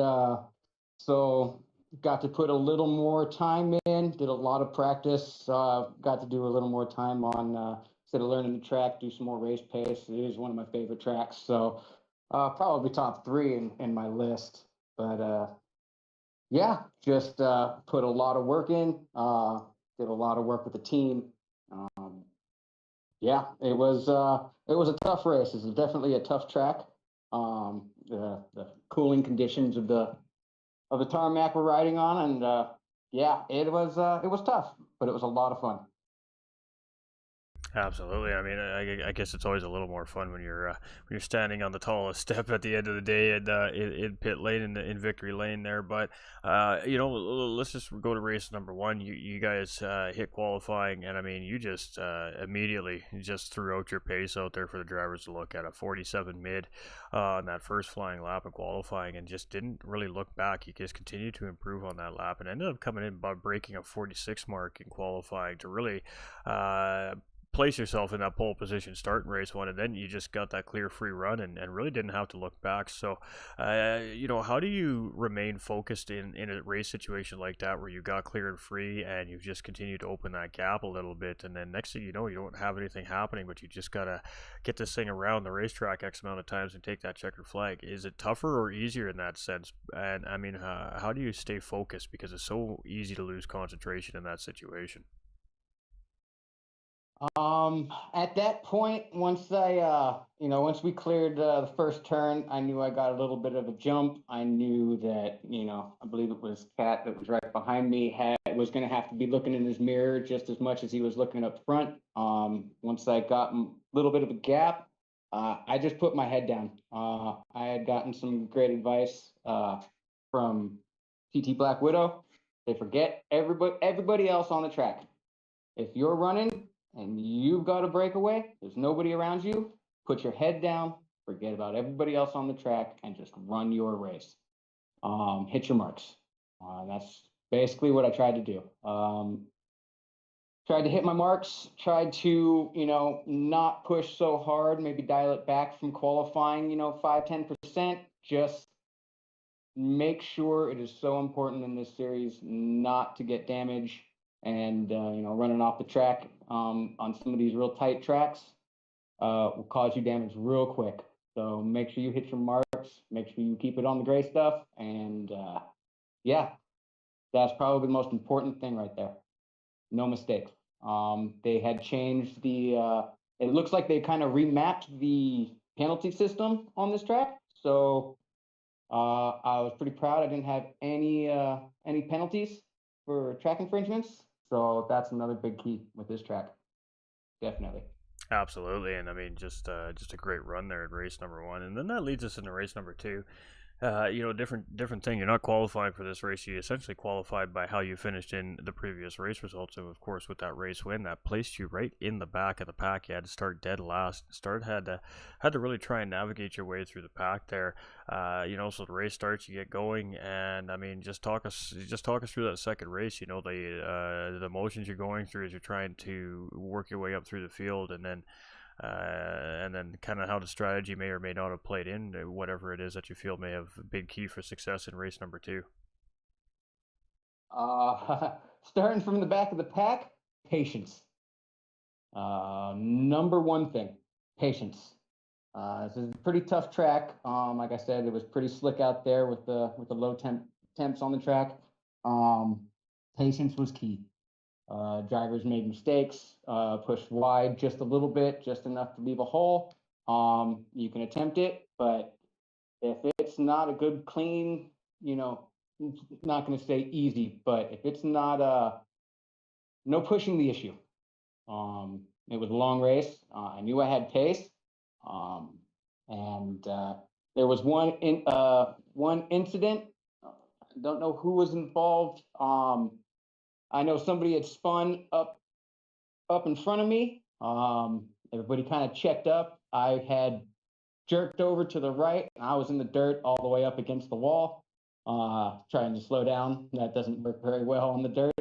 so got to put a little more time in. Did a lot of practice. Got to do a little more time on instead of learning the track, do some more race pace. It is one of my favorite tracks, so probably top 3 in my list. But yeah, just put a lot of work in. Did a lot of work with the team. Yeah, it was a tough race. It's definitely a tough track. The cooling conditions of the tarmac we're riding on, and yeah, it was tough, but it was a lot of fun. Absolutely. I mean, I guess it's always a little more fun when you're standing on the tallest step at the end of the day in pit lane in victory lane there. But let's just go to race number one. You guys hit qualifying, and I mean, you just immediately just threw out your pace out there for the drivers to look at a 47 mid on that first flying lap in qualifying, and just didn't really look back. You just continued to improve on that lap, and ended up coming in by breaking a 46 mark in qualifying to really. Place yourself in that pole position starting race one, and then you just got that clear free run and really didn't have to look back. So how do you remain focused in a race situation like that where you got clear and free and you've just continued to open that gap a little bit, and then next thing you know, you don't have anything happening, but you just gotta get this thing around the racetrack X amount of times and take that checkered flag? Is it tougher or easier in that sense? And I mean, how do you stay focused, because it's so easy to lose concentration in that situation? At that point, once we cleared the first turn, I knew I got a little bit of a jump. I knew that, I believe it was Cat that was right behind me was going to have to be looking in his mirror just as much as he was looking up front. Once I got a little bit of a gap, I just put my head down. I had gotten some great advice from TT Black Widow. They forget everybody else on the track. If you're running and you've got a breakaway, there's nobody around you, put your head down, forget about everybody else on the track, and just run your race. Hit your marks. That's basically what I tried to do. Tried to hit my marks, tried to, not push so hard, maybe dial it back from qualifying, 5-10%. Just make sure, it is so important in this series not to get damage. And running off the track on some of these real tight tracks will cause you damage real quick. So make sure you hit your marks, make sure you keep it on the gray stuff, and that's probably the most important thing right there. No mistakes. They had changed it looks like they kind of remapped the penalty system on this track. So I was pretty proud I didn't have any penalties for track infringements. So that's another big key with this track, definitely. Absolutely, and I mean, just a great run there in race number one, and then that leads us into race number two. Different thing. You're not qualifying for this race. You essentially qualified by how you finished in the previous race results, and of course, with that race win, that placed you right in the back of the pack. You had to start dead last. Had to really try and navigate your way through the pack there. So the race starts, you get going, and I mean, just talk us through that second race. The motions you're going through as you're trying to work your way up through the field, and then kind of how the strategy may or may not have played in whatever it is that you feel may have a big key for success in race number two. Starting from the back of the pack, patience. Number one thing, patience. This is a pretty tough track. Like I said, it was pretty slick out there with the low temps on the track. Patience was key. Drivers made mistakes, pushed wide just a little bit, just enough to leave a hole. You can attempt it, but if it's not a good, clean, not going to say easy, but if it's not, no pushing the issue. It was a long race. I knew I had pace, and there was one incident. I don't know who was involved. I know somebody had spun up in front of me. Everybody kind of checked up. I had jerked over to the right, and I was in the dirt all the way up against the wall, trying to slow down. That doesn't work very well on the dirt,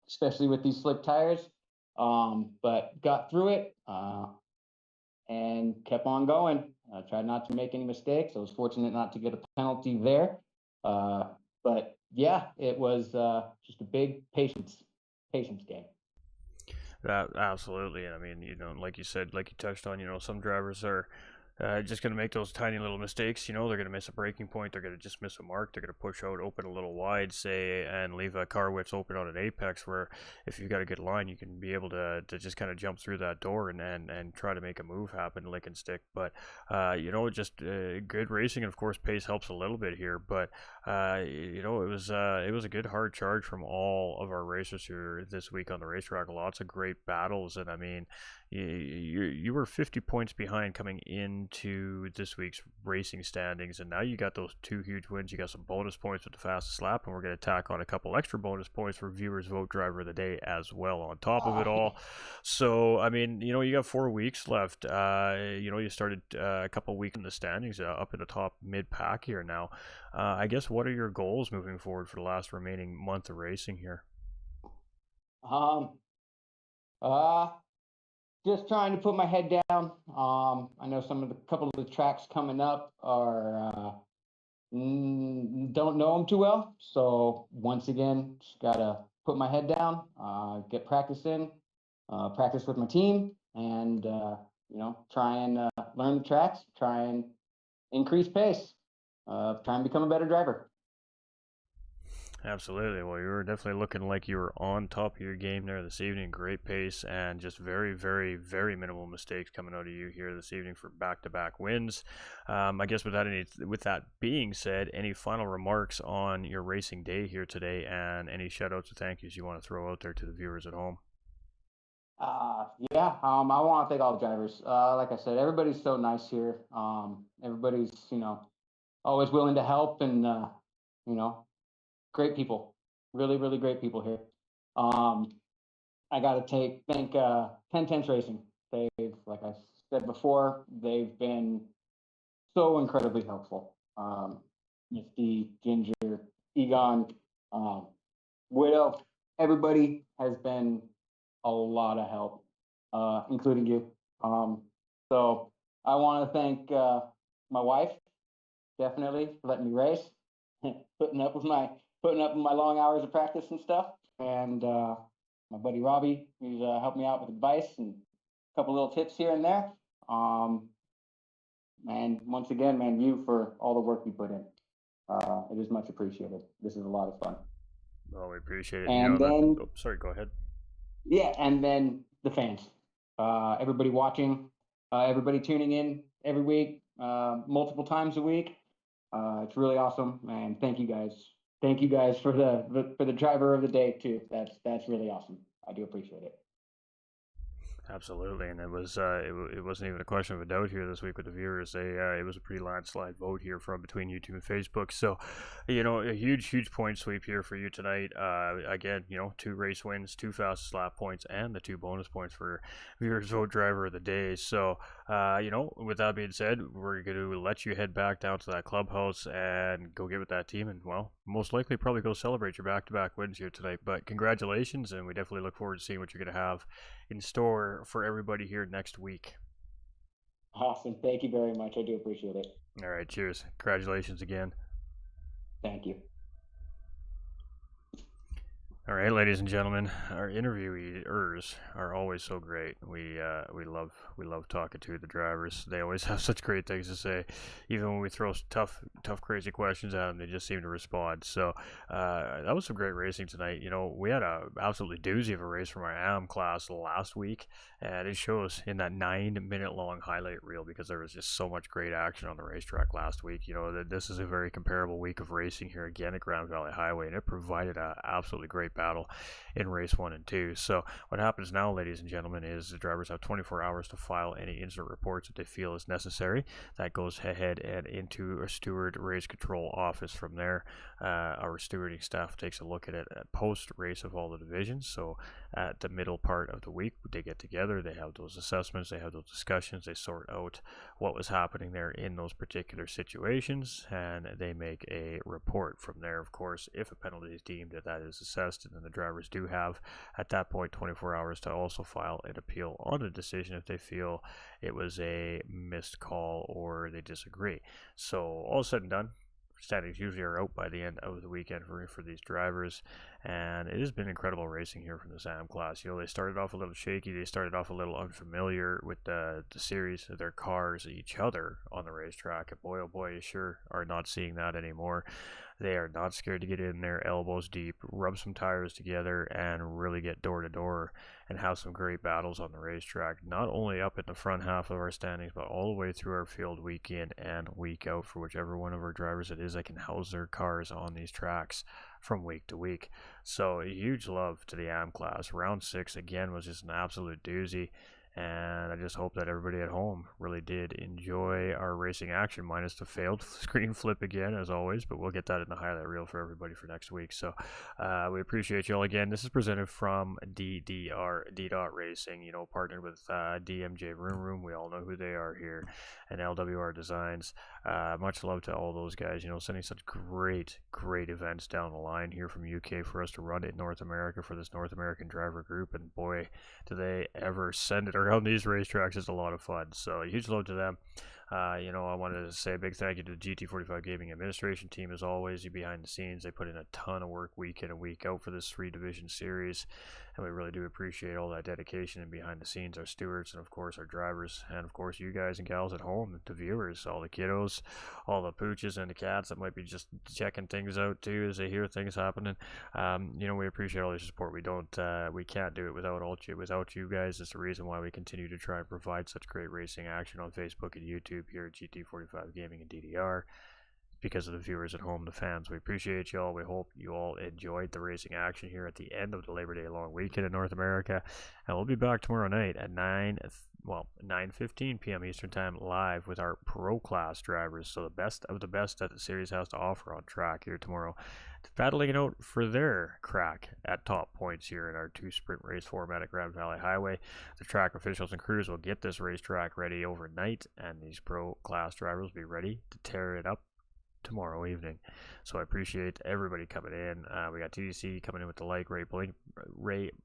especially with these slick tires. But got through it and kept on going. I tried not to make any mistakes. I was fortunate not to get a penalty there. But yeah, it was just a big patience game. Absolutely, and I mean, like you said, like you touched on, some drivers are just going to make those tiny little mistakes. They're going to miss a braking point. They're going to just miss a mark. They're going to push out, open a little wide, say, and leave a car width open on an apex where if you've got a good line, you can be able to just kind of jump through that door and try to make a move happen, lick and stick. But, just good racing. And of course, pace helps a little bit here. But, it was a good hard charge from all of our racers here this week on the racetrack. Lots of great battles. And I mean, you were 50 points behind coming into this week's racing standings, and now you got those 2 huge wins. You got some bonus points with the fastest lap, and we're going to tack on a couple extra bonus points for viewers vote driver of the day as well on top of it all. So I mean, you got 4 weeks left. You started a couple weeks in the standings, up in the top mid pack here now. I guess, what are your goals moving forward for the last remaining month of racing here? Just trying to put my head down. I know couple of the tracks coming up are don't know them too well. So once again, just gotta put my head down, get practice in, practice with my team, and try and learn the tracks, try and increase pace, try and become a better driver. Absolutely. Well, you were definitely looking like you were on top of your game there this evening. Great pace and just very, very, very minimal mistakes coming out of you here this evening for back-to-back wins. I guess with that being said, any final remarks on your racing day here today, and any shout-outs or thank yous you want to throw out there to the viewers at home? I want to thank all the drivers. Like I said, everybody's so nice here. Everybody's always willing to help, and great people, really, really great people here. I got to thank 10 Tenths Racing. They've, like I said before, they've been so incredibly helpful. Misty, Ginger, Egon, Widow, everybody has been a lot of help, including you. So I want to thank my wife, definitely, for letting me race, putting up with my long hours of practice and stuff, and my buddy Robbie, who's helped me out with advice and a couple little tips here and there. And once again, man, you for all the work you put in. It is much appreciated. This is a lot of fun. Well, we appreciate it. And then, sorry, go ahead. Yeah, and then the fans, everybody watching, everybody tuning in every week, multiple times a week. It's really awesome, and thank you guys. Thank you guys for the driver of the day too. That's really awesome. I do appreciate it. Absolutely, and it wasn't even a question of a doubt here this week with the viewers. It was a pretty landslide vote here from between YouTube and Facebook. So, a huge point sweep here for you tonight. Again, 2 race wins, 2 fastest lap points, and the 2 bonus points for viewers vote driver of the day. So, with that being said, we're going to let you head back down to that clubhouse and go get with that team, and most likely probably go celebrate your back-to-back wins here tonight. But congratulations, and we definitely look forward to seeing what you're going to have in store for everybody here next week. Awesome. Thank you very much. I do appreciate it. All right. Cheers. Congratulations again. Thank you. All right, ladies and gentlemen, our interviewers are always so great. We love talking to the drivers. They always have such great things to say. Even when we throw tough, crazy questions at them, they just seem to respond. So that was some great racing tonight. We had a absolutely doozy of a race from our AM class last week, and it shows in that 9-minute long highlight reel because there was just so much great action on the racetrack last week. This is a very comparable week of racing here again at Grand Valley Highway, and it provided an absolutely great battle in race 1 and 2. So what happens now, ladies and gentlemen, is the drivers have 24 hours to file any incident reports that they feel is necessary. That goes ahead and into a steward race control office. From there, our stewarding staff takes a look at it at post race of all the divisions. So at the middle part of the week, they get together, they have those assessments, they have those discussions, they sort out what was happening there in those particular situations, and they make a report. From there, of course, if a penalty is deemed, that is assessed, and then the drivers do have at that point 24 hours to also file an appeal on a decision if they feel it was a missed call or they disagree. So all said and done, standings usually are out by the end of the weekend for these drivers, And it has been incredible racing here from this AM class. You know, they started off a little shaky. They started off a little unfamiliar with the series of their cars, each other on the racetrack. And boy, oh boy, you sure are not seeing that anymore. They are not scared to get in there elbows deep, rub some tires together, and really get door to door and have some great battles on the racetrack. Not only up in the front half of our standings, but all the way through our field week in and week out for whichever one of our drivers it is that can house their cars on these tracks from week to week. So a huge love to the AM class. Round 6 again was just an absolute doozy. And I just hope that everybody at home really did enjoy our racing action, minus the failed screen flip again, as always. But we'll get that in the highlight reel for everybody for next week. So we appreciate you all again. This is presented from DDR, D-Dot Racing, you know, partnered with DMJ Room Room. We all know who they are here. And LWR Designs. Much love to all those guys, you know, sending such great events down the line here from UK for us to run in North America for this North American driver group. And boy, do they ever send it around these racetracks. It's a lot of fun. So a huge love to them. You know, I wanted to say a big thank you to the GT45 Gaming Administration team. As always, you behind the scenes, they put in a ton of work week in and week out for this 3-division series, and we really do appreciate all that dedication and behind the scenes, our stewards, and of course our drivers, and of course you guys and gals at home, the viewers, all the kiddos, all the pooches and the cats that might be just checking things out too as they hear things happening. You know, we appreciate all your support. We can't do it without you guys. It's the reason why we continue to try and provide such great racing action on Facebook and YouTube here at GT45 Gaming and DDR, because of the viewers at home, the fans. We appreciate you all. We hope you all enjoyed the racing action here at the end of the Labor Day long weekend in North America, and we'll be back tomorrow night at 9:15 p.m. Eastern Time live with our pro class drivers. So the best of the best that the series has to offer on track here tomorrow, battling it out for their crack at top points here in our 2 sprint race format at Grand Valley Highway. The track officials and crews will get this racetrack ready overnight, and these pro class drivers will be ready to tear it up tomorrow evening. So I appreciate everybody coming in. We got TDC coming in with the like. Ray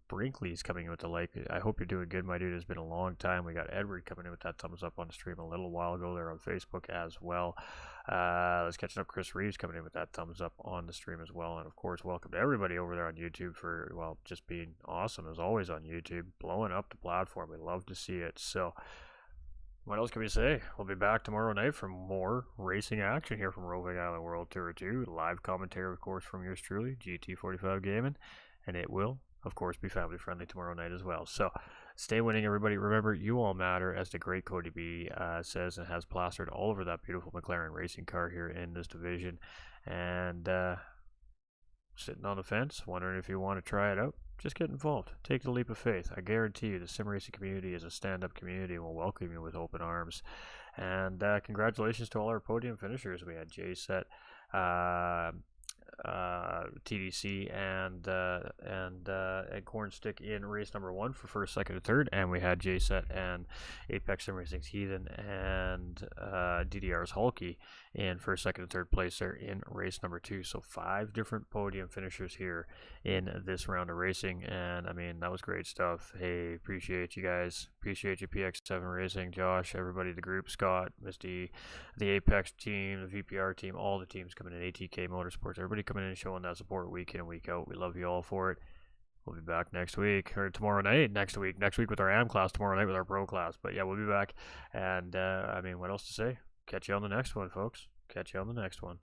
Brinkley's coming in with the like. I hope you're doing good, my dude. It's been a long time. We got Edward coming in with that thumbs up on the stream a little while ago there on Facebook as well. Let's catch up. Chris Reeves coming in with that thumbs up on the stream as well. And of course, welcome to everybody over there on YouTube for, well, just being awesome as always on YouTube, blowing up the platform. We love to see it. So what else can we say? We'll be back tomorrow night for more racing action here from Roving Island World Tour 2. Live commentary, of course, from yours truly, GT45 Gaming. And it will, of course, be family friendly tomorrow night as well. So stay winning, everybody. Remember, you all matter, as the great Cody B says and has plastered all over that beautiful McLaren racing car here in this division. And sitting on the fence, wondering if you want to try it out, just get involved. Take the leap of faith. I guarantee you the sim racing community is a stand-up community and will welcome you with open arms. And congratulations to all our podium finishers. We had J-Set, TDC, and Cornstick in race number 1 for first, second, and third, and we had J-Set and Apex Sim Racing's Heathen and DDR's Hulky in first, second, and third place there in race number 2. So 5 different podium finishers here in this round of racing, and I mean, that was great stuff. Hey, appreciate you guys. Appreciate you, PX7 Racing, Josh, everybody, the group, Scott, Misty, the Apex team, the VPR team, all the teams coming in, ATK Motorsports, everybody coming in and showing that support week in and week out. We love you all for it. We'll be back next week, or tomorrow night, next week with our AM class, tomorrow night with our pro class. But yeah, we'll be back. And I mean, what else to say? Catch you on the next one, folks. Catch you on the next one.